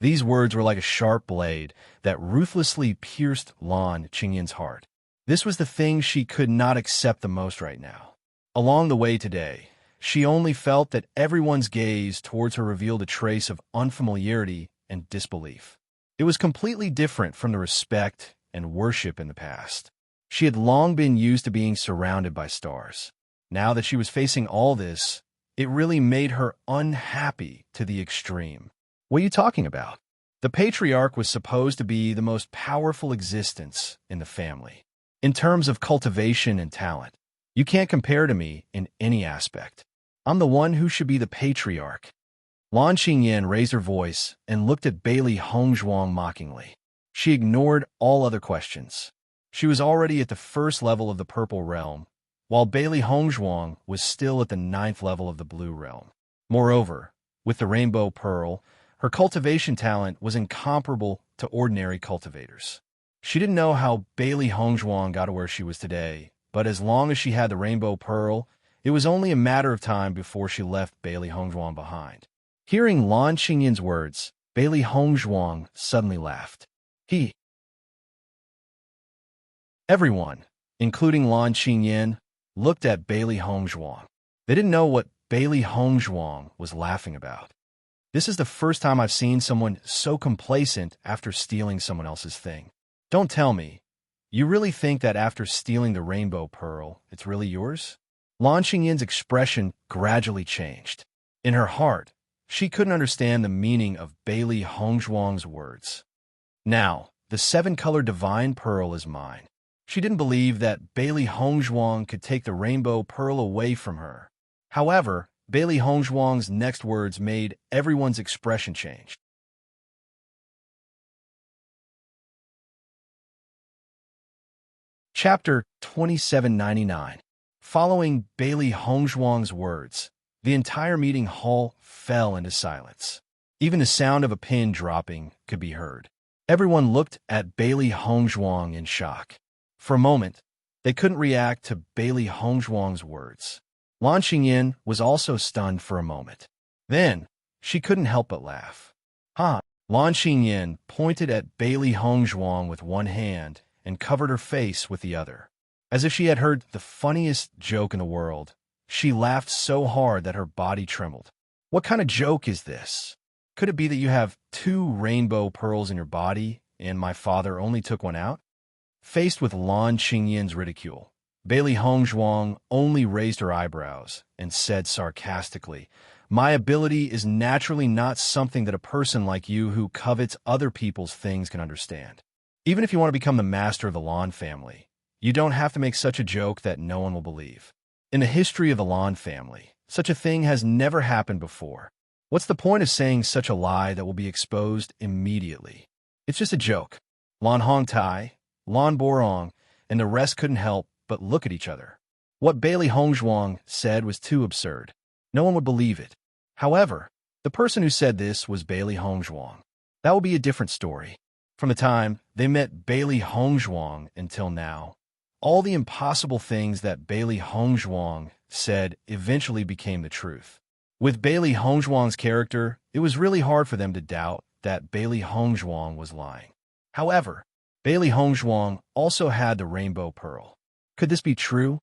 These words were like a sharp blade that ruthlessly pierced Lan Qingyin's heart. This was the thing she could not accept the most right now. Along the way today, she only felt that everyone's gaze towards her revealed a trace of unfamiliarity and disbelief. It was completely different from the respect and worship in the past. She had long been used to being surrounded by stars. Now that she was facing all this, it really made her unhappy to the extreme. What are you talking about? The patriarch was supposed to be the most powerful existence in the family. In terms of cultivation and talent, you can't compare to me in any aspect. I'm the one who should be the patriarch. Lan Qingyin raised her voice and looked at Bailey Hongzhuang mockingly. She ignored all other questions. She was already at the first level of the Purple Realm, while Bailey Hongzhuang was still at the 9th level of the Blue Realm. Moreover, with the Rainbow Pearl, her cultivation talent was incomparable to ordinary cultivators. She didn't know how Bailey Hongzhuang got to where she was today, but as long as she had the Rainbow Pearl, it was only a matter of time before she left Bailey Hongzhuang behind. Hearing Lan Qingyin's words, Bailey Hongzhuang suddenly laughed. Everyone, including Lan Qingyin, looked at Bailey Hongzhuang. They didn't know what Bailey Hongzhuang was laughing about. This is the first time I've seen someone so complacent after stealing someone else's thing. Don't tell me, you really think that after stealing the Rainbow Pearl, it's really yours? Lan Qingyin's expression gradually changed. In her heart, she couldn't understand the meaning of Bailey Hongzhuang's words. Now, the 7-color divine pearl is mine. She didn't believe that Bailey Hongzhuang could take the Rainbow Pearl away from her. However, Bailey Hongzhuang's next words made everyone's expression change. Chapter 2799. Following Bailey Hongzhuang's words, the entire meeting hall fell into silence. Even the sound of a pin dropping could be heard. Everyone looked at Bailey Hongzhuang in shock. For a moment, they couldn't react to Bailey Hongzhuang's words. Lan Qingyin was also stunned for a moment. Then, she couldn't help but laugh. Lan Qingyin pointed at Bailey Hongzhuang with one hand and covered her face with the other. As if she had heard the funniest joke in the world, she laughed so hard that her body trembled. What kind of joke is this? Could it be that you have 2 rainbow pearls in your body and my father only took one out? Faced with Lan Qingyin's ridicule, Bailey Hongzhuang only raised her eyebrows and said sarcastically, "My ability is naturally not something that a person like you who covets other people's things can understand. Even if you want to become the master of the Lan family, you don't have to make such a joke that no one will believe. In the history of the Lan family, Such a thing has never happened before. What's the point of saying such a lie that will be exposed immediately? It's just a joke. Lan Hongtai, Lan Borong, and the rest couldn't help but look at each other. What Bailey Hongzhuang said was too absurd. No one would believe it. However, the person who said this was Bailey Hongzhuang. That will be a different story. From the time they met Bailey Hongzhuang until now, all the impossible things that Bailey Hongzhuang said eventually became the truth. With Bailey Hongzhuang's character, it was really hard for them to doubt that Bailey Hongzhuang was lying. However, Bailey Hongzhuang also had the rainbow pearl. Could this be true?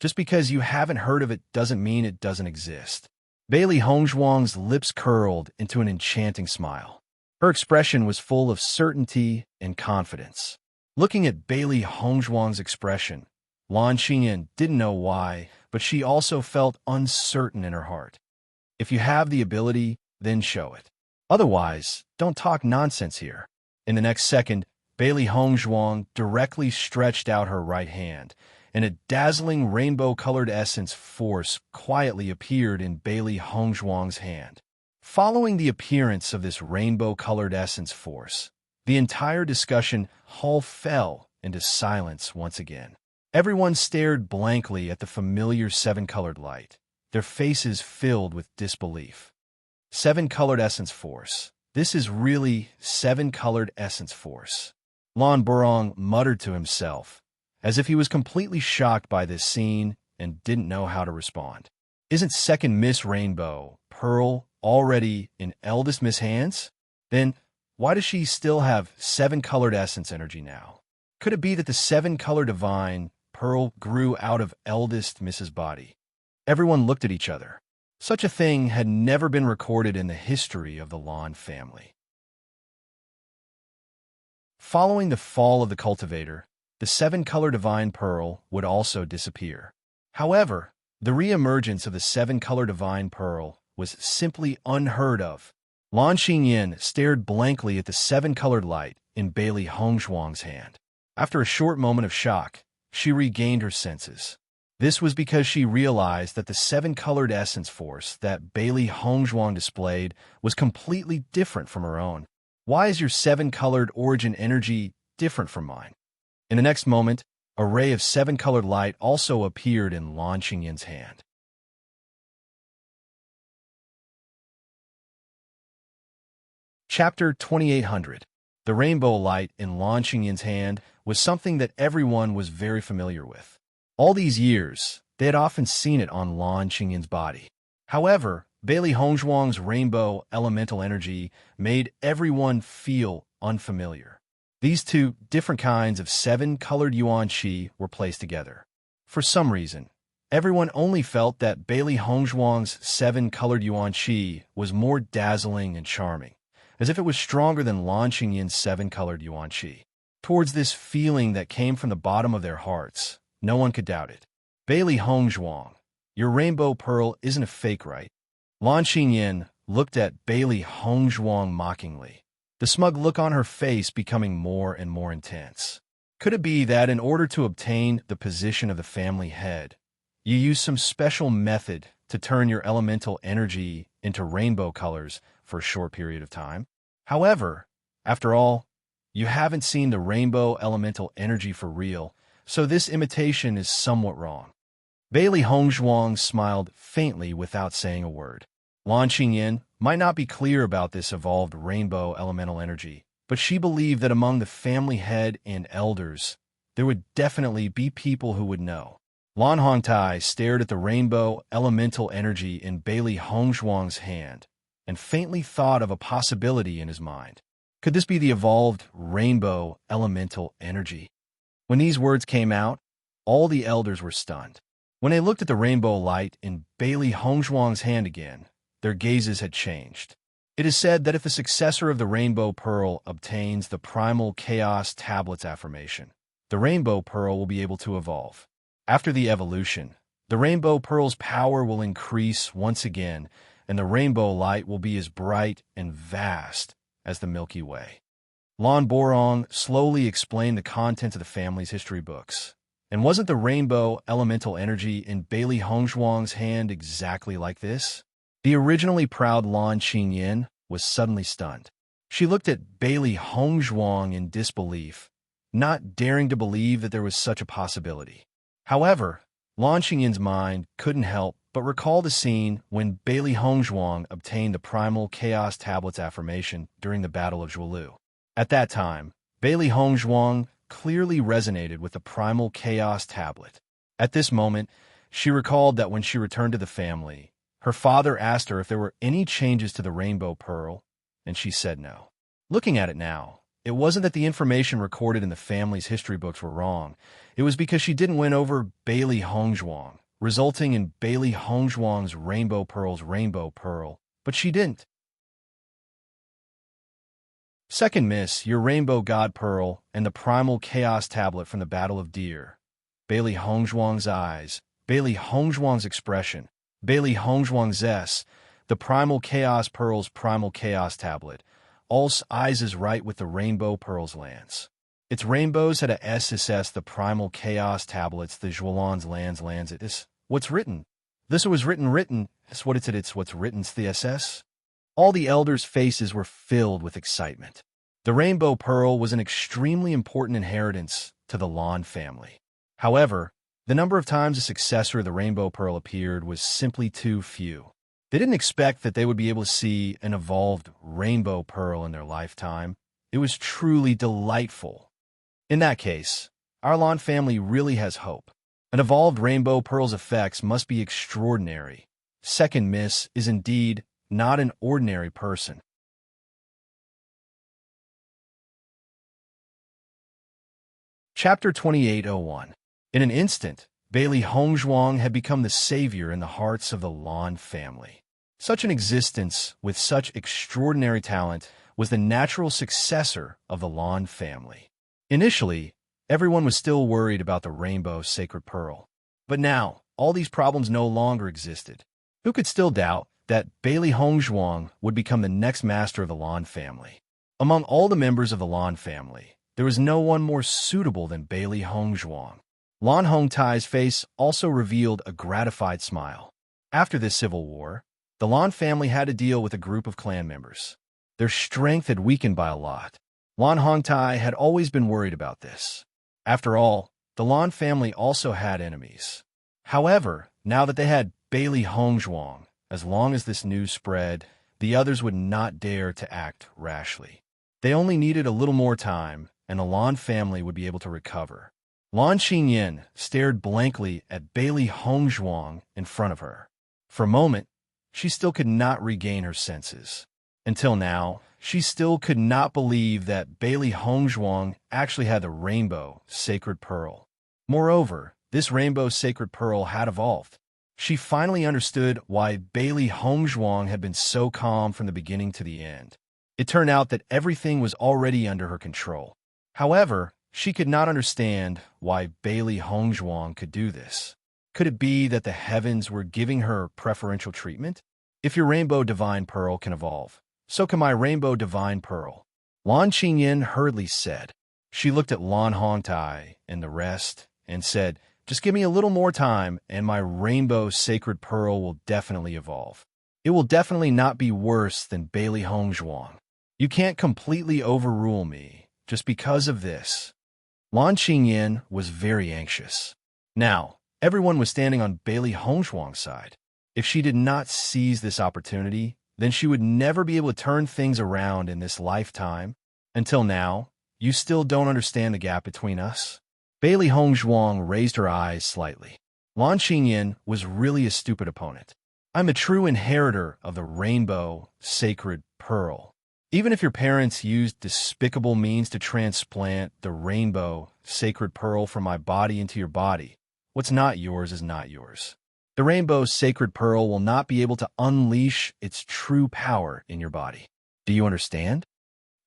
Just because you haven't heard of it doesn't mean it doesn't exist. Bailey Hongzhuang's lips curled into an enchanting smile. Her expression was full of certainty and confidence. Looking at Bailey Hongzhuang's expression, Lan Xingyan didn't know why, but she also felt uncertain in her heart. If you have the ability, then show it. Otherwise, don't talk nonsense here. In the next second, Bailey Hongzhuang directly stretched out her right hand, and a dazzling rainbow-colored essence force quietly appeared in Bailey Hongzhuang's hand. Following the appearance of this rainbow-colored essence force, the entire discussion hall fell into silence once again. Everyone stared blankly at the familiar seven-colored light, their faces filled with disbelief. Seven-colored essence force. This is really seven-colored essence force. Lan Borong muttered to himself, as if he was completely shocked by this scene and didn't know how to respond. Isn't second Miss Rainbow, Pearl, already in eldest Miss' hands? Then why does she still have seven-colored essence energy now? Could it be that the seven-color divine Pearl grew out of eldest Miss's body? Everyone looked at each other. Such a thing had never been recorded in the history of the Lan family. Following the fall of the cultivator, the seven-color divine pearl would also disappear. However, the re-emergence of the seven-color divine pearl was simply unheard of. Lan Xingyan stared blankly at the seven-colored light in Bailey Hongzhuang's hand. After a short moment of shock, she regained her senses. This was because she realized that the seven-colored essence force that Bailey Hongzhuang displayed was completely different from her own. Why is your seven-colored origin energy different from mine? In the next moment, a ray of seven-colored light also appeared in Lan Xingyan's hand. Chapter 2800. The rainbow light in Lan Xingyan's hand was something that everyone was very familiar with. All these years, they had often seen it on Lan Xingyan's body. However, Bailey Hongzhuang's rainbow elemental energy made everyone feel unfamiliar. These two different kinds of seven-colored yuan qi were placed together. For some reason, everyone only felt that Bailey Hongzhuang's seven-colored yuan qi was more dazzling and charming, as if it was stronger than Lan Xingyan's seven-colored yuan qi. Towards this feeling that came from the bottom of their hearts, no one could doubt it. Bailey Hongzhuang, your rainbow pearl isn't a fake, right? Lan Xingyan looked at Bailey Hongzhuang mockingly, the smug look on her face becoming more and more intense. Could it be that in order to obtain the position of the family head, you use some special method to turn your elemental energy into rainbow colors for a short period of time? However, after all, you haven't seen the rainbow elemental energy for real, so this imitation is somewhat wrong. Bailey Hongzhuang smiled faintly without saying a word. Lan Xingyan might not be clear about this evolved rainbow elemental energy, but she believed that among the family head and elders, there would definitely be people who would know. Lan Hongtai stared at the rainbow elemental energy in Bailey Hongzhuang's hand and faintly thought of a possibility in his mind. Could this be the evolved rainbow elemental energy? When these words came out, all the elders were stunned. When they looked at the rainbow light in Bailey Hongzhuang's hand again, their gazes had changed. It is said that if the successor of the Rainbow Pearl obtains the Primal Chaos Tablet's affirmation, the Rainbow Pearl will be able to evolve. After the evolution, the Rainbow Pearl's power will increase once again, and the rainbow light will be as bright and vast as the Milky Way. Lan Borong slowly explained the contents of the family's history books. And wasn't the rainbow elemental energy in Bailey Hongzhuang's hand exactly like this? The originally proud Lan Qingyin was suddenly stunned. She looked at Bailey Hongzhuang in disbelief, not daring to believe that there was such a possibility. However, Lan Qingyin's mind couldn't help but recall the scene when Bailey Hongzhuang obtained the Primal Chaos Tablet's affirmation during the Battle of Zhuolu. At that time, Bailey Hongzhuang clearly resonated with the Primal Chaos Tablet. At this moment, she recalled that when she returned to the family, her father asked her if there were any changes to the Rainbow Pearl, and she said no. Looking at it now, it wasn't that the information recorded in the family's history books were wrong. It was because she didn't win over Bailey Hongzhuang, resulting in Bailey Hongzhuang's Rainbow Pearl's Rainbow Pearl, but she didn't. Second miss, your Rainbow God Pearl and the Primal Chaos Tablet from the Battle of Deer. Bailey Hongzhuang's eyes, Bailey Hongzhuang's expression, Bailey Hongzhuang's S, the Primal Chaos Pearl's Primal Chaos Tablet. All's eyes is right with the Rainbow Pearl's lance. Its rainbows had a SSS, the Primal Chaos Tablets, the Zhuolan's lands it is. What's written? This was written, it's what it's what's written's the SS. All the elders' faces were filled with excitement. The Rainbow Pearl was an extremely important inheritance to the Lan family. However, the number of times a successor of the Rainbow Pearl appeared was simply too few. They didn't expect that they would be able to see an evolved Rainbow Pearl in their lifetime. It was truly delightful. In that case, our Lan family really has hope. An evolved Rainbow Pearl's effects must be extraordinary. Second miss is indeed not an ordinary person. Chapter 2801. In an instant, Bailey Hongzhuang had become the savior in the hearts of the Lan family. Such an existence with such extraordinary talent was the natural successor of the Lan family. Initially, everyone was still worried about the Rainbow Sacred Pearl. But now, all these problems no longer existed. Who could still doubt that Bailey Hongzhuang would become the next master of the Lan family? Among all the members of the Lan family, there was no one more suitable than Bailey Hongzhuang. Lan Hongtai's face also revealed a gratified smile. After this civil war, the Lan family had to deal with a group of clan members. Their strength had weakened by a lot. Lan Hongtai had always been worried about this. After all, the Lan family also had enemies. However, now that they had Bailey Hongzhuang, as long as this news spread, the others would not dare to act rashly. They only needed a little more time, and the Lan family would be able to recover. Lan Qingyin stared blankly at Bailey Hongzhuang in front of her. For a moment, she still could not regain her senses. Until now, she still could not believe that Bailey Hongzhuang actually had the Rainbow Sacred Pearl. Moreover, this Rainbow Sacred Pearl had evolved. She finally understood why Bailey Hongzhuang had been so calm from the beginning to the end. It turned out that everything was already under her control. However, she could not understand why Bailey Hongzhuang could do this. Could it be that the heavens were giving her preferential treatment? If your Rainbow Divine Pearl can evolve, so can my Rainbow Divine Pearl, Lan Qingyin hurriedly said. She looked at Lan Hongtai and the rest and said, just give me a little more time and my Rainbow Sacred Pearl will definitely evolve. It will definitely not be worse than Bailey Hongzhuang. You can't completely overrule me just because of this. Lan Qingyin was very anxious. Now, everyone was standing on Bailey Hongzhuang's side. If she did not seize this opportunity, then she would never be able to turn things around in this lifetime. Until now, you still don't understand the gap between us? Bailey Hongzhuang raised her eyes slightly. Lan Qingyin was really a stupid opponent. I'm a true inheritor of the Rainbow Sacred Pearl. Even if your parents used despicable means to transplant the Rainbow Sacred Pearl from my body into your body, what's not yours is not yours. The Rainbow Sacred Pearl will not be able to unleash its true power in your body. Do you understand?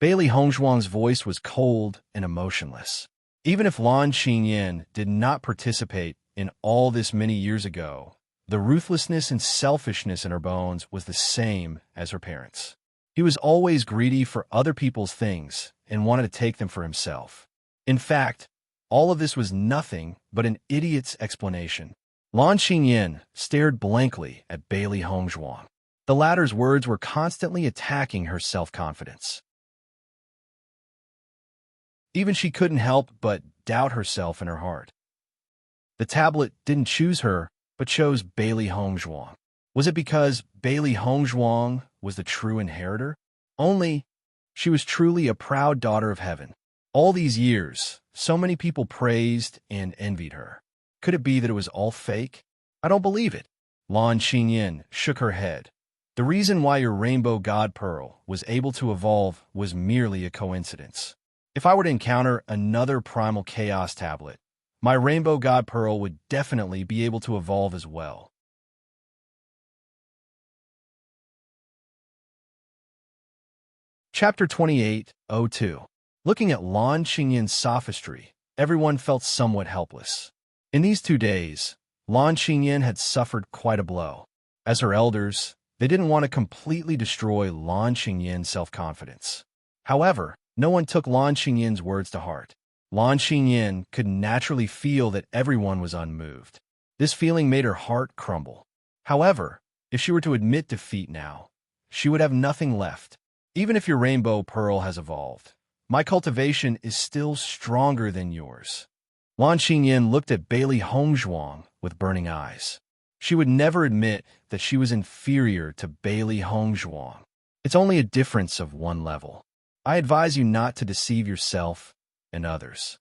Bailey Hongzhuang's voice was cold and emotionless. Even if Lan Qingyin did not participate in all this many years ago, the ruthlessness and selfishness in her bones was the same as her parents. He was always greedy for other people's things and wanted to take them for himself. In fact, All of this was nothing but an idiot's explanation. Lan Xingyin stared blankly at Bailey Hongzhuang. The latter's words were constantly attacking her self-confidence. Even she couldn't help but doubt herself in her heart. The tablet didn't choose her, but chose Bailey Hongzhuang. Was it because Bailey Hongzhuang was the true inheritor? Only she was truly a proud daughter of heaven. All these years, so many people praised and envied her. Could it be that it was all fake? I don't believe it. Lan Xingyin shook her head. The reason why your rainbow god pearl was able to evolve was merely a coincidence. If I were to encounter another primal chaos tablet, my rainbow god pearl would definitely be able to evolve as well. Chapter 28:02. Looking at Lan Xingyin's sophistry, everyone felt somewhat helpless. In these 2 days, Lan Xingyin had suffered quite a blow. As her elders, they didn't want to completely destroy Lan Xingyin's self-confidence. However, no one took Lan Xingyin's words to heart. Lan Xingyin could naturally feel that everyone was unmoved. This feeling made her heart crumble. However, if she were to admit defeat now, she would have nothing left. Even if your rainbow pearl has evolved, my cultivation is still stronger than yours. Lan Xingyin looked at Bailey Hongzhuang with burning eyes. She would never admit that she was inferior to Bailey Hongzhuang. It's only a difference of 1 level. I advise you not to deceive yourself and others.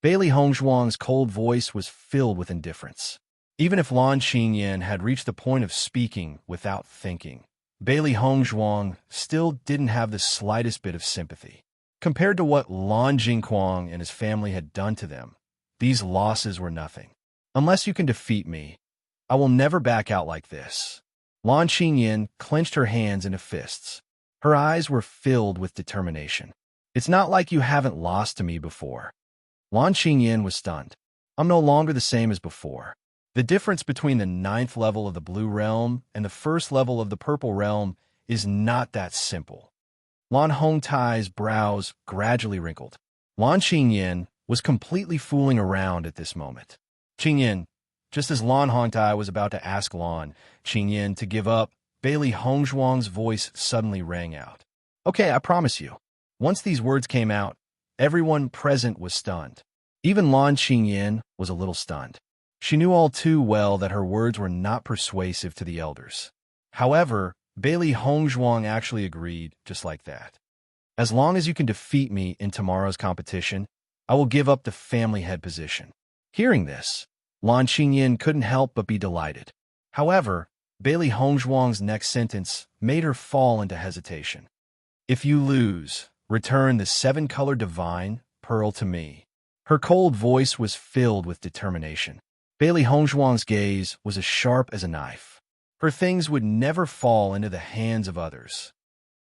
Bailey Hongzhuang's cold voice was filled with indifference. Even if Lan Xingyin had reached the point of speaking without thinking, Bailey Hongzhuang still didn't have the slightest bit of sympathy. Compared to what Lan Jingquang and his family had done to them, these losses were nothing. Unless you can defeat me, I will never back out like this. Lan Xingyin clenched her hands into fists. Her eyes were filled with determination. It's not like you haven't lost to me before. Lan Xingyin was stunned. I'm no longer the same as before. The difference between the 9th level of the Blue Realm and the 1st level of the Purple Realm is not that simple. Lan Hongtai's brows gradually wrinkled. Lan Xingyin was completely fooling around at this moment. Xingyin, just as Lan Hongtai was about to ask Lan Xingyin to give up, Bailey Hongzhuang's voice suddenly rang out. Okay, I promise you. Once these words came out, everyone present was stunned. Even Lan Xingyin was a little stunned. She knew all too well that her words were not persuasive to the elders. However, Bailey Hongzhuang actually agreed just like that. As long as you can defeat me in tomorrow's competition, I will give up the family head position. Hearing this, Lan Xingyin couldn't help but be delighted. However, Bailey Hongzhuang's next sentence made her fall into hesitation. If you lose, return the 7-color divine pearl to me. Her cold voice was filled with determination. Bailey Hongzhuang's gaze was as sharp as a knife. Her things would never fall into the hands of others.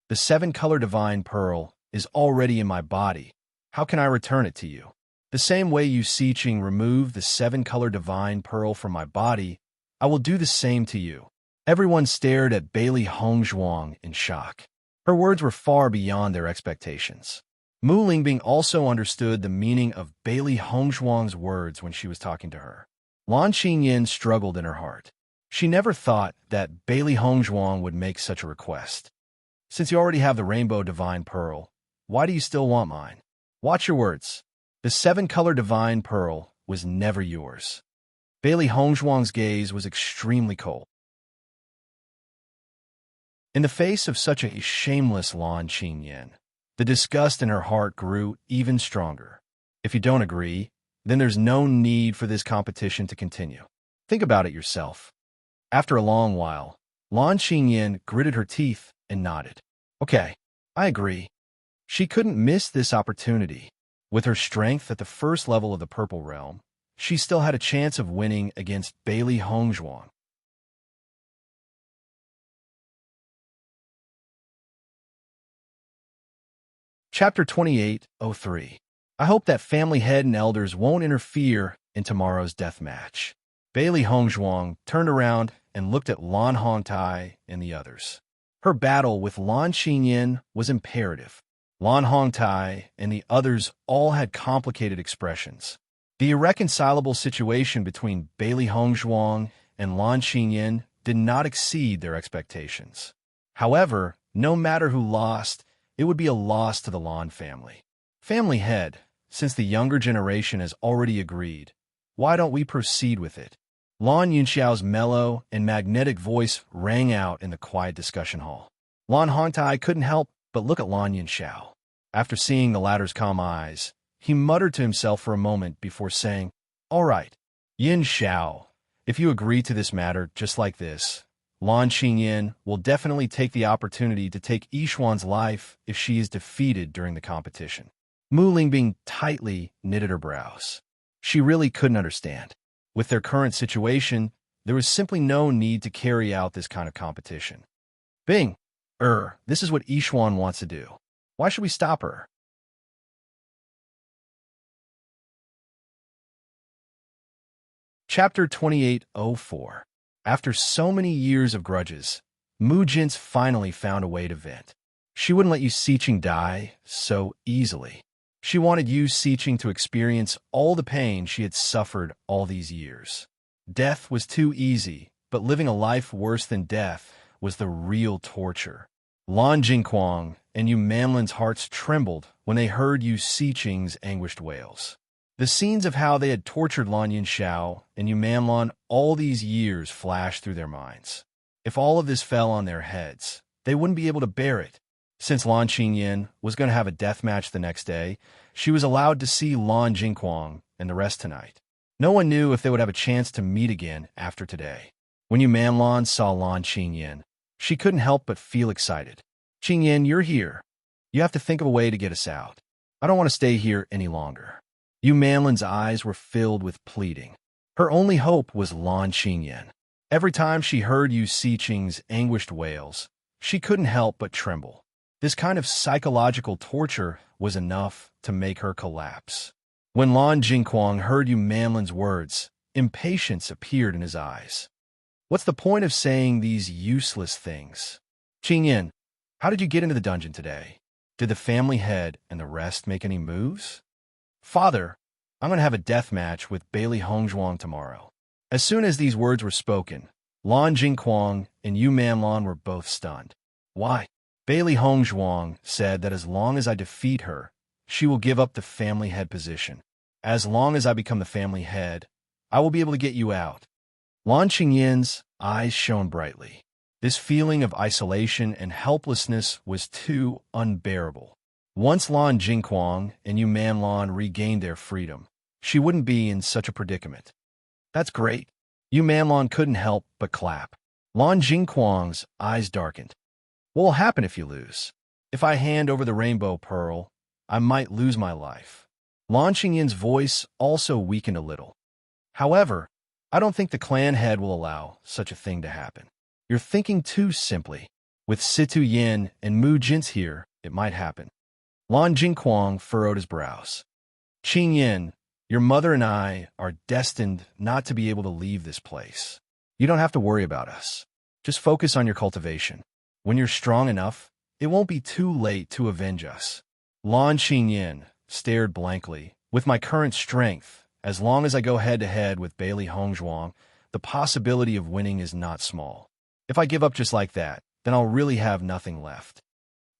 The 7-color divine pearl is already in my body. How can I return it to you? The same way you Siqing removed the 7-color divine pearl from my body, I will do the same to you. Everyone stared at Bailey Hongzhuang in shock. Her words were far beyond their expectations. Mu Lingbing also understood the meaning of Bailey Hongzhuang's words when she was talking to her. Lan Xingyin struggled in her heart. She never thought that Bailey Hongzhuang would make such a request. Since you already have the Rainbow Divine Pearl, why do you still want mine? Watch your words. The 7-color Divine Pearl was never yours. Bailey Hongzhuang's gaze was extremely cold. In the face of such a shameless Lan Xingyin, the disgust in her heart grew even stronger. If you don't agree, then there's no need for this competition to continue. Think about it yourself. After a long while, Lan Xingyin gritted her teeth and nodded. Okay, I agree. She couldn't miss this opportunity. With her strength at the 1st level of the Purple Realm, she still had a chance of winning against Bailey Hongzhuang. Chapter 28:03. I hope that family head and elders won't interfere in tomorrow's death match. Bailey Hongzhuang turned around and looked at Lan Hongtai and the others. Her battle with Lan Xingyin was imperative. Lan Hongtai and the others all had complicated expressions. The irreconcilable situation between Bailey Hongzhuang and Lan Qingyan did not exceed their expectations. However, no matter who lost, it would be a loss to the Lan family. Family head, since the younger generation has already agreed, why don't we proceed with it? Lan Yunxiao's mellow and magnetic voice rang out in the quiet discussion hall. Lan Hongtai couldn't help but look at Lan Yunxiao. After seeing the latter's calm eyes, he muttered to himself for a moment before saying, "All right, Yin Xiao, if you agree to this matter just like this, Lan Qingyan will definitely take the opportunity to take Yishuan's life if she is defeated during the competition." Mu Lingbing tightly knitted her brows. She really couldn't understand. With their current situation, there was simply no need to carry out this kind of competition. Bing, this is what Yishuan wants to do. Why should we stop her? Chapter 2804. After so many years of grudges, Mu Jin's finally found a way to vent. She wouldn't let Yu Siqing die so easily. She wanted Yu Siqing to experience all the pain she had suffered all these years. Death was too easy, but living a life worse than death was the real torture. Lan Jingquang and Yu Manlin's hearts trembled when they heard Yu Siqing's anguished wails. The scenes of how they had tortured Lan Yunxiao and Yu Manlan all these years flashed through their minds. If all of this fell on their heads, they wouldn't be able to bear it. Since Lan Qingyan was going to have a death match the next day, she was allowed to see Lan Jingquang and the rest tonight. No one knew if they would have a chance to meet again after today. When Yu Manlan saw Lan Qingyan, she couldn't help but feel excited. "Qingyan, you're here. You have to think of a way to get us out. I don't want to stay here any longer." Yu Manlin's eyes were filled with pleading. Her only hope was Lan Qingyan. Every time she heard Yu Siqing's anguished wails, she couldn't help but tremble. This kind of psychological torture was enough to make her collapse. When Lan Jingquang heard Yu Manlin's words, impatience appeared in his eyes. "What's the point of saying these useless things? Qingyan, how did you get into the dungeon today? Did the family head and the rest make any moves?" "Father, I'm going to have a death match with Bailey Hongzhuang tomorrow." As soon as these words were spoken, Lan Jingquang and Yu Manlan were both stunned. "Why?" Bailey Hongzhuang said that as long as I defeat her, she will give up the family head position. As long as I become the family head, I will be able to get you out. Lan Qingyan's eyes shone brightly. This feeling of isolation and helplessness was too unbearable. Once Lan Jingquang and Yu Manlan regained their freedom, she wouldn't be in such a predicament. "That's great." Yu Manlan couldn't help but clap. Lan Jingquang's eyes darkened. "What will happen if you lose? If I hand over the rainbow pearl, I might lose my life." Lan Qingyan's voice also weakened a little. "However, I don't think the clan head will allow such a thing to happen. You're thinking too simply. With Situ Yin and Mu Jin's here, it might happen." Lan Jingquang furrowed his brows. "Qingyan, your mother and I are destined not to be able to leave this place. You don't have to worry about us. Just focus on your cultivation. When you're strong enough, it won't be too late to avenge us." Lan Qingyan stared blankly. "With my current strength, as long as I go head-to-head with Bailey Hongzhuang, the possibility of winning is not small. If I give up just like that, then I'll really have nothing left.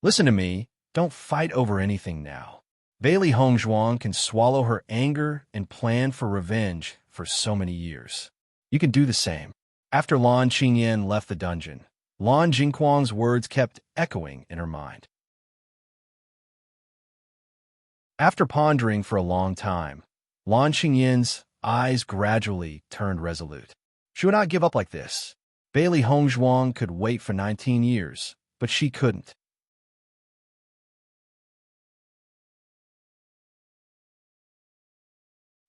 Listen to me, don't fight over anything now. Bailey Hongzhuang can swallow her anger and plan for revenge for so many years. You can do the same." After Lan Qingyan left the dungeon, Lan Jingquang's words kept echoing in her mind. After pondering for a long time, Lan Qingyan's eyes gradually turned resolute. She would not give up like this. Bailey Hongzhuang could wait for 19 years, but she couldn't.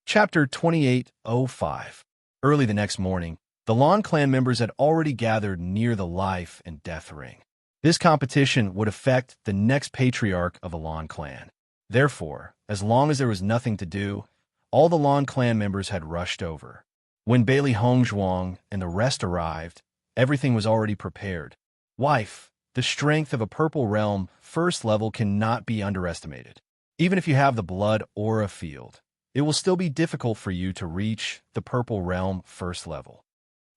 Chapter 2805. Early the next morning, the Lan clan members had already gathered near the life and death ring. This competition would affect the next patriarch of the Lan clan. Therefore, as long as there was nothing to do, all the Lan clan members had rushed over. When Bailey Hongzhuang and the rest arrived, everything was already prepared. "Wife, the strength of a Purple Realm first level cannot be underestimated. Even if you have the Blood Aura field, it will still be difficult for you to reach the Purple Realm first level.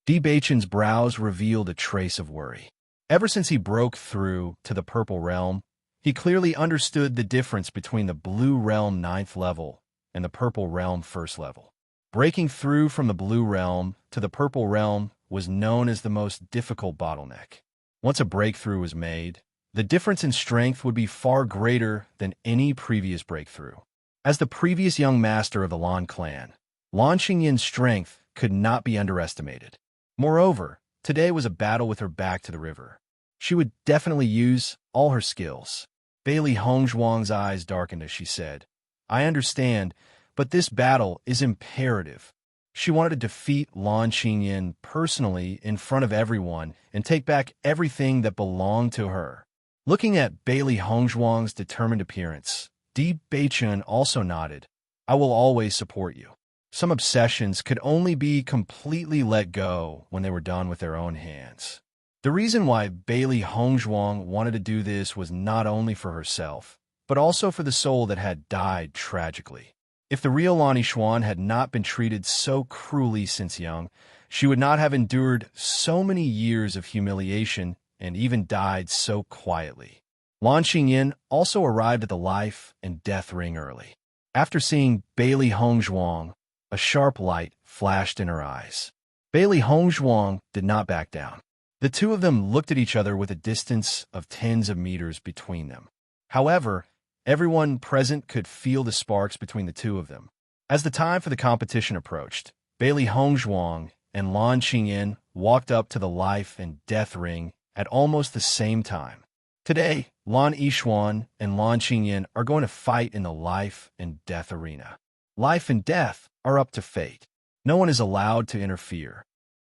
Bachan's brows revealed a trace of worry. Ever since he broke through to the Purple Realm, he clearly understood the difference between the Blue Realm 9th level and the Purple Realm first level. Breaking through from the Blue Realm to the Purple Realm was known as the most difficult bottleneck. Once a breakthrough was made, the difference in strength would be far greater than any previous breakthrough. As the previous young master of the Lan clan, Lan Qingyin's strength could not be underestimated. Moreover, today was a battle with her back to the river. She would definitely use all her skills. Bailey Hongzhuang's eyes darkened as she said, "I understand, but this battle is imperative." She wanted to defeat Lan Qingyin personally in front of everyone and take back everything that belonged to her. Looking at Bailey Hongzhuang's determined appearance, Bachan also nodded, "I will always support you." Some obsessions could only be completely let go when they were done with their own hands. The reason why Bailey Hongzhuang wanted to do this was not only for herself, but also for the soul that had died tragically. If the real Lani Xuan had not been treated so cruelly since young, she would not have endured so many years of humiliation and even died so quietly. Lan Qingyin also arrived at the life and death ring early. After seeing Bailey Hongzhuang, a sharp light flashed in her eyes. Bailey Hongzhuang did not back down. The two of them looked at each other with a distance of tens of meters between them. However, everyone present could feel the sparks between the two of them. As the time for the competition approached, Bailey Hongzhuang and Lan Qingyin walked up to the life and death ring at almost the same time. Today, Lan Yixuan and Lan Qingyin are going to fight in the life and death arena. Life and death are up to fate. No one is allowed to interfere.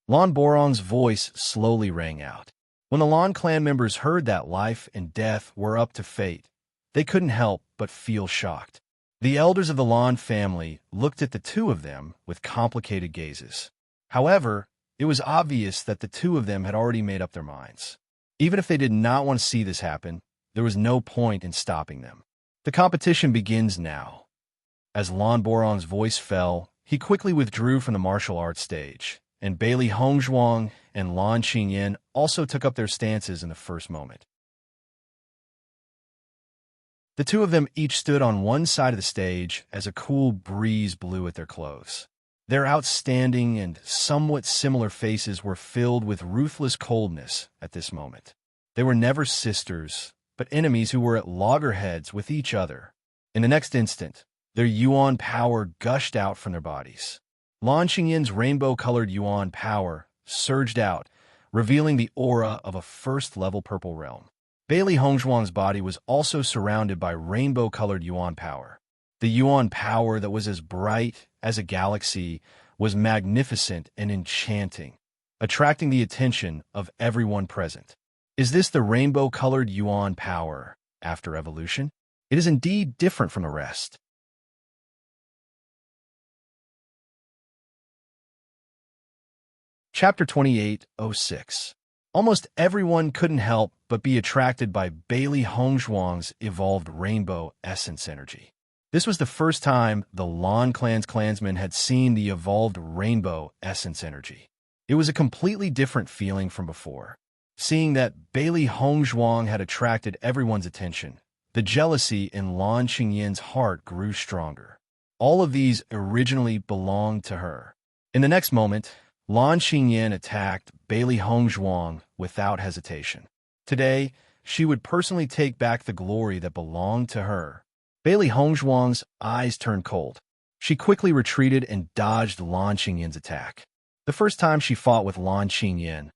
Lan Borong's voice slowly rang out. When the Lan clan members heard that life and death were up to fate, they couldn't help but feel shocked. The elders of the Lan family looked at the two of them with complicated gazes. However, it was obvious that the two of them had already made up their minds. Even if they did not want to see this happen, there was no point in stopping them. The competition begins now. As Lan Borong's voice fell, he quickly withdrew from the martial arts stage, and Bailey Hongzhuang and Lan Qingyin also took up their stances in the first moment. The two of them each stood on one side of the stage as a cool breeze blew at their clothes. Their outstanding and somewhat similar faces were filled with ruthless coldness at this moment. They were never sisters, but enemies who were at loggerheads with each other. In the next instant, their Yuan power gushed out from their bodies. Lan Qingyin's rainbow-colored Yuan power surged out, revealing the aura of a first-level Purple Realm. Bailey Hongzhuang's body was also surrounded by rainbow-colored Yuan power. The Yuan power that was as bright as a galaxy was magnificent and enchanting, attracting the attention of everyone present. Is this the rainbow-colored Yuan power after evolution? It is indeed different from the rest. Chapter 28:06. Almost everyone couldn't help but be attracted by Bailey Hongzhuang's evolved rainbow essence energy. This was the first time the Lan clan's clansmen had seen the evolved rainbow essence energy. It was a completely different feeling from before. Seeing that Bailey Hongzhuang had attracted everyone's attention, the jealousy in Lan Qingyin's heart grew stronger. All of these originally belonged to her. In the next moment, Lan Qingyin attacked Bailey Hongzhuang without hesitation. Today, she would personally take back the glory that belonged to her. Bailey Hongzhuang's eyes turned cold. She quickly retreated and dodged Lan Qingyin's attack. The first time she fought with Lan Qingyin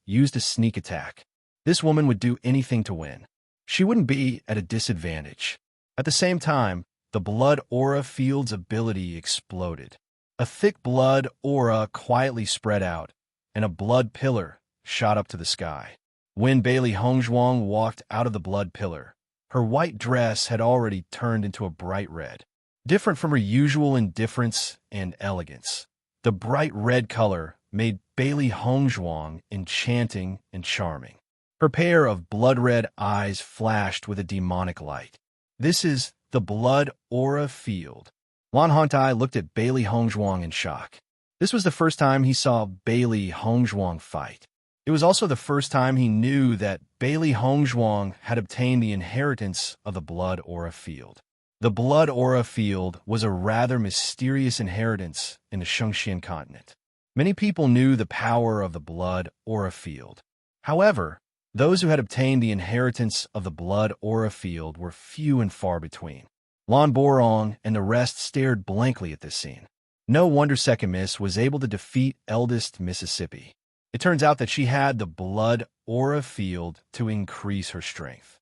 used a sneak attack. This woman would do anything to win. She wouldn't be at a disadvantage. At the same time, the blood aura field's ability exploded. A thick blood aura quietly spread out, and a blood pillar shot up to the sky. When Bailey Hongzhuang walked out of the blood pillar, her white dress had already turned into a bright red. Different from her usual indifference and elegance, the bright red color made Bailey Hongzhuang enchanting and charming. Her pair of blood-red eyes flashed with a demonic light. This is the blood aura field. Lan Hongtai looked at Bailey Hongzhuang in shock. This was the first time he saw Bailey Hongzhuang fight. It was also the first time he knew that Bailey Hongzhuang had obtained the inheritance of the blood aura field. The blood aura field was a rather mysterious inheritance in the Shengxian continent. Many people knew the power of the blood aura field. However, those who had obtained the inheritance of the blood aura field were few and far between. Lan Borong and the rest stared blankly at this scene. No wonder Second Miss was able to defeat eldest Mississippi. It turns out that she had the blood aura field to increase her strength.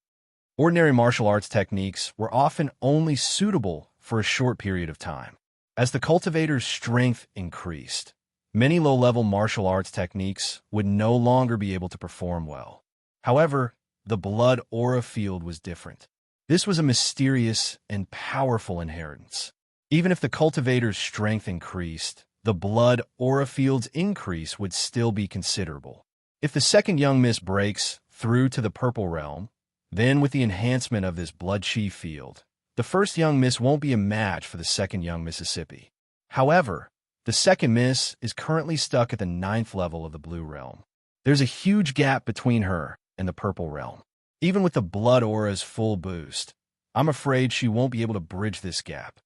Ordinary martial arts techniques were often only suitable for a short period of time. As the cultivator's strength increased, many low-level martial arts techniques would no longer be able to perform well. However, the blood aura field was different. This was a mysterious and powerful inheritance. Even if the cultivator's strength increased, the blood aura field's increase would still be considerable. If the second young miss breaks through to the purple realm, then with the enhancement of this blood chi field, the first young miss won't be a match for the second young Mississippi. However, the second miss is currently stuck at the 9th level of the blue realm. There's a huge gap between her and the purple realm. Even with the blood aura's full boost, I'm afraid she won't be able to bridge this gap.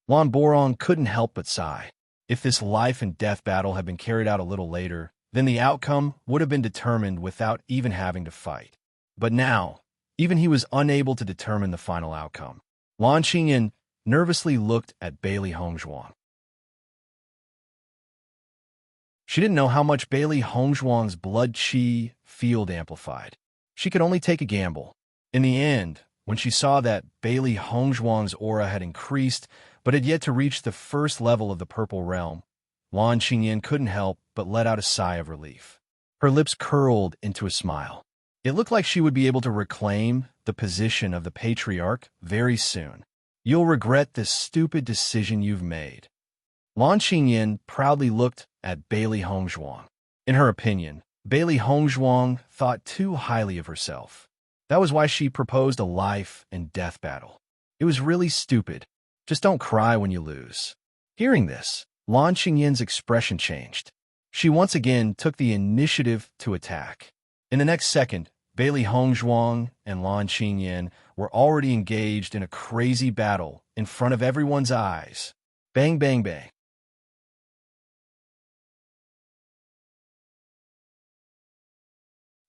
Lan Borong couldn't help but sigh. If this life and death battle had been carried out a little later, then the outcome would have been determined without even having to fight. But now, even he was unable to determine the final outcome. Lan Qingyan nervously looked at Bailey Hongzhuang. She didn't know how much Bailey Hongzhuang's blood chi field amplified. She could only take a gamble. In the end, when she saw that Bailey Hongzhuang's aura had increased but had yet to reach the first level of the purple realm, Lan Qingyan couldn't help but let out a sigh of relief. Her lips curled into a smile. It looked like she would be able to reclaim the position of the patriarch very soon. You'll regret this stupid decision you've made. Lan Qingyan proudly looked at Bailey Hongzhuang. In her opinion, Bailey Hongzhuang thought too highly of herself. That was why she proposed a life and death battle. It was really stupid. Just don't cry when you lose. Hearing this, Lan Qingyan's expression changed. She once again took the initiative to attack. In the next second, Bailey Hongzhuang and Lan Qingyan were already engaged in a crazy battle in front of everyone's eyes. Bang, bang, bang.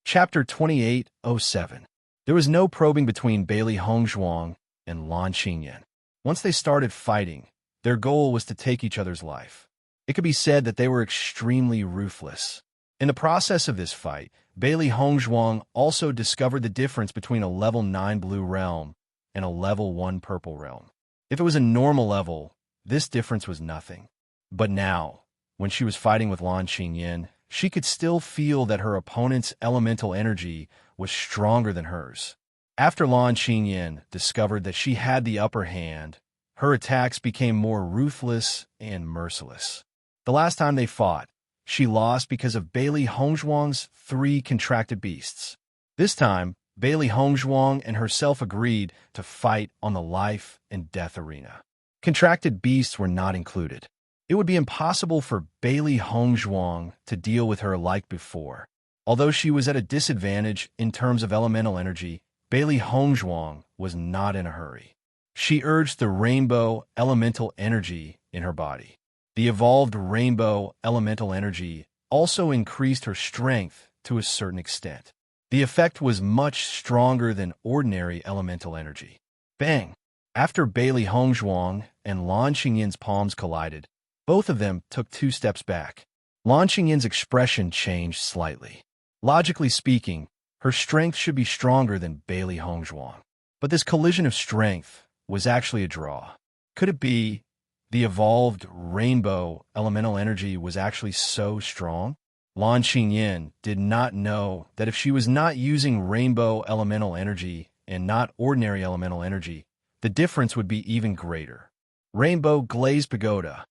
Chapter 2807. There was no probing between Bailey Hongzhuang and Lan Qingyan. Once they started fighting, their goal was to take each other's life. It could be said that they were extremely ruthless. In the process of this fight, Bailey Hongzhuang also discovered the difference between a level 9 blue realm and a level 1 purple realm. If it was a normal level, this difference was nothing. But now, when she was fighting with Lan Qingyan, she could still feel that her opponent's elemental energy was stronger than hers. After Lan Qingyan discovered that she had the upper hand, her attacks became more ruthless and merciless. The last time they fought, she lost because of Bailey Hongzhuang's 3 contracted beasts. This time, Bailey Hongzhuang and herself agreed to fight on the life and death arena. Contracted beasts were not included. It would be impossible for Bailey Hongzhuang to deal with her like before. Although she was at a disadvantage in terms of elemental energy, Bailey Hongzhuang was not in a hurry. She urged the rainbow elemental energy in her body. The evolved rainbow elemental energy also increased her strength to a certain extent. The effect was much stronger than ordinary elemental energy. Bang! After Bailey Hongzhuang and Lan Qingyan's palms collided, both of them took 2 steps back. Lan Qingyan's expression changed slightly. Logically speaking, her strength should be stronger than Bailey Hongzhuang. But this collision of strength was actually a draw. Could it be the evolved rainbow elemental energy was actually so strong? Lan Qingyan did not know that if she was not using rainbow elemental energy and not ordinary elemental energy, the difference would be even greater. Rainbow Glazed Pagoda.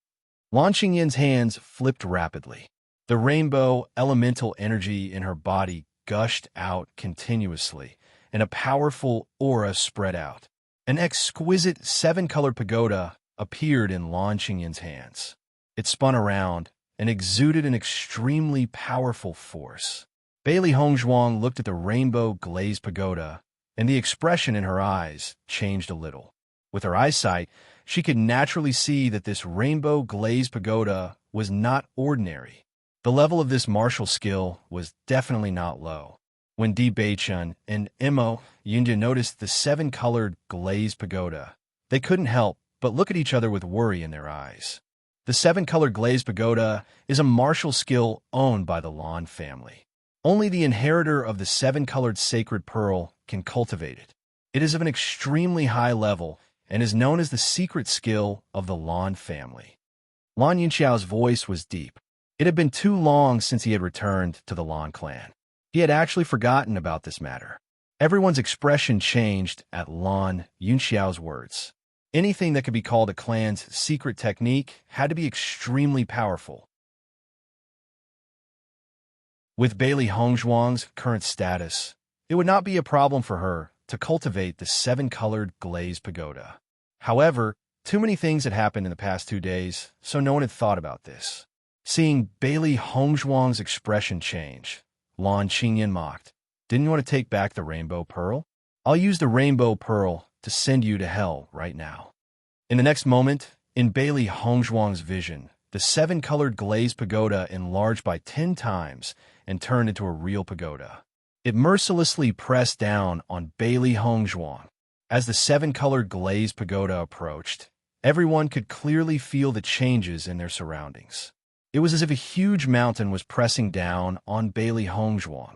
Lan Qingyan's hands flipped rapidly. The rainbow elemental energy in her body gushed out continuously, and a powerful aura spread out. An exquisite seven-colored pagoda appeared in Lan Qingyin's hands. It spun around and exuded an extremely powerful force. Bailey Hongzhuang looked at the rainbow-glazed pagoda, and the expression in her eyes changed a little. With her eyesight, she could naturally see that this rainbow-glazed pagoda was not ordinary. The level of this martial skill was definitely not low. When Di Beichun and Imo Yunja noticed the seven-colored glazed pagoda, they couldn't help but look at each other with worry in their eyes. The seven-colored glazed pagoda is a martial skill owned by the Lan family. Only the inheritor of the seven-colored sacred pearl can cultivate it. It is of an extremely high level and is known as the secret skill of the Lan family. Lan Yunxiao's voice was deep. It had been too long since he had returned to the Lan clan. He had actually forgotten about this matter. Everyone's expression changed at Lan Yunxiao's words. Anything that could be called a clan's secret technique had to be extremely powerful. With Bailey Hongzhuang's current status, it would not be a problem for her to cultivate the seven-colored glazed pagoda. However, too many things had happened in the past 2 days, so no one had thought about this. Seeing Bailey Hongzhuang's expression change, Lan Qingyin mocked. Didn't you want to take back the rainbow pearl? I'll use the rainbow pearl to send you to hell right now. In the next moment, in Bailey Hongzhuang's vision, the seven-colored glazed pagoda enlarged by 10 times and turned into a real pagoda. It mercilessly pressed down on Bailey Hongzhuang. As the seven-colored glazed pagoda approached, everyone could clearly feel the changes in their surroundings. It was as if a huge mountain was pressing down on Bailey Hongzhuang.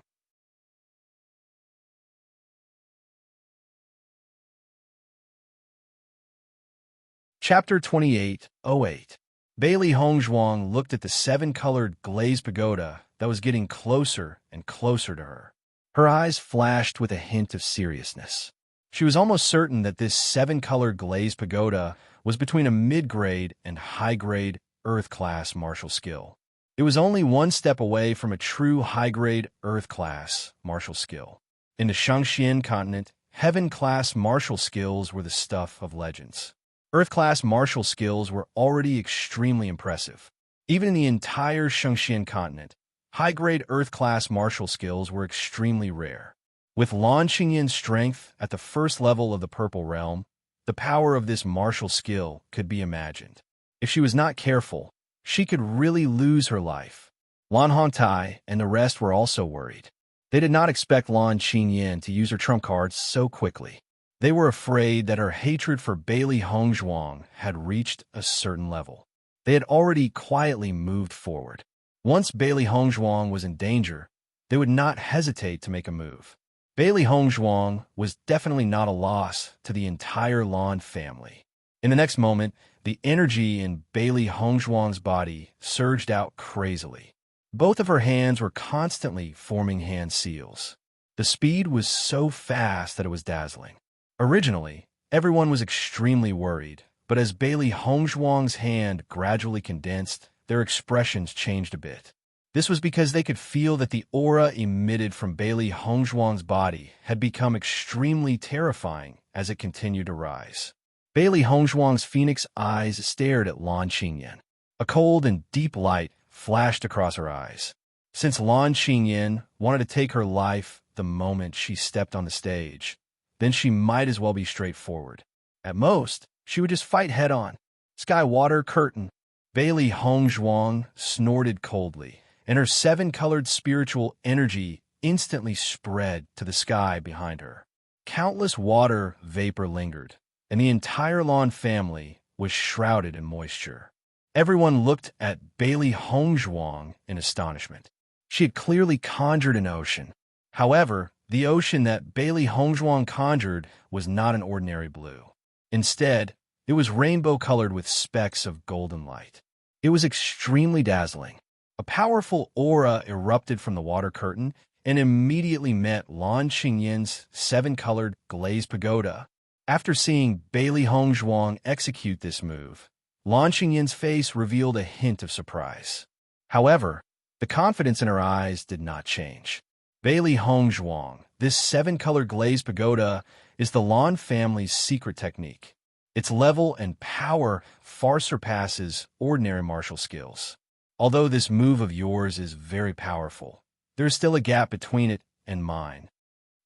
Chapter 28:08. Bailey Hongzhuang looked at the seven-colored glazed pagoda that was getting closer and closer to her. Her eyes flashed with a hint of seriousness. She was almost certain that this seven-colored glazed pagoda was between a mid-grade and high-grade Earth-class martial skill. It was only one step away from a true high-grade Earth-class martial skill. In the Shangxian continent, Heaven-class martial skills were the stuff of legends. Earth-class martial skills were already extremely impressive. Even in the entire Shangxian continent, high-grade Earth-class martial skills were extremely rare. With Lan Qingyin's strength at the first level of the Purple Realm, the power of this martial skill could be imagined. If she was not careful, she could really lose her life. Lan Hongtai and the rest were also worried. They did not expect Lan Qinyin to use her trump cards so quickly. They were afraid that her hatred for Bailey Hongzhuang had reached a certain level. They had already quietly moved forward. Once Bailey Hongzhuang was in danger, they would not hesitate to make a move. Bailey Hongzhuang was definitely not a loss to the entire Lan family. In the next moment, the energy in Bailey Hongzhuang's body surged out crazily. Both of her hands were constantly forming hand seals. The speed was so fast that it was dazzling. Originally, everyone was extremely worried, but as Bailey Hongzhuang's hand gradually condensed, their expressions changed a bit. This was because they could feel that the aura emitted from Bailey Hongzhuang's body had become extremely terrifying as it continued to rise. Bailey Hongzhuang's phoenix eyes stared at Lan Qingyin. A cold and deep light flashed across her eyes. Since Lan Qingyin wanted to take her life the moment she stepped on the stage, then she might as well be straightforward. At most, she would just fight head-on. Sky water curtain. Bailey Hongzhuang snorted coldly, and her seven-colored spiritual energy instantly spread to the sky behind her. Countless water vapor lingered, and the entire Lan family was shrouded in moisture. Everyone looked at Bailey Hongzhuang in astonishment. She had clearly conjured an ocean. However, the ocean that Bailey Hongzhuang conjured was not an ordinary blue. Instead, it was rainbow-colored with specks of golden light. It was extremely dazzling. A powerful aura erupted from the water curtain and immediately met Lan Qingyin's seven-colored glazed pagoda. After seeing Bailey Hongzhuang execute this move, Lan Qingyin's face revealed a hint of surprise. However, the confidence in her eyes did not change. Bailey Hongzhuang, this seven-colored glazed pagoda, is the Lan family's secret technique. Its level and power far surpasses ordinary martial skills. Although this move of yours is very powerful, there is still a gap between it and mine.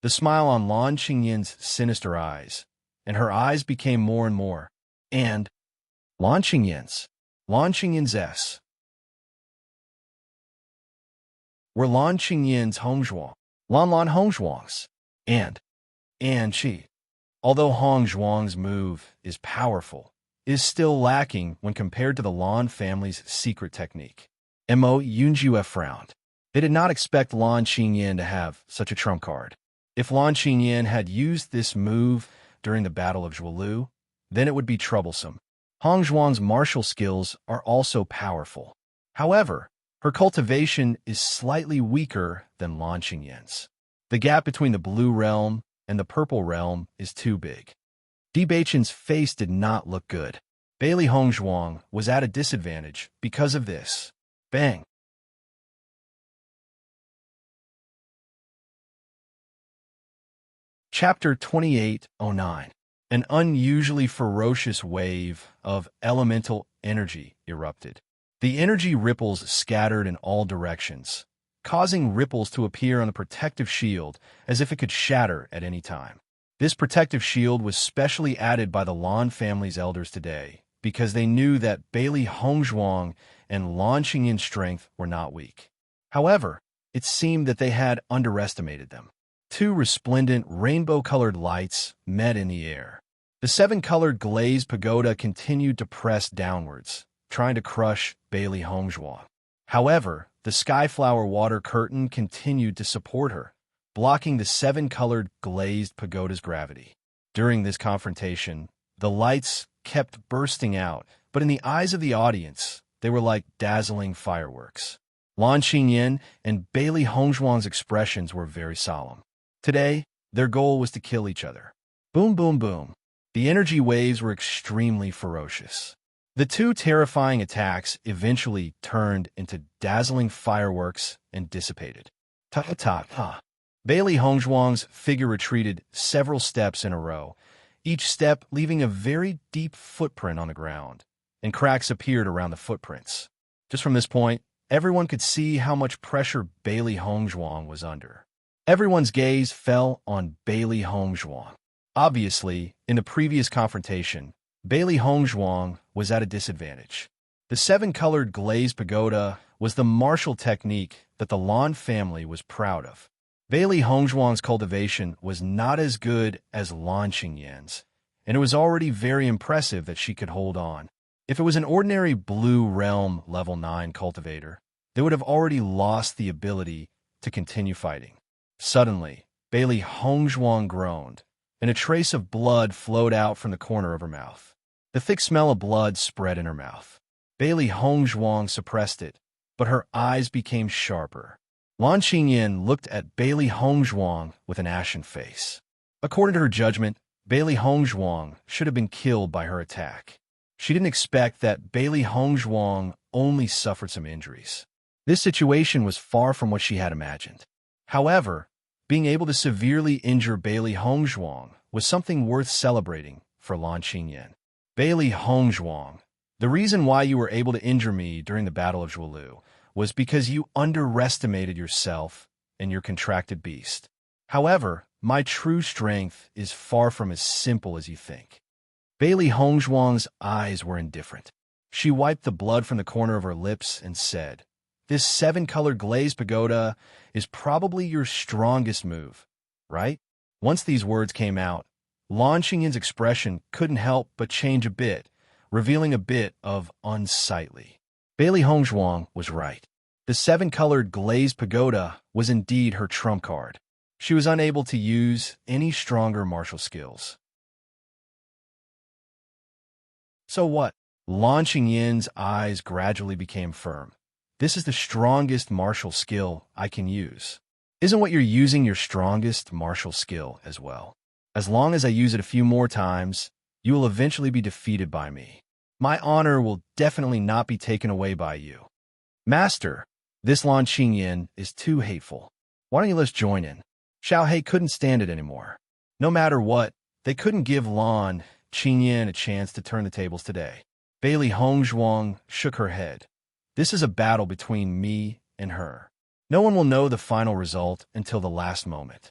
The smile on Lan Qingyin's sinister eyes, and her eyes became more and more. And Lan Qingyin's S. Were Lan Qingyin's Hongzhuang, Lan Hongzhuang's, and she. Although Hong Zhuang's move is powerful, it is still lacking when compared to the Lan family's secret technique. Mo Yunjue frowned. They did not expect Lan Qingyin to have such a trump card. If Lan Qingyin had used this move during the Battle of Zhuolu, then it would be troublesome. Hong Zhuang's martial skills are also powerful. However, her cultivation is slightly weaker than Lan Qingyin's. The gap between the blue realm and the purple realm is too big. Di Beichen's face did not look good. Bailey Hongzhuang was at a disadvantage because of this. Bang! Chapter 2809. An unusually ferocious wave of elemental energy erupted. The energy ripples scattered in all directions, causing ripples to appear on the protective shield as if it could shatter at any time. This protective shield was specially added by the Lan family's elders today because they knew that Bailey Hongzhuang and Lan Qingyin's strength were not weak. However, it seemed that they had underestimated them. Two resplendent rainbow-colored lights met in the air. The seven-colored glazed pagoda continued to press downwards, trying to crush Bailey Hongzhuang. However, the skyflower water curtain continued to support her, blocking the seven-colored glazed pagoda's gravity. During this confrontation, the lights kept bursting out, but in the eyes of the audience, they were like dazzling fireworks. Lan Qingyin and Bailey Hongzhuang's expressions were very solemn. Today, their goal was to kill each other. Boom, boom, boom. The energy waves were extremely ferocious. The two terrifying attacks eventually turned into dazzling fireworks and dissipated. Ta-ta-ta. Bailey Hongzhuang's figure retreated several steps in a row, each step leaving a very deep footprint on the ground, and cracks appeared around the footprints. Just from this point, everyone could see how much pressure Bailey Hongzhuang was under. Everyone's gaze fell on Bailey Hongzhuang. Obviously, in the previous confrontation, Bailey Hongzhuang was at a disadvantage. The seven-colored glazed pagoda was the martial technique that the Lan family was proud of. Bailey Hongzhuang's cultivation was not as good as Lan Qingyin's, and it was already very impressive that she could hold on. If it was an ordinary Blue Realm level 9 cultivator, they would have already lost the ability to continue fighting. Suddenly, Bailey Hongzhuang groaned, and a trace of blood flowed out from the corner of her mouth. The thick smell of blood spread in her mouth. Bailey Hongzhuang suppressed it, but her eyes became sharper. Lan Qingyin looked at Bailey Hongzhuang with an ashen face. According to her judgment, Bailey Hongzhuang should have been killed by her attack. She didn't expect that Bailey Hongzhuang only suffered some injuries. This situation was far from what she had imagined. However, being able to severely injure Bailey Hongzhuang was something worth celebrating for Lan Qingyin. Bailey Hongzhuang, the reason why you were able to injure me during the Battle of Zhuolu was because you underestimated yourself and your contracted beast. However, my true strength is far from as simple as you think. Bailey Hongzhuang's eyes were indifferent. She wiped the blood from the corner of her lips and said, "This seven-colored glazed pagoda is probably your strongest move, right?" Once these words came out, Lan Qingyin's expression couldn't help but change a bit, revealing a bit of unsightly. Bailey Hongzhuang was right. The seven-colored glazed pagoda was indeed her trump card. She was unable to use any stronger martial skills. So what? Lan Qingyin's eyes gradually became firm. This is the strongest martial skill I can use. Isn't what you're using your strongest martial skill as well? As long as I use it a few more times, you will eventually be defeated by me. My honor will definitely not be taken away by you. Master, this Lan Qingyin is too hateful. Why don't you let's join in? Xiao He couldn't stand it anymore. No matter what, They couldn't give Lan Qingyan a chance to turn the tables today. Bailey Hongzhuang shook her head. This is a battle between me and her. No one will know the final result until the last moment.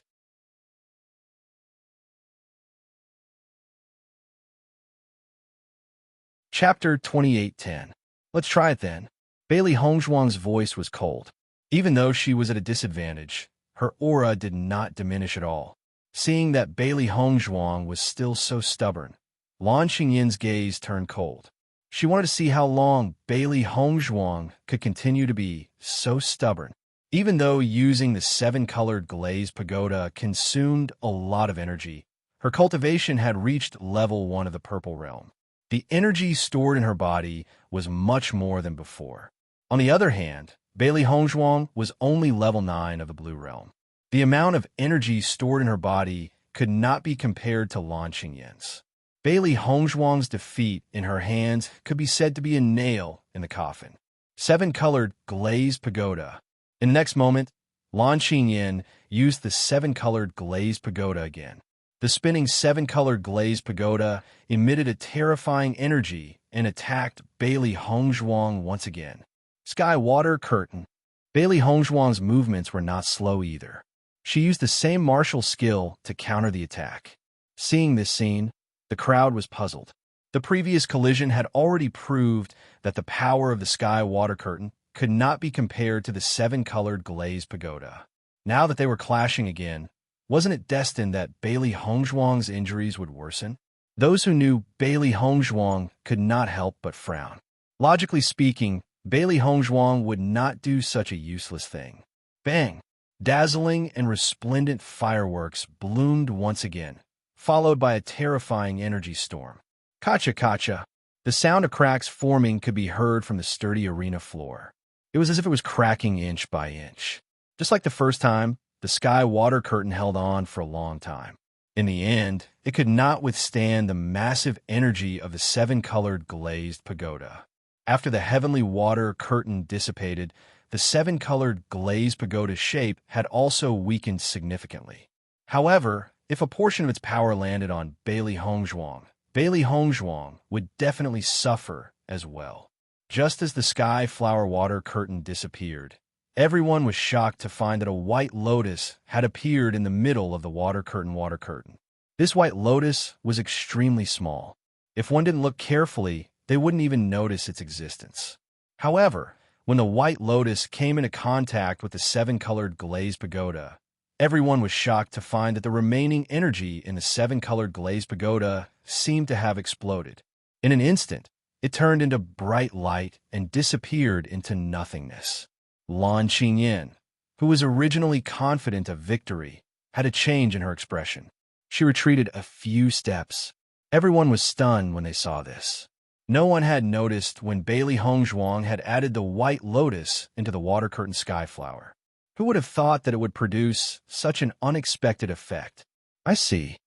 Chapter 28:10. Let's try it then. Bailey Hongzhuang's voice was cold. Even though she was at a disadvantage, her aura did not diminish at all. Seeing that Bailey Hongzhuang was still so stubborn, Lan Qingyan's gaze turned cold. She wanted to see how long Bailey Hongzhuang could continue to be so stubborn. Even though using the 7-colored glaze pagoda consumed a lot of energy, her cultivation had reached level 1 of the purple realm. The energy stored in her body was much more than before. On the other hand, Bailey Hongzhuang was only level 9 of the blue realm. The amount of energy stored in her body could not be compared to Lan Qingyan's. Bailey Hongzhuang's defeat in her hands could be said to be a nail in the coffin. 7-colored glazed pagoda. In the next moment, Lan Qingyan used the 7-colored glazed pagoda again. The spinning 7-colored glazed pagoda emitted a terrifying energy and attacked Bailey Hongzhuang once again. Sky Water Curtain. Bailey Hongzhuang's movements were not slow either. She used the same martial skill to counter the attack. Seeing this scene, the crowd was puzzled. The previous collision had already proved that the power of the Sky Water Curtain could not be compared to the 7-colored glazed pagoda. Now that they were clashing again, wasn't it destined that Bailey Hongzhuang's injuries would worsen? Those who knew Bailey Hongzhuang could not help but frown. Logically speaking, Bailey Hongzhuang would not do such a useless thing. Bang! Dazzling and resplendent fireworks bloomed once again, followed by a terrifying energy storm. Kacha-kacha! The sound of cracks forming could be heard from the sturdy arena floor. It was as if it was cracking inch by inch. Just like the first time, the Sky Water Curtain held on for a long time. In the end, it could not withstand the massive energy of the 7-colored glazed pagoda. After the heavenly water curtain dissipated, the 7-colored glazed pagoda's shape had also weakened significantly. However, if a portion of its power landed on Bailey Hongzhuang would definitely suffer as well. Just as the Sky Flower Water Curtain disappeared, everyone was shocked to find that a white lotus had appeared in the middle of the water curtain. This white lotus was extremely small. If one didn't look carefully, they wouldn't even notice its existence. However, when the white lotus came into contact with the 7-colored glazed pagoda, everyone was shocked to find that the remaining energy in the 7-colored glazed pagoda seemed to have exploded. In an instant, it turned into bright light and disappeared into nothingness. Lan Qingyan, who was originally confident of victory, had a change in her expression. She retreated a few steps. Everyone was stunned when they saw this. No one had noticed when Bailey Hongzhuang had added the white lotus into the water curtain sky flower. Who would have thought that it would produce such an unexpected effect? I see.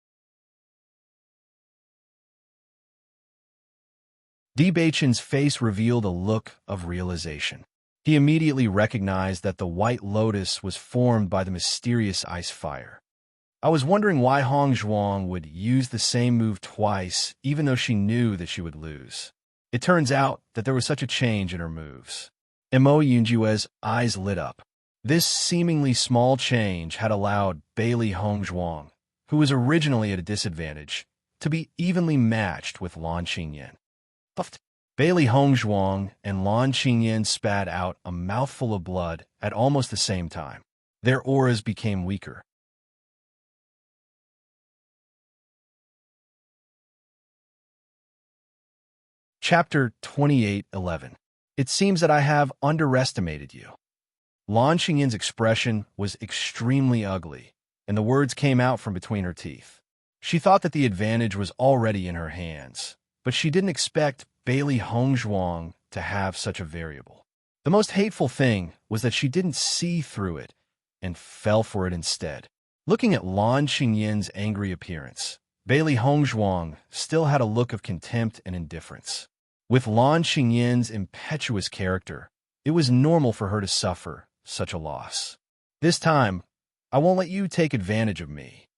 Di Beichen's face revealed a look of realization. He immediately recognized that the white lotus was formed by the mysterious ice fire. I was wondering why Hongzhuang would use the same move twice, even though she knew that she would lose. It turns out that there was such a change in her moves. Mo Yunjue's eyes lit up. This seemingly small change had allowed Bailey Hongzhuang, who was originally at a disadvantage, to be evenly matched with Lan Qingyan. Bailey Hongzhuang and Lan Qingyan spat out a mouthful of blood at almost the same time. Their auras became weaker. Chapter 28:11. It seems that I have underestimated you. Lan Qingyan's expression was extremely ugly, and the words came out from between her teeth. She thought that the advantage was already in her hands, but she didn't expect Bailey Hongzhuang to have such a variable. The most hateful thing was that she didn't see through it and fell for it instead. Looking at Lan Qingyan's angry appearance, Bailey Hongzhuang still had a look of contempt and indifference. With Lan Qingyan's impetuous character, it was normal for her to suffer such a loss. This time, I won't let you take advantage of me.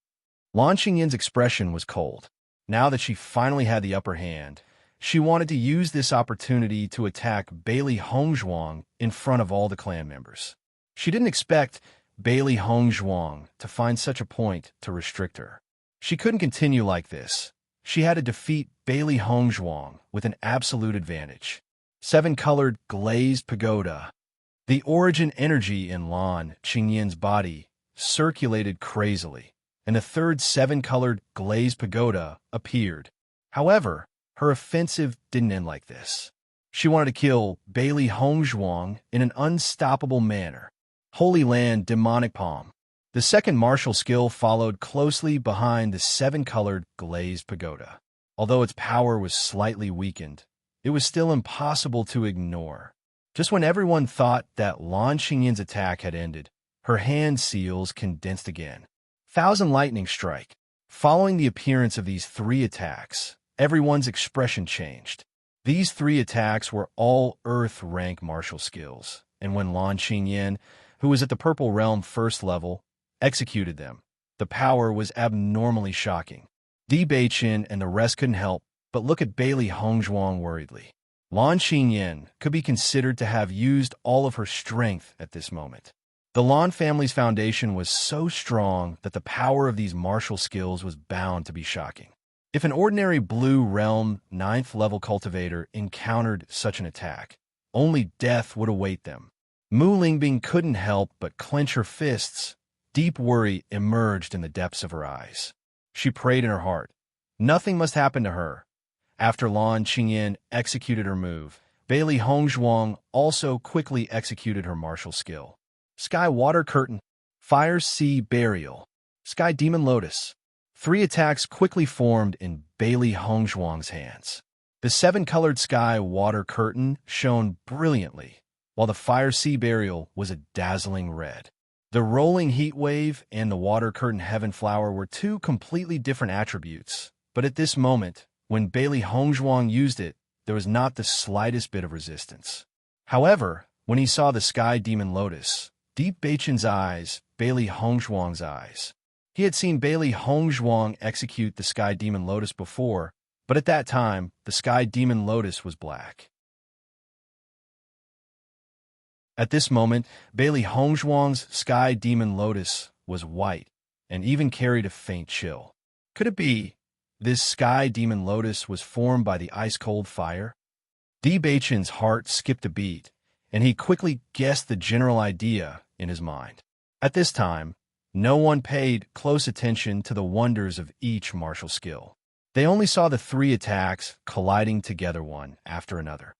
Lan Qingyin's expression was cold. Now that she finally had the upper hand, she wanted to use this opportunity to attack Bailey Hongzhuang in front of all the clan members. She didn't expect Bailey Hongzhuang to find such a point to restrict her. She couldn't continue like this. She had to defeat Bailey Hongzhuang with an absolute advantage. 7-colored glazed pagoda. The origin energy in Lan Qingyin's body circulated crazily, and a third 7-colored glazed pagoda appeared. However, her offensive didn't end like this. She wanted to kill Bailey Hongzhuang in an unstoppable manner. Holy Land Demonic Palm. The second martial skill followed closely behind the 7-colored glazed pagoda. Although its power was slightly weakened, it was still impossible to ignore. Just when everyone thought that Lan Qingyin's attack had ended, her hand seals condensed again. Thousand Lightning Strike. Following the appearance of these 3 attacks, everyone's expression changed. These 3 attacks were all Earth rank martial skills, and when Lan Qingyin, who was at the Purple Realm first level, executed them, the power was abnormally shocking. Di Beiqin and the rest couldn't help but look at Bailey Hongzhuang worriedly. Lan Qingyin could be considered to have used all of her strength at this moment. The Lan family's foundation was so strong that the power of these martial skills was bound to be shocking. If an ordinary Blue Realm 9th level cultivator encountered such an attack, only death would await them. Mu Lingbing couldn't help but clench her fists. Deep worry emerged in the depths of her eyes. She prayed in her heart. Nothing must happen to her. After Lan Qingyin executed her move, Bailey Hongzhuang also quickly executed her martial skill. Sky Water Curtain, Fire Sea Burial, Sky Demon Lotus. 3 attacks quickly formed in Bailey Hongzhuang's hands. The 7-colored Sky Water Curtain shone brilliantly, while the Fire Sea Burial was a dazzling red. The Rolling Heat Wave and the Water Curtain Heaven Flower were 2 completely different attributes, but at this moment, when Bailey Hongzhuang used it, there was not the slightest bit of resistance. However, when he saw the Sky Demon Lotus, Deep Beiqin's eyes, Bailey Hongzhuang's eyes. He had seen Bailey Hongzhuang execute the Sky Demon Lotus before, but at that time, the Sky Demon Lotus was black. At this moment, Bailey Hongzhuang's Sky Demon Lotus was white and even carried a faint chill. Could it be this Sky Demon Lotus was formed by the ice-cold fire? Di Beiqin's heart skipped a beat, and he quickly guessed the general idea in his mind. At this time, no one paid close attention to the wonders of each martial skill. They only saw the 3 attacks colliding together one after another.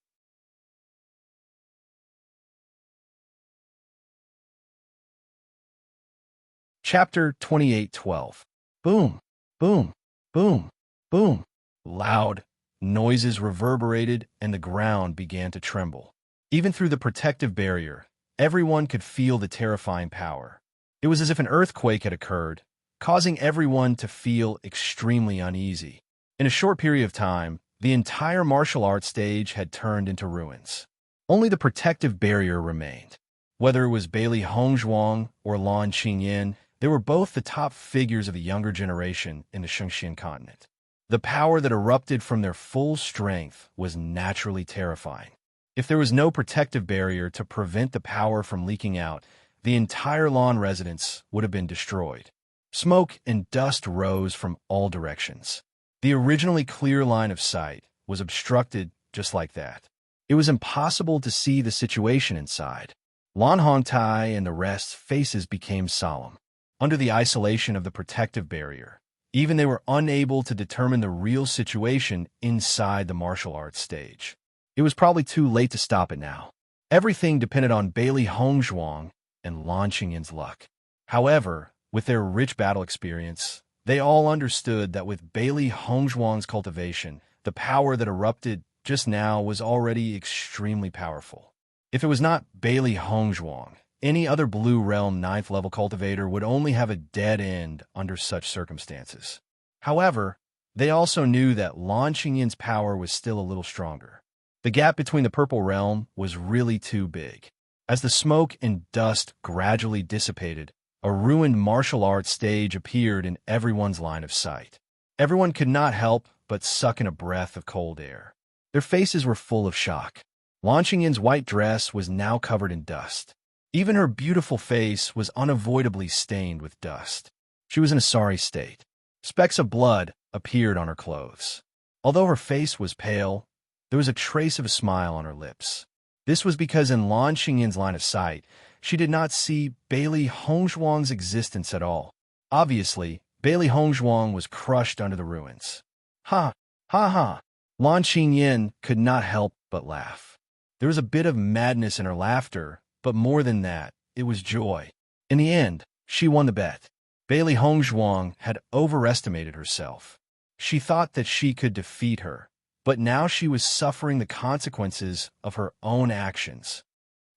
Chapter 28:12. Boom, boom, boom, boom. Loud noises reverberated and the ground began to tremble. Even through the protective barrier, everyone could feel the terrifying power. It was as if an earthquake had occurred, causing everyone to feel extremely uneasy. In a short period of time, the entire martial arts stage had turned into ruins. Only the protective barrier remained. Whether it was Bailey Hongzhuang or Lan Qingyin, they were both the top figures of the younger generation in the Shengxian continent. The power that erupted from their full strength was naturally terrifying. If there was no protective barrier to prevent the power from leaking out, the entire Lan residence would have been destroyed. Smoke and dust rose from all directions. The originally clear line of sight was obstructed just like that. It was impossible to see the situation inside. Lan Hongtai and the rest's faces became solemn. Under the isolation of the protective barrier, even they were unable to determine the real situation inside the martial arts stage. It was probably too late to stop it now. Everything depended on Bailey Hongzhuang and Lan Qingyin's luck. However, with their rich battle experience, they all understood that with Bailey Hongzhuang's cultivation, the power that erupted just now was already extremely powerful. If it was not Bailey Hongzhuang, any other Blue Realm 9th level cultivator would only have a dead end under such circumstances. However, they also knew that Lan Qingyin's power was still a little stronger. The gap between the Purple Realm was really too big. As the smoke and dust gradually dissipated, A ruined martial arts stage appeared in everyone's line of sight. Everyone could not help but suck in a breath of cold air. Their faces were full of shock. Lan Qingyin's white dress was now covered in dust. Even her beautiful face was unavoidably stained with dust. She was in a sorry state. Specks of blood appeared on her clothes. Although her face was pale, there was a trace of a smile on her lips. This was because in Lan Qingyin's line of sight, she did not see Bailey Hongzhuang's existence at all. Obviously, Bailey Hongzhuang was crushed under the ruins. Ha! Ha ha! Lan Qingyin could not help but laugh. There was a bit of madness in her laughter, but more than that, it was joy. In the end, she won the bet. Bailey Hongzhuang had overestimated herself. She thought that she could defeat her, but now she was suffering the consequences of her own actions.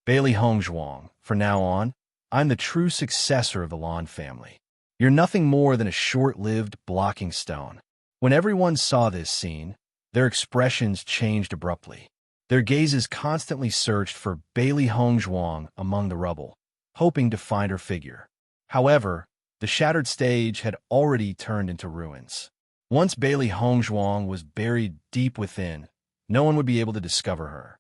Bailey Hongzhuang, from now on, I'm the true successor of the Lan family. You're nothing more than a short-lived blocking stone. When everyone saw this scene, their expressions changed abruptly. Their gazes constantly searched for Bailey Hongzhuang among the rubble, hoping to find her figure. However, the shattered stage had already turned into ruins. Once Bailey Hongzhuang was buried deep within, no one would be able to discover her.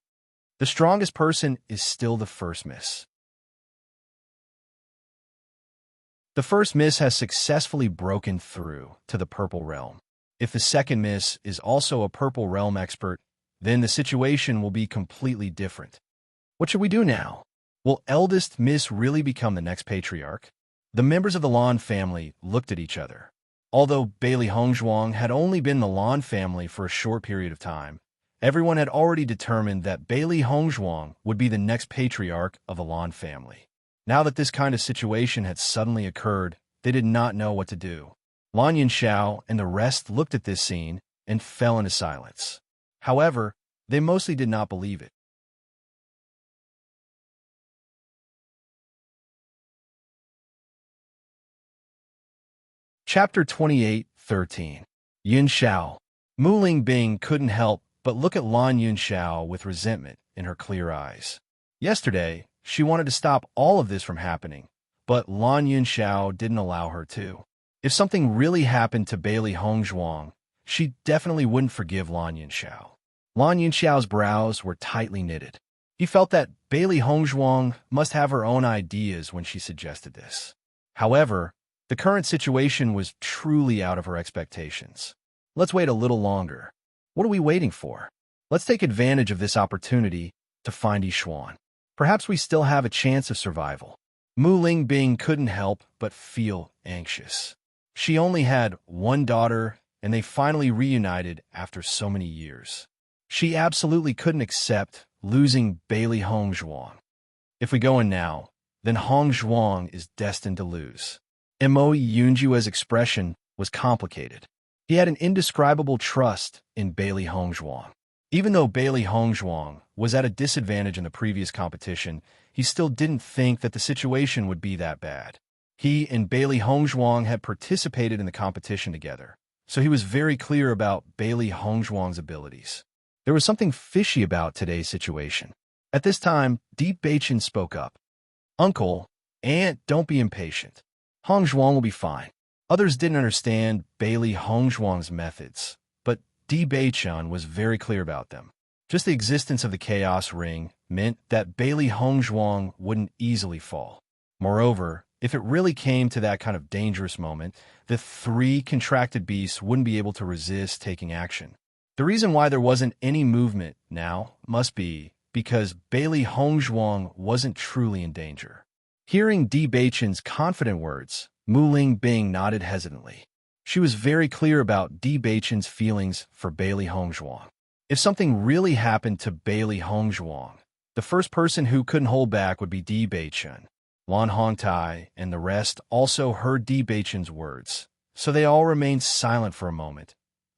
The strongest person is still the first miss. The first miss has successfully broken through to the Purple Realm. If the second miss is also a Purple Realm expert, then the situation will be completely different. What should we do now? Will eldest miss really become the next patriarch? The members of the Lan family looked at each other. Although Bailey Hongzhuang had only been in the Lan family for a short period of time, everyone had already determined that Bailey Hongzhuang would be the next patriarch of the Lan family. Now that this kind of situation had suddenly occurred, they did not know what to do. Lan Yunxiao and the rest looked at this scene and fell into silence. However, they mostly did not believe it. Chapter 28:13. Yunxiao. Mu Lingbing couldn't help but look at Lan Yunxiao with resentment in her clear eyes. Yesterday, she wanted to stop all of this from happening, but Lan Yunxiao didn't allow her to. If something really happened to Bailey Hongzhuang, she definitely wouldn't forgive Lan Yunxiao. Lan Yunxiao's brows were tightly knitted. He felt that Bailey Hongzhuang must have her own ideas when she suggested this. However, the current situation was truly out of her expectations. Let's wait a little longer. What are we waiting for? Let's take advantage of this opportunity to find Yishuan. Perhaps we still have a chance of survival. Mu Lingbing couldn't help but feel anxious. She only had one daughter, and they finally reunited after so many years. She absolutely couldn't accept losing Bailey Hongzhuang. If we go in now, then Hongzhuang is destined to lose. Mo Yunjua's expression was complicated. He had an indescribable trust in Bailey Hongzhuang. Even though Bailey Hongzhuang was at a disadvantage in the previous competition, he still didn't think that the situation would be that bad. He and Bailey Hongzhuang had participated in the competition together, so he was very clear about Bailey Hongzhuang's abilities. There was something fishy about today's situation. At this time, Deep Bachin spoke up. Uncle, Aunt, don't be impatient. Hongzhuang will be fine. Others didn't understand Bailey Hongzhuang's methods, but Di Beichun was very clear about them. Just the existence of the Chaos Ring meant that Bailey Hongzhuang wouldn't easily fall. Moreover, if it really came to that kind of dangerous moment, the three contracted beasts wouldn't be able to resist taking action. The reason why there wasn't any movement now must be because Bailey Hongzhuang wasn't truly in danger. Hearing Di Beichun's confident words, Mu Lingbing nodded hesitantly. She was very clear about Di Beichun's feelings for Bailey Hongzhuang. If something really happened to Bailey Hongzhuang, the first person who couldn't hold back would be Di Beichun. Lan Hongtai and the rest also heard Di Beichun's words, so they all remained silent for a moment,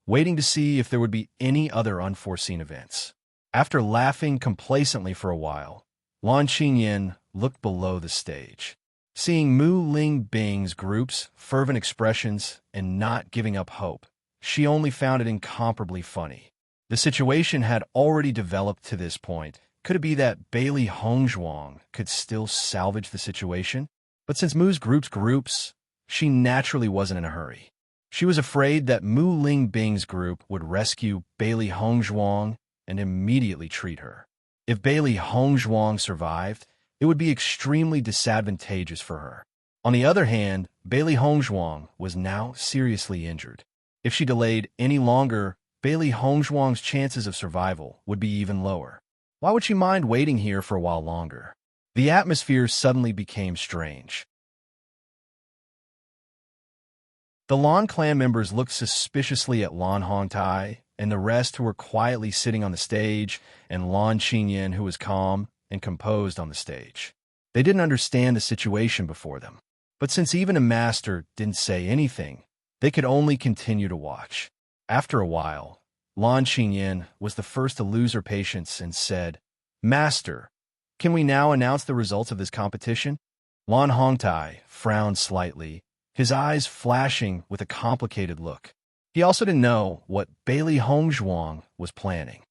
waiting to see if there would be any other unforeseen events. After laughing complacently for a while, Lan Qingyin looked below the stage. Seeing Mu Lingbing's group's fervent expressions and not giving up hope, she only found it incomparably funny. The situation had already developed to this point. Could it be that Bailey Hongzhuang could still salvage the situation? But since Mu's groups, she naturally wasn't in a hurry. She was afraid that Mu Lingbing's group would rescue Bailey Hongzhuang and immediately treat her. If Bailey Hongzhuang survived, it would be extremely disadvantageous for her. On the other hand, Bailey Hongzhuang was now seriously injured. If she delayed any longer, Bailey Hongzhuang's chances of survival would be even lower. Why would she mind waiting here for a while longer? The atmosphere suddenly became strange. The Lan clan members looked suspiciously at Lan Hongtai and the rest who were quietly sitting on the stage, and Lan Qingyan who was calm and composed on the stage. They didn't understand the situation before them. But since even a master didn't say anything, they could only continue to watch. After a while, Lan Qingyan was the first to lose her patience and said, "Master, can we now announce the results of this competition?" Lan Hongtai frowned slightly, his eyes flashing with a complicated look. He also didn't know what Bailey Hongzhuang was planning.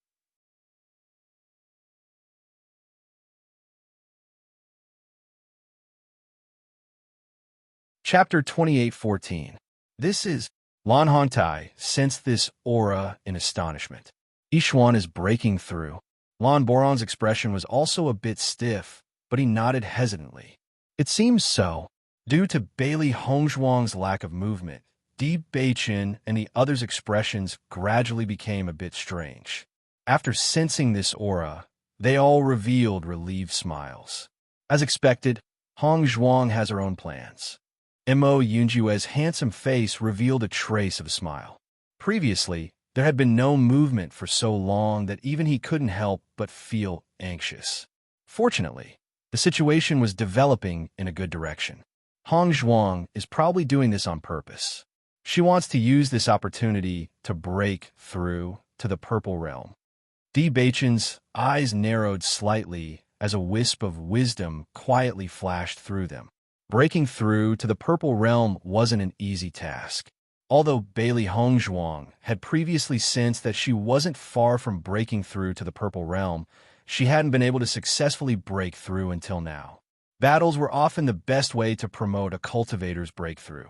Chapter 28:14. This is Lan Hongtai sensed this aura in astonishment. Yishuan is breaking through. Lan Boron's expression was also a bit stiff, but he nodded hesitantly. It seems so. Due to Bailey Hongzhuang's lack of movement, Di Beichen and the others' expressions gradually became a bit strange. After sensing this aura, they all revealed relieved smiles. As expected, Hongzhuang has her own plans. Mo Yunjue's handsome face revealed a trace of a smile. Previously, there had been no movement for so long that even he couldn't help but feel anxious. Fortunately, the situation was developing in a good direction. Hongzhuang is probably doing this on purpose. She wants to use this opportunity to break through to the Purple Realm. Di Beichen's eyes narrowed slightly as a wisp of wisdom quietly flashed through them. Breaking through to the Purple Realm wasn't an easy task. Although Bailey Hongzhuang had previously sensed that she wasn't far from breaking through to the Purple Realm, she hadn't been able to successfully break through until now. Battles were often the best way to promote a cultivator's breakthrough.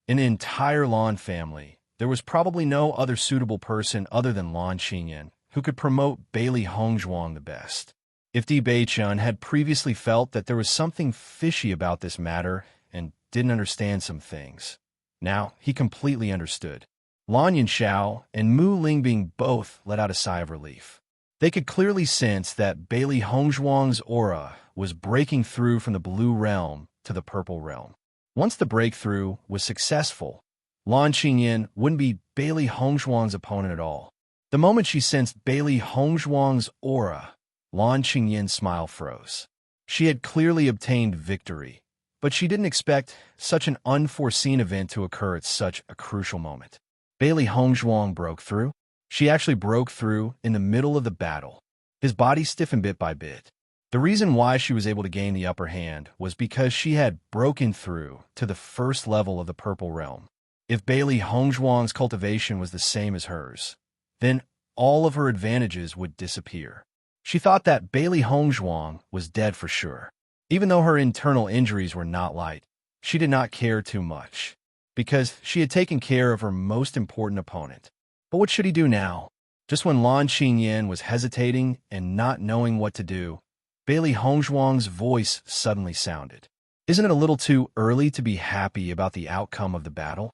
In the entire Lan family, there was probably no other suitable person other than Lan Qingyan who could promote Bailey Hongzhuang the best. If Di Beichun had previously felt that there was something fishy about this matter and didn't understand some things, now he completely understood. Lan Yanxiao and Mu Lingbing both let out a sigh of relief. They could clearly sense that Bailey Hongzhuang's aura was breaking through from the Blue Realm to the Purple Realm. Once the breakthrough was successful, Lan Qingyan wouldn't be Bailey Hongzhuang's opponent at all. The moment she sensed Bailey Hongzhuang's aura, Lan Qingyan's smile froze. She had clearly obtained victory, but she didn't expect such an unforeseen event to occur at such a crucial moment. Bailey Hongzhuang broke through. She actually broke through in the middle of the battle. His body stiffened bit by bit. The reason why she was able to gain the upper hand was because she had broken through to the first level of the Purple Realm. If Bailey Hongzhuang's cultivation was the same as hers, then all of her advantages would disappear. She thought that Bailey Hongzhuang was dead for sure. Even though her internal injuries were not light, she did not care too much, because she had taken care of her most important opponent. But what should he do now? Just when Lan Qingyan was hesitating and not knowing what to do, Bailey Hongzhuang's voice suddenly sounded. Isn't it a little too early to be happy about the outcome of the battle?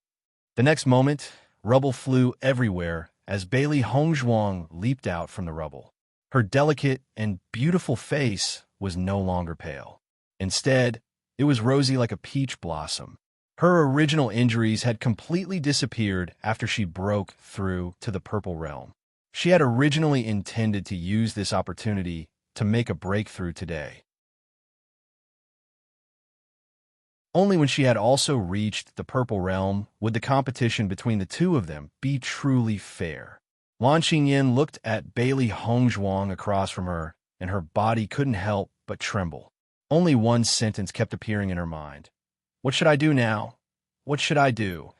The next moment, rubble flew everywhere as Bailey Hongzhuang leaped out from the rubble. Her delicate and beautiful face was no longer pale. Instead, it was rosy like a peach blossom. Her original injuries had completely disappeared after she broke through to the Purple Realm. She had originally intended to use this opportunity to make a breakthrough today. Only when she had also reached the Purple Realm would the competition between the two of them be truly fair. Lan Qingyan looked at Bailey Hongzhuang across from her, and her body couldn't help but tremble. Only one sentence kept appearing in her mind. What should I do now? What should I do?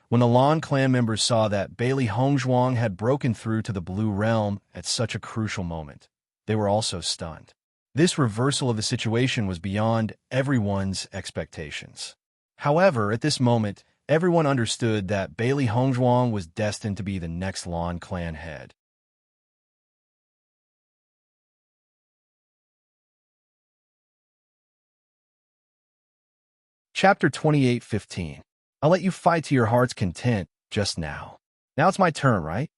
When the Lan clan members saw that Bailey Hongzhuang had broken through to the Blue Realm at such a crucial moment, they were also stunned. This reversal of the situation was beyond everyone's expectations. However, at this moment, everyone understood that Bailey Hongzhuang was destined to be the next Lan clan head. Chapter 28:15. I'll let you fight to your heart's content just now. Now it's my turn, right?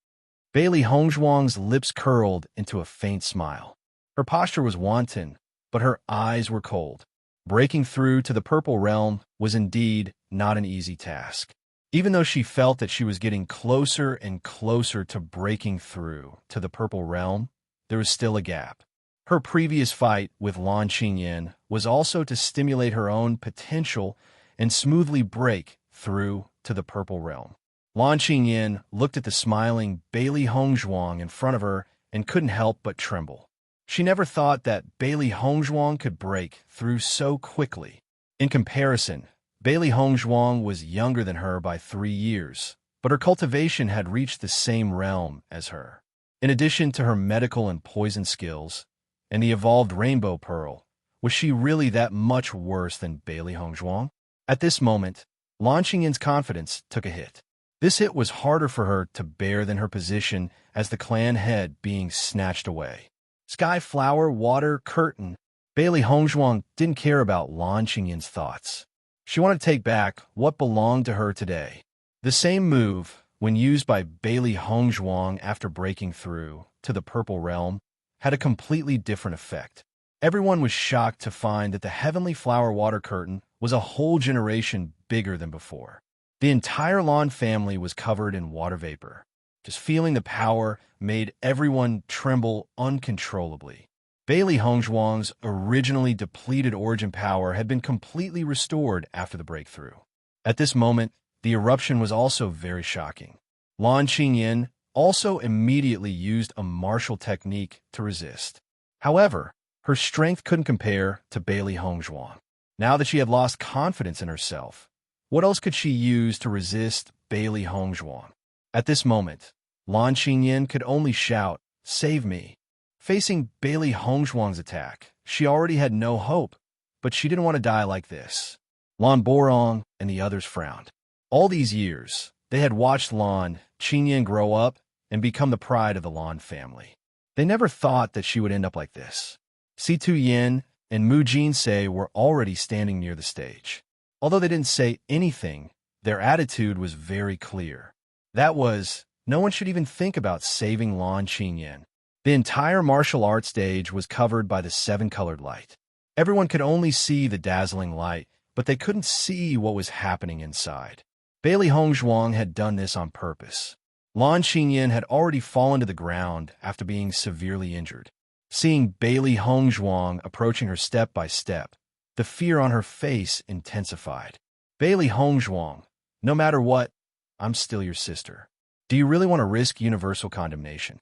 Bailey Hongzhuang's lips curled into a faint smile. Her posture was wanton, but her eyes were cold. Breaking through to the purple realm was indeed not an easy task. Even though she felt that she was getting closer and closer to breaking through to the purple realm, there was still a gap. Her previous fight with Lan Qingyan was also to stimulate her own potential and smoothly break through to the purple realm. Lan Qingyan looked at the smiling Bailey Hongzhuang in front of her and couldn't help but tremble. She never thought that Bailey Hongzhuang could break through so quickly. In comparison, Bailey Hongzhuang was younger than her by 3 years, but her cultivation had reached the same realm as her. In addition to her medical and poison skills, and the evolved rainbow pearl, was she really that much worse than Bailey Hongzhuang? At this moment, Lan Qingyan's confidence took a hit. This hit was harder for her to bear than her position as the clan head being snatched away. Sky, flower, water, curtain. Bailey Hongzhuang didn't care about Lan Qingyan's thoughts. She wanted to take back what belonged to her today. The same move, when used by Bailey Hongzhuang after breaking through to the purple realm, had a completely different effect. Everyone was shocked to find that the heavenly flower water curtain was a whole generation bigger than before. The entire Lan family was covered in water vapor. Just feeling the power made everyone tremble uncontrollably. Bailey Hongzhuang's originally depleted origin power had been completely restored after the breakthrough. At this moment, the eruption was also very shocking. Lan Qingyan also immediately used a martial technique to resist. However, her strength couldn't compare to Bailey Hongzhuang. Now that she had lost confidence in herself, what else could she use to resist Bailey Hongzhuang? At this moment, Lan Qingyan could only shout, "Save me." Facing Bailey Hongzhuang's attack, she already had no hope, but she didn't want to die like this. Lan Borong and the others frowned. All these years, they had watched Lan Qingyan grow up and become the pride of the Lan family. They never thought that she would end up like this. Si Tu Yin and Mu Jinsei were already standing near the stage. Although they didn't say anything, their attitude was very clear. That was, no one should even think about saving Lan Qingyan. The entire martial arts stage was covered by the 7-colored light. Everyone could only see the dazzling light, but they couldn't see what was happening inside. Bailey Hongzhuang had done this on purpose. Lan Qingyan had already fallen to the ground after being severely injured. Seeing Bailey Hongzhuang approaching her step by step, the fear on her face intensified. Bailey Hongzhuang, no matter what, I'm still your sister. Do you really want to risk universal condemnation?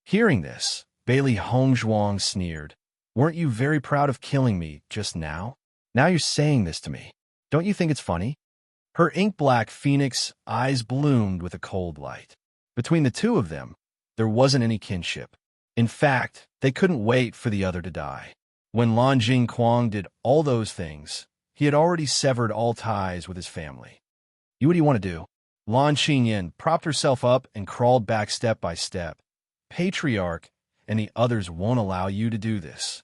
Hearing this, Bailey Hongzhuang sneered. Weren't you very proud of killing me just now? Now you're saying this to me. Don't you think it's funny? Her ink-black phoenix eyes bloomed with a cold light. Between the two of them, there wasn't any kinship. In fact, they couldn't wait for the other to die. When Lan Jingquang did all those things, he had already severed all ties with his family. What do you want to do? Lan Qingyan propped herself up and crawled back step by step. Patriarch and the others won't allow you to do this.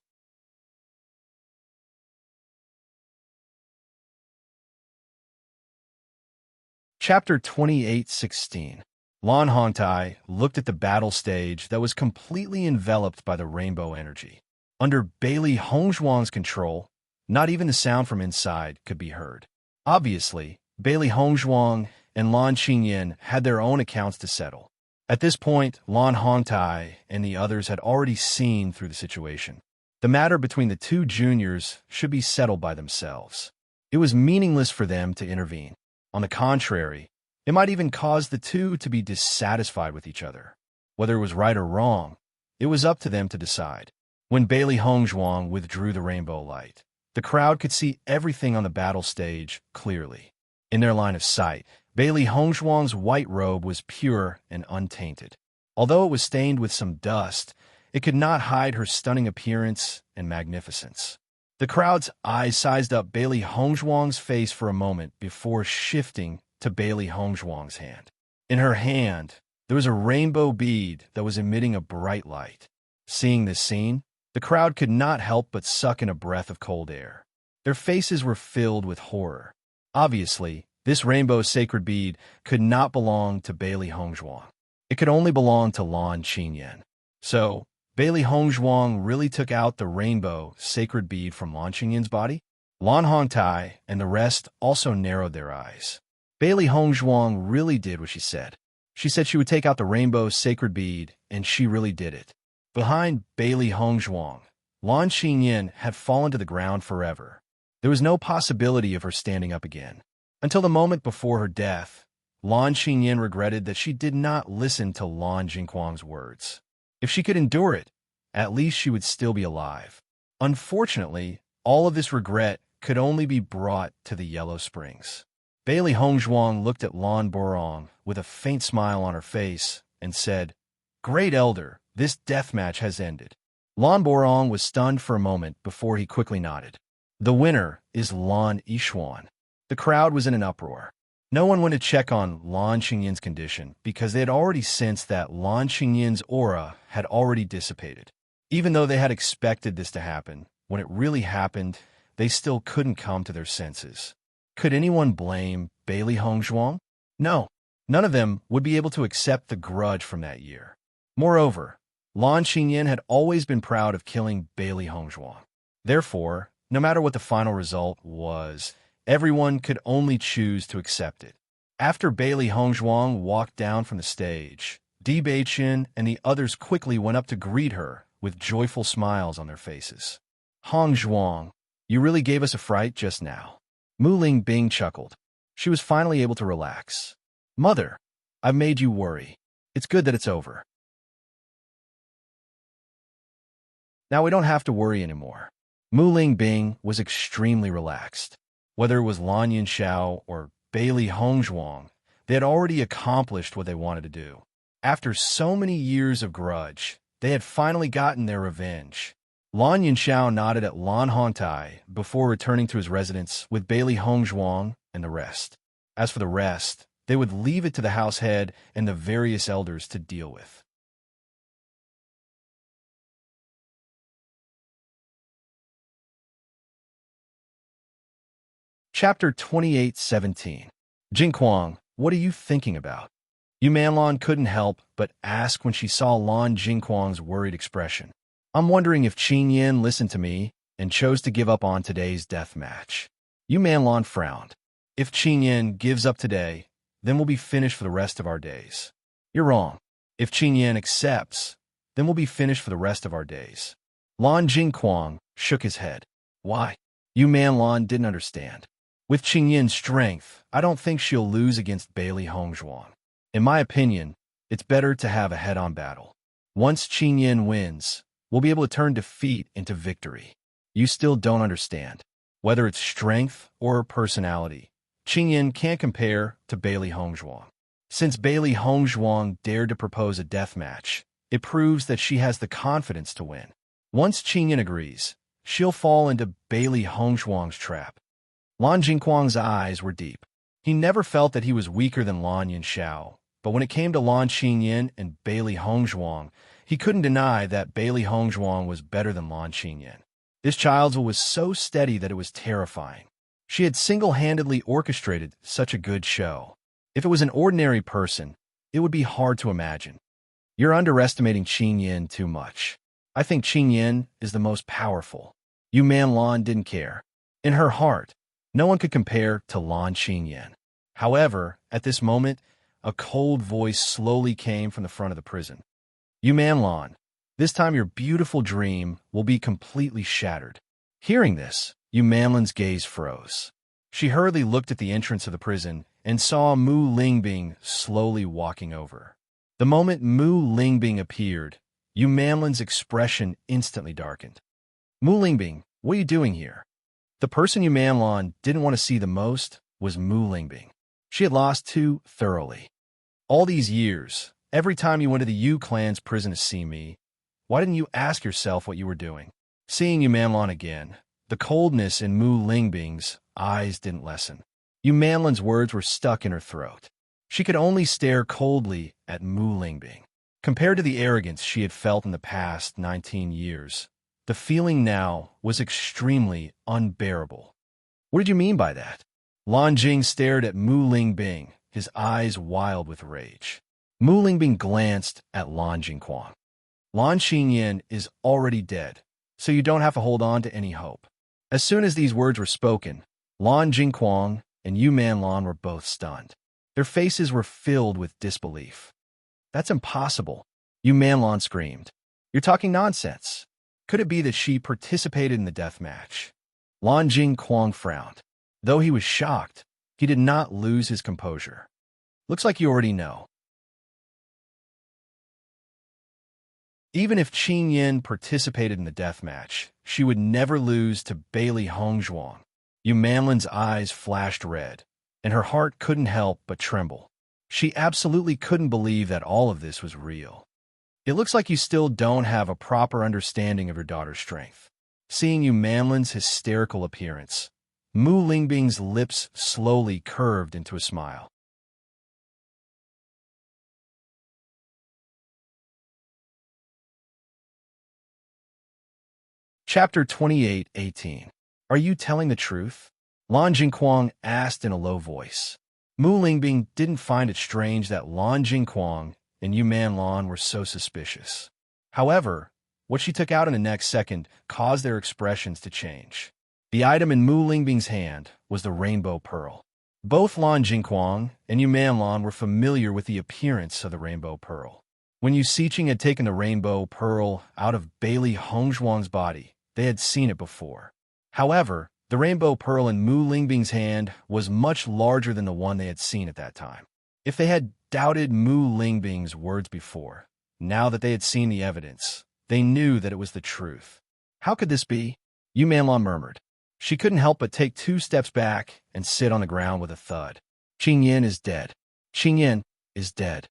Chapter 28:16. Lan Hongtai looked at the battle stage that was completely enveloped by the rainbow energy. Under Bailey Hongzhuang's control, not even the sound from inside could be heard. Obviously, Bailey Hongzhuang and Lan Qingyan had their own accounts to settle. At this point, Lan Hongtai and the others had already seen through the situation. The matter between the two juniors should be settled by themselves. It was meaningless for them to intervene. On the contrary, it might even cause the two to be dissatisfied with each other. Whether it was right or wrong, it was up to them to decide. When Bailey Hongzhuang withdrew the rainbow light, the crowd could see everything on the battle stage clearly. In their line of sight, Bailey Hongzhuang's white robe was pure and untainted. Although it was stained with some dust, It could not hide her stunning appearance and magnificence. The crowd's eyes sized up Bailey Hongzhuang's face for a moment before shifting to Bailey Hongzhuang's hand. In her hand, there was a rainbow bead that was emitting a bright light. Seeing this scene, the crowd could not help but suck in a breath of cold air. Their faces were filled with horror. Obviously, this rainbow sacred bead could not belong to Bailey Hongzhuang. It could only belong to Lan Qingyan. So, Bailey Hongzhuang really took out the rainbow sacred bead from Lan Qingyan's body? Lan Hongtai and the rest also narrowed their eyes. Bailey Hongzhuang really did what she said. She said she would take out the rainbow sacred bead, and she really did it. Behind Bailey Hongzhuang, Lan Qingyan had fallen to the ground forever. There was no possibility of her standing up again. Until the moment before her death, Lan Qingyan regretted that she did not listen to Lan Jingquang's words. If she could endure it, at least she would still be alive. Unfortunately, all of this regret could only be brought to the Yellow Springs. Bailey Hongzhuang looked at Lan Borong with a faint smile on her face and said, "Great Elder, this deathmatch has ended." Lan Borong was stunned for a moment before he quickly nodded. The winner is Lan Yishuan. The crowd was in an uproar. No one went to check on Lan Qingyan's condition because they had already sensed that Lan Qingyan's aura had already dissipated. Even though they had expected this to happen, when it really happened, they still couldn't come to their senses. Could anyone blame Bailey Hongzhuang? No, none of them would be able to accept the grudge from that year. Moreover, Lan Qingyan had always been proud of killing Bailey Hongzhuang. Therefore, no matter what the final result was, everyone could only choose to accept it. After Bailey Hongzhuang walked down from the stage, Di Beiqin and the others quickly went up to greet her with joyful smiles on their faces. "Hongzhuang, you really gave us a fright just now." Mu Lingbing chuckled. She was finally able to relax. "Mother, I've made you worry. It's good that it's over. Now we don't have to worry anymore." Mu Lingbing was extremely relaxed. Whether it was Lan Yunxiao or Bailey Hongzhuang, they had already accomplished what they wanted to do. After so many years of grudge, they had finally gotten their revenge. Lan Yunxiao nodded at Lan Hongtai before returning to his residence with Bailey Hongzhuang and the rest. As for the rest, they would leave it to the house head and the various elders to deal with. Chapter 28:17. Jingquang, what are you thinking about? Yu Manlan couldn't help but ask when she saw Lan Jingquang's worried expression. I'm wondering if Qin Yin listened to me and chose to give up on today's death match. Yu Manlan frowned. If Qin Yin gives up today, then we'll be finished for the rest of our days. You're wrong. If Qin Yin accepts, then we'll be finished for the rest of our days. Lan Jingquang shook his head. Why? Yu Manlan didn't understand. With Qin Yin's strength, I don't think she'll lose against Bailey Hongzhuang. In my opinion, it's better to have a head-on battle. Once Qin Yin wins, we'll be able to turn defeat into victory. You still don't understand. Whether it's strength or personality, Qin Yin can't compare to Bailey Hongzhuang. Since Bailey Hongzhuang dared to propose a death match, it proves that she has the confidence to win. Once Qin Yin agrees, she'll fall into Bailey Hongzhuang's trap. Lan Jingquang's eyes were deep. He never felt that he was weaker than Lan Yunxiao, but when it came to Lan Qin Yin and Bailey Hongzhuang, he couldn't deny that Bailey Hongzhuang was better than Lan Qin Yin. This child's will was so steady that it was terrifying. She had single-handedly orchestrated such a good show. If it was an ordinary person, it would be hard to imagine. You're underestimating Qin Yin too much. I think Qin Yin is the most powerful. Yu Manlan didn't care. In her heart, no one could compare to Lan Qin Yin. However, at this moment, a cold voice slowly came from the front of the prison. Yu Manlan, this time your beautiful dream will be completely shattered. Hearing this, Yu Manlan's gaze froze. She hurriedly looked at the entrance of the prison and saw Mu Lingbing slowly walking over. The moment Mu Lingbing appeared, Yu Manlan's expression instantly darkened. Mu Lingbing, what are you doing here? The person Yu Manlan didn't want to see the most was Mu Lingbing. She had lost too thoroughly. All these years, every time you went to the Yu clan's prison to see me, Why didn't you ask yourself what you were doing? Seeing Yu Manlan again, the coldness in Mu Lingbing's eyes didn't lessen. Yu Manlan's words were stuck in her throat. She could only stare coldly at Mu Lingbing. Compared to the arrogance she had felt in the past 19 years, the feeling now was extremely unbearable. What did you mean by that? Lan Jing stared at Mu Lingbing, his eyes wild with rage. Mu Lingbing glanced at Lan Jingquang. Lan Xinyan is already dead, so you don't have to hold on to any hope. As soon as these words were spoken, Lan Jingquang and Yu Manlan were both stunned. Their faces were filled with disbelief. That's impossible, Yu Manlan screamed. You're talking nonsense. Could it be that she participated in the death match? Lan Jingquang frowned. Though he was shocked, he did not lose his composure. Looks like you already know. Even if Qin Yin participated in the death match, she would never lose to Bailey Hongzhuang. Yu Manlan's eyes flashed red, and her heart couldn't help but tremble. She absolutely couldn't believe that all of this was real. It looks like you still don't have a proper understanding of your daughter's strength. Seeing Yu Manlan's hysterical appearance, Mu Lingbing's lips slowly curved into a smile. Chapter 28:18. Are you telling the truth? Lan Jingquang asked in a low voice. Mu Lingbing didn't find it strange that Lan Jingquang and Yu Manlan were so suspicious. However, what she took out in the next second caused their expressions to change. The item in Mu Lingbing's hand was the rainbow pearl. Both Lan Jingquang and Yu Manlan were familiar with the appearance of the rainbow pearl. When Yu Siqing had taken the rainbow pearl out of Bailey Hongzhuang's body, they had seen it before. However, the rainbow pearl in Mu Lingbing's hand was much larger than the one they had seen at that time. If they had doubted Mu Lingbing's words before, now that they had seen the evidence, they knew that it was the truth. How could this be? Yu Manlan murmured. She couldn't help but take 2 steps back and sit on the ground with a thud. Qin Yin is dead. Qin Yin is dead.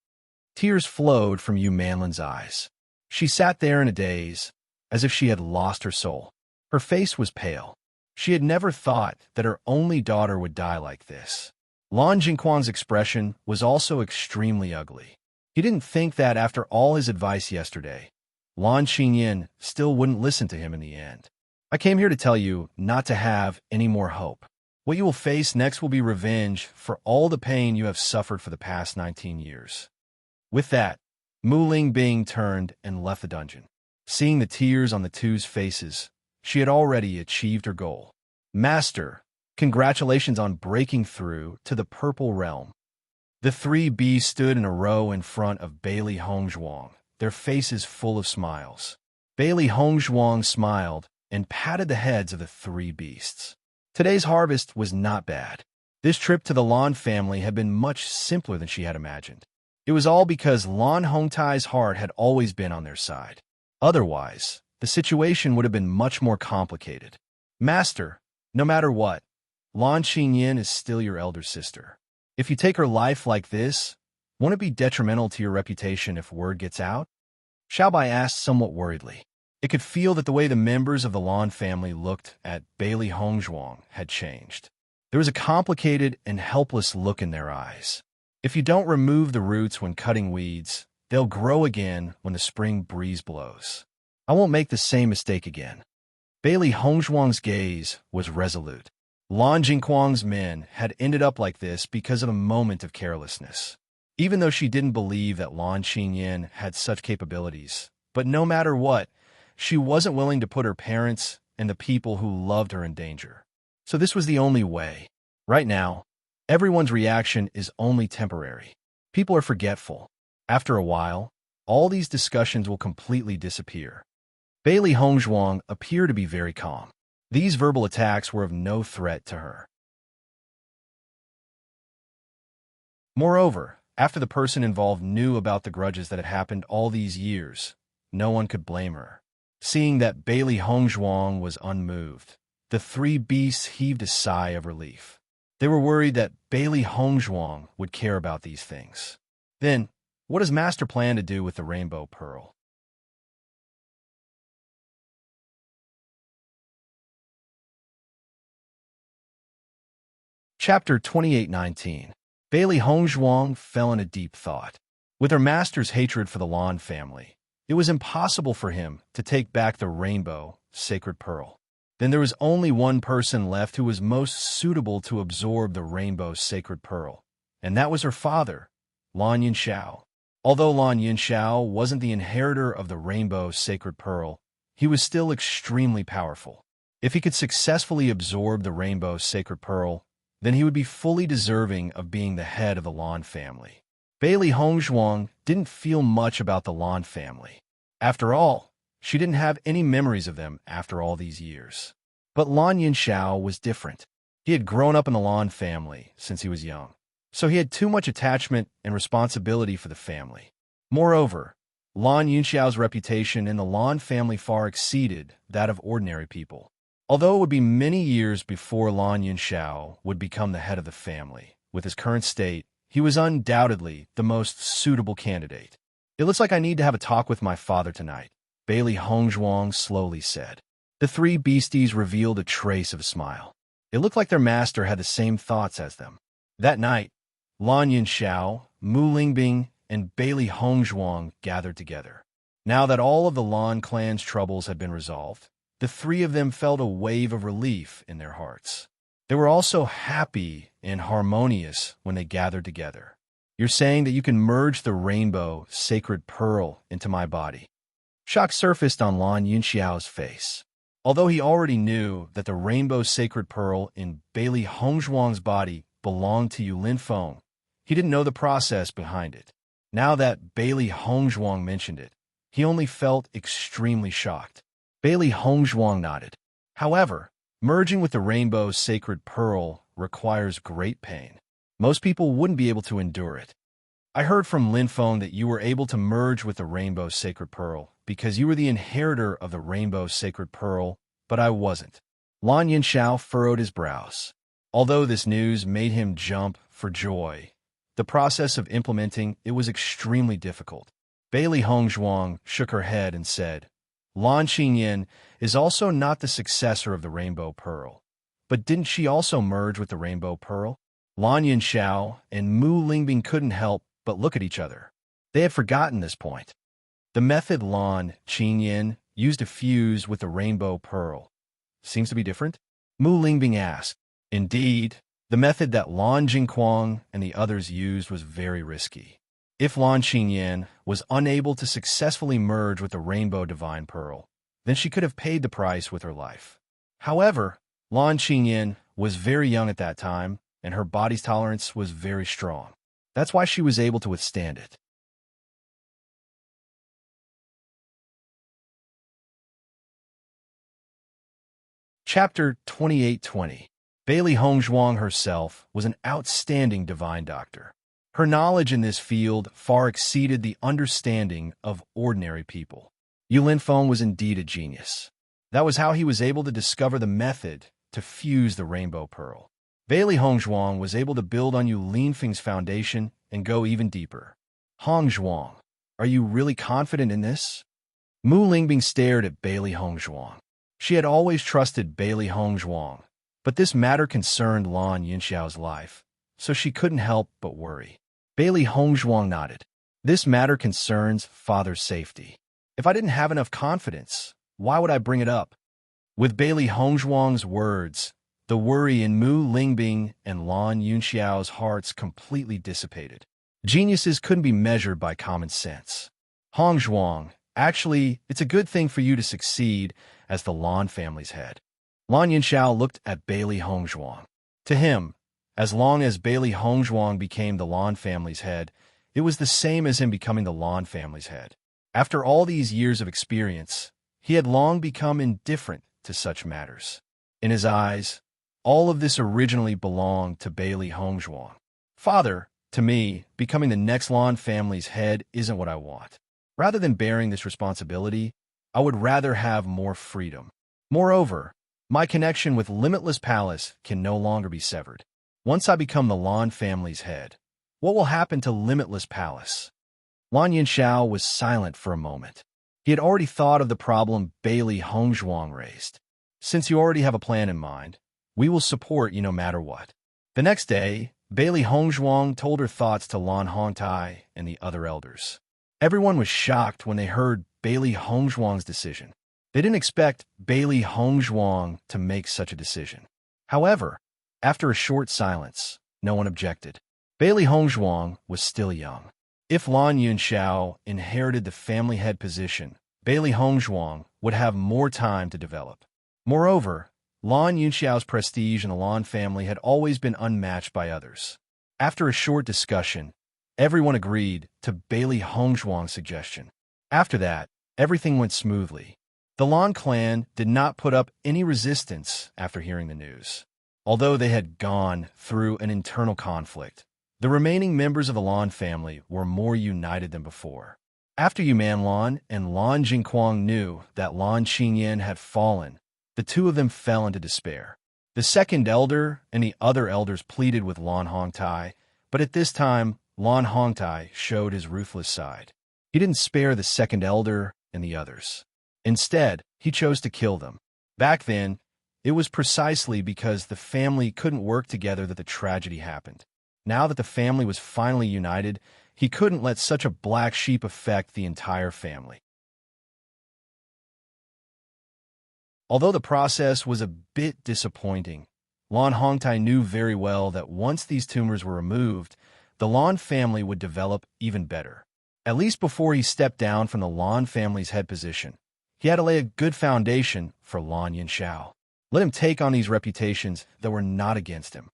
Tears flowed from Yu Manlan's eyes. She sat there in a daze, as if she had lost her soul. Her face was pale. She had never thought that her only daughter would die like this. Lan Jingquang's expression was also extremely ugly. He didn't think that after all his advice yesterday, Lan Xinyan still wouldn't listen to him in the end. I came here to tell you not to have any more hope. What you will face next will be revenge for all the pain you have suffered for the past 19 years. With that, Mu Lingbing turned and left the dungeon. Seeing the tears on the two's faces, she had already achieved her goal. Master, congratulations on breaking through to the Purple Realm. The 3 bees stood in a row in front of Bailey Hongzhuang, their faces full of smiles. Bailey Hongzhuang smiled and patted the heads of the 3 beasts. Today's harvest was not bad. This trip to the Lan family had been much simpler than she had imagined. It was all because Lan Hongtai's heart had always been on their side. Otherwise, the situation would have been much more complicated. Master, no matter what, Lan Xinyan is still your elder sister. If you take her life like this, won't it be detrimental to your reputation if word gets out? Xiaobai asked somewhat worriedly. It could feel that the way the members of the Lan family looked at Bailey Hongzhuang had changed. There was a complicated and helpless look in their eyes. If you don't remove the roots when cutting weeds, they'll grow again when the spring breeze blows. I won't make the same mistake again. Bailey Hongzhuang's gaze was resolute. Lan Jingquang's men had ended up like this because of a moment of carelessness. Even though she didn't believe that Lan Xinyan had such capabilities, but no matter what, she wasn't willing to put her parents and the people who loved her in danger. So this was the only way. Right now, everyone's reaction is only temporary. People are forgetful. After a while, all these discussions will completely disappear. Bailey Hongzhuang appeared to be very calm. These verbal attacks were of no threat to her. Moreover, after the person involved knew about the grudges that had happened all these years, no one could blame her. Seeing that Bailey Hongzhuang was unmoved, the 3 beasts heaved a sigh of relief. They were worried that Bailey Hongzhuang would care about these things. Then, what does Master plan to do with the rainbow pearl? Chapter 2819. Bailey Hongzhuang fell into deep thought. With her master's hatred for the Lan family, it was impossible for him to take back the rainbow, sacred pearl. Then there was only one person left who was most suitable to absorb the rainbow, sacred pearl, and that was her father, Lan Yunxiao. Although Lan Yunxiao wasn't the inheritor of the rainbow, sacred pearl, he was still extremely powerful. If he could successfully absorb the rainbow, sacred pearl, then he would be fully deserving of being the head of the Lan family. Bailey Hongzhuang didn't feel much about the Lan family. After all, she didn't have any memories of them after all these years. But Lan Yunxiao was different. He had grown up in the Lan family since he was young, so he had too much attachment and responsibility for the family. Moreover, Lan Yunxiao's reputation in the Lan family far exceeded that of ordinary people. Although it would be many years before Lan Yunxiao would become the head of the family, with his current state, he was undoubtedly the most suitable candidate. "It looks like I need to have a talk with my father tonight," Bailey Hongzhuang slowly said. The three beasties revealed a trace of a smile. It looked like their master had the same thoughts as them. That night, Lan Yunxiao, Mu Lingbing, and Bailey Hongzhuang gathered together. Now that all of the Lan clan's troubles had been resolved, the three of them felt a wave of relief in their hearts. They were also happy and harmonious when they gathered together. "You're saying that you can merge the rainbow, sacred pearl into my body?" Shock surfaced on Lan Yunxiao's face. Although he already knew that the rainbow, sacred pearl in Bailey Hongzhuang's body belonged to Yu Linfeng, he didn't know the process behind it. Now that Bailey Hongzhuang mentioned it, he only felt extremely shocked. Bailey Hongzhuang nodded. However, merging with the rainbow, sacred pearl requires great pain. Most people wouldn't be able to endure it. "I heard from Linfeng that you were able to merge with the rainbow, sacred pearl because you were the inheritor of the rainbow, sacred pearl, but I wasn't." Lan Yunxiao furrowed his brows. Although this news made him jump for joy, the process of implementing it was extremely difficult. Bailey Hongzhuang shook her head and said, "Lan Qingyan is also not the successor of the rainbow pearl. But didn't she also merge with the rainbow pearl?" Lan Yunxiao and Mu Lingbing couldn't help but look at each other. They had forgotten this point. The method Lan Qingyan used to fuse with the rainbow pearl seems to be different, Mu Lingbing asked. Indeed, the method that Lan Jingquang and the others used was very risky. If Lan Qingyan was unable to successfully merge with the rainbow divine pearl, then she could have paid the price with her life. However, Lan Qingyan was very young at that time, and her body's tolerance was very strong. That's why she was able to withstand it. Chapter 2820. Bailey Hongzhuang herself was an outstanding divine doctor. Her knowledge in this field far exceeded the understanding of ordinary people. Yu Linfeng was indeed a genius. That was how he was able to discover the method to fuse the rainbow pearl. Bailey Hongzhuang was able to build on Yu Linfeng's foundation and go even deeper. "Hongzhuang, are you really confident in this?" Mu Lingbing stared at Bailey Hongzhuang. She had always trusted Bailey Hongzhuang, but this matter concerned Lan Yunxiao's life, so she couldn't help but worry. Bailey Hongzhuang nodded. "This matter concerns father's safety. If I didn't have enough confidence, why would I bring it up?" With Bailey Hongzhuang's words, the worry in Mu Lingbing and Lan Yunxiao's hearts completely dissipated. Geniuses couldn't be measured by common sense. "Hongzhuang, actually, it's a good thing for you to succeed as the Lan family's head." Lan Yunxiao looked at Bailey Hongzhuang. To him, as long as Bailey Hongzhuang became the Lan family's head, it was the same as him becoming the Lan family's head. After all these years of experience, he had long become indifferent to such matters. In his eyes, all of this originally belonged to Bailey Hongzhuang. "Father, to me, becoming the next Lan family's head isn't what I want. Rather than bearing this responsibility, I would rather have more freedom. Moreover, my connection with Limitless Palace can no longer be severed. Once I become the Lan family's head, what will happen to Limitless Palace?" Lan Yunxiao was silent for a moment. He had already thought of the problem Bailey Hongzhuang raised. "Since you already have a plan in mind, we will support you no matter what." The next day, Bailey Hongzhuang told her thoughts to Lan Hongtai and the other elders. Everyone was shocked when they heard Bailey Hongzhuang's decision. They didn't expect Bailey Hongzhuang to make such a decision. However, after a short silence, no one objected. Bailey Hongzhuang was still young. If Lan Yunxiao inherited the family head position, Bailey Hongzhuang would have more time to develop. Moreover, Lan Yunxiao's prestige in the Lan family had always been unmatched by others. After a short discussion, everyone agreed to Bailey Hongzhuang's suggestion. After that, everything went smoothly. The Lan clan did not put up any resistance after hearing the news. Although they had gone through an internal conflict, the remaining members of the Lan family were more united than before. After Yuman Lan and Lan Jingquang knew that Lan Qingyan had fallen, the two of them fell into despair. The second elder and the other elders pleaded with Lan Hongtai, but at this time, Lan Hongtai showed his ruthless side. He didn't spare the second elder and the others. Instead, he chose to kill them. Back then, it was precisely because the family couldn't work together that the tragedy happened. Now that the family was finally united, he couldn't let such a black sheep affect the entire family. Although the process was a bit disappointing, Lan Hongtai knew very well that once these tumors were removed, the Lan family would develop even better. At least before he stepped down from the Lan family's head position, he had to lay a good foundation for Lan Yunxiao. Let him take on these reputations that were not against him.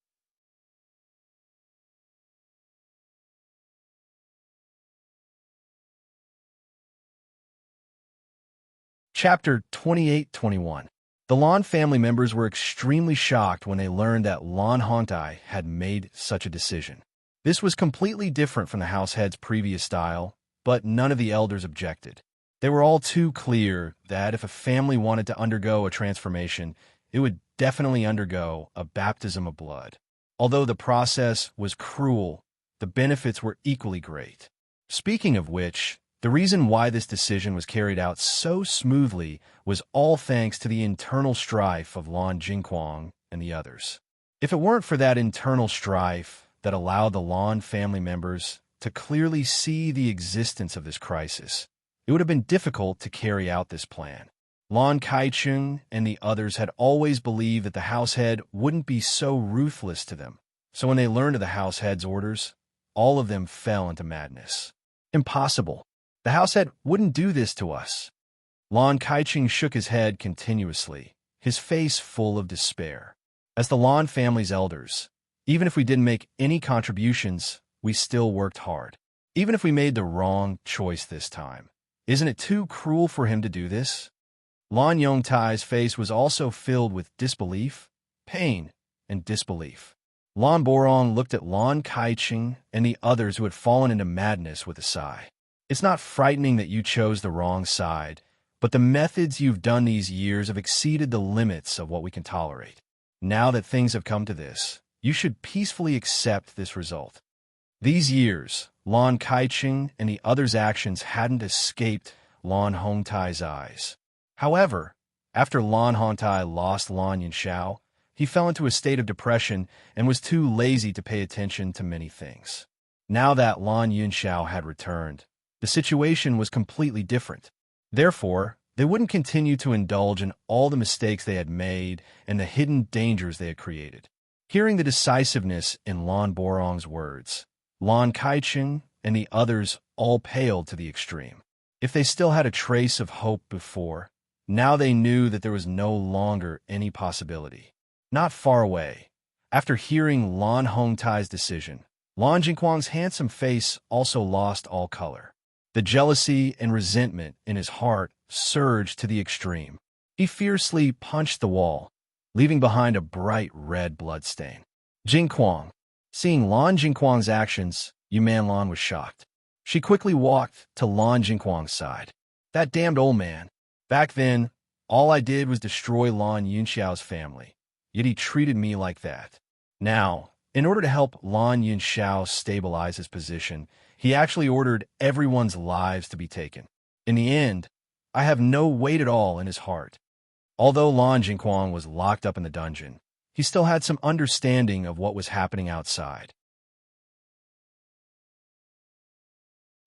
Chapter 28-21. The Lan family members were extremely shocked when they learned that Lan Hongtai had made such a decision. This was completely different from the house head's previous style, but none of the elders objected. They were all too clear that if a family wanted to undergo a transformation, it would definitely undergo a baptism of blood. Although the process was cruel, the benefits were equally great. Speaking of which, the reason why this decision was carried out so smoothly was all thanks to the internal strife of Lan Jingquang and the others. If it weren't for that internal strife that allowed the Lan family members to clearly see the existence of this crisis, it would have been difficult to carry out this plan. Lan Kaichun and the others had always believed that the house head wouldn't be so ruthless to them, so when they learned of the house head's orders, all of them fell into madness. Impossible. The house head wouldn't do this to us. Lan Kaiching shook his head continuously, his face full of despair. As the Lan family's elders, even if we didn't make any contributions, we still worked hard. Even if we made the wrong choice this time, isn't it too cruel for him to do this? Lan Yongtai's face was also filled with disbelief, pain, and disbelief. Lan Borong looked at Lan Kaiching and the others who had fallen into madness with a sigh. It's not frightening that you chose the wrong side, but the methods you've done these years have exceeded the limits of what we can tolerate. Now that things have come to this, you should peacefully accept this result. These years, Lan Kaiching and the others' actions hadn't escaped Lan Hongtai's eyes. However, after Lan Hongtai lost Lan Yunxiao, he fell into a state of depression and was too lazy to pay attention to many things. Now that Lan Yunxiao had returned, the situation was completely different. Therefore, they wouldn't continue to indulge in all the mistakes they had made and the hidden dangers they had created. Hearing the decisiveness in Lan Borong's words, Lan Kaiching and the others all paled to the extreme. If they still had a trace of hope before, now they knew that there was no longer any possibility. Not far away, after hearing Lan Hongtai's decision, Lan Jingquang's handsome face also lost all color. The jealousy and resentment in his heart surged to the extreme. He fiercely punched the wall, leaving behind a bright red bloodstain. Jingquang. Seeing Lan Jingquang's actions, Yuman Lan was shocked. She quickly walked to Lan Jingquang's side. That damned old man. Back then, all I did was destroy Lan Yunxiao's family, yet he treated me like that. Now, in order to help Lan Yunxiao stabilize his position, he actually ordered everyone's lives to be taken. In the end, I have no weight at all in his heart. Although Lan Jingquang was locked up in the dungeon, he still had some understanding of what was happening outside.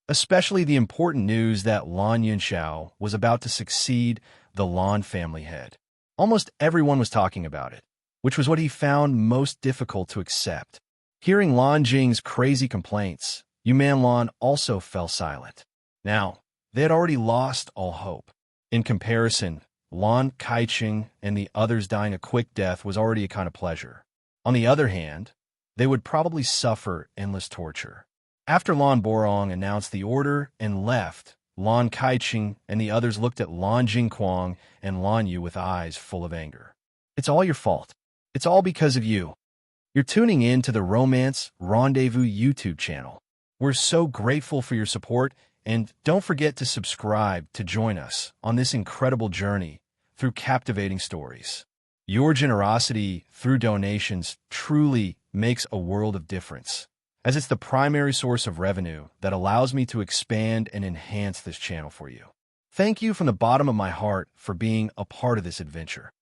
Especially the important news that Lan Yunxiao was about to succeed the Lan family head. Almost everyone was talking about it, which was what he found most difficult to accept. Hearing Lan Jing's crazy complaints, Yuman Lan also fell silent. Now, they had already lost all hope. In comparison, Lan Kaiqing and the others dying a quick death was already a kind of pleasure. On the other hand, they would probably suffer endless torture. After Lan Borong announced the order and left, Lan Kaiqing and the others looked at Lan Jingquang and Lan Yu with eyes full of anger. It's all your fault. It's all because of you. You're tuning in to the Romance Rendezvous YouTube channel. We're so grateful for your support, and don't forget to subscribe to join us on this incredible journey through captivating stories. Your generosity through donations truly makes a world of difference, as it's the primary source of revenue that allows me to expand and enhance this channel for you. Thank you from the bottom of my heart for being a part of this adventure.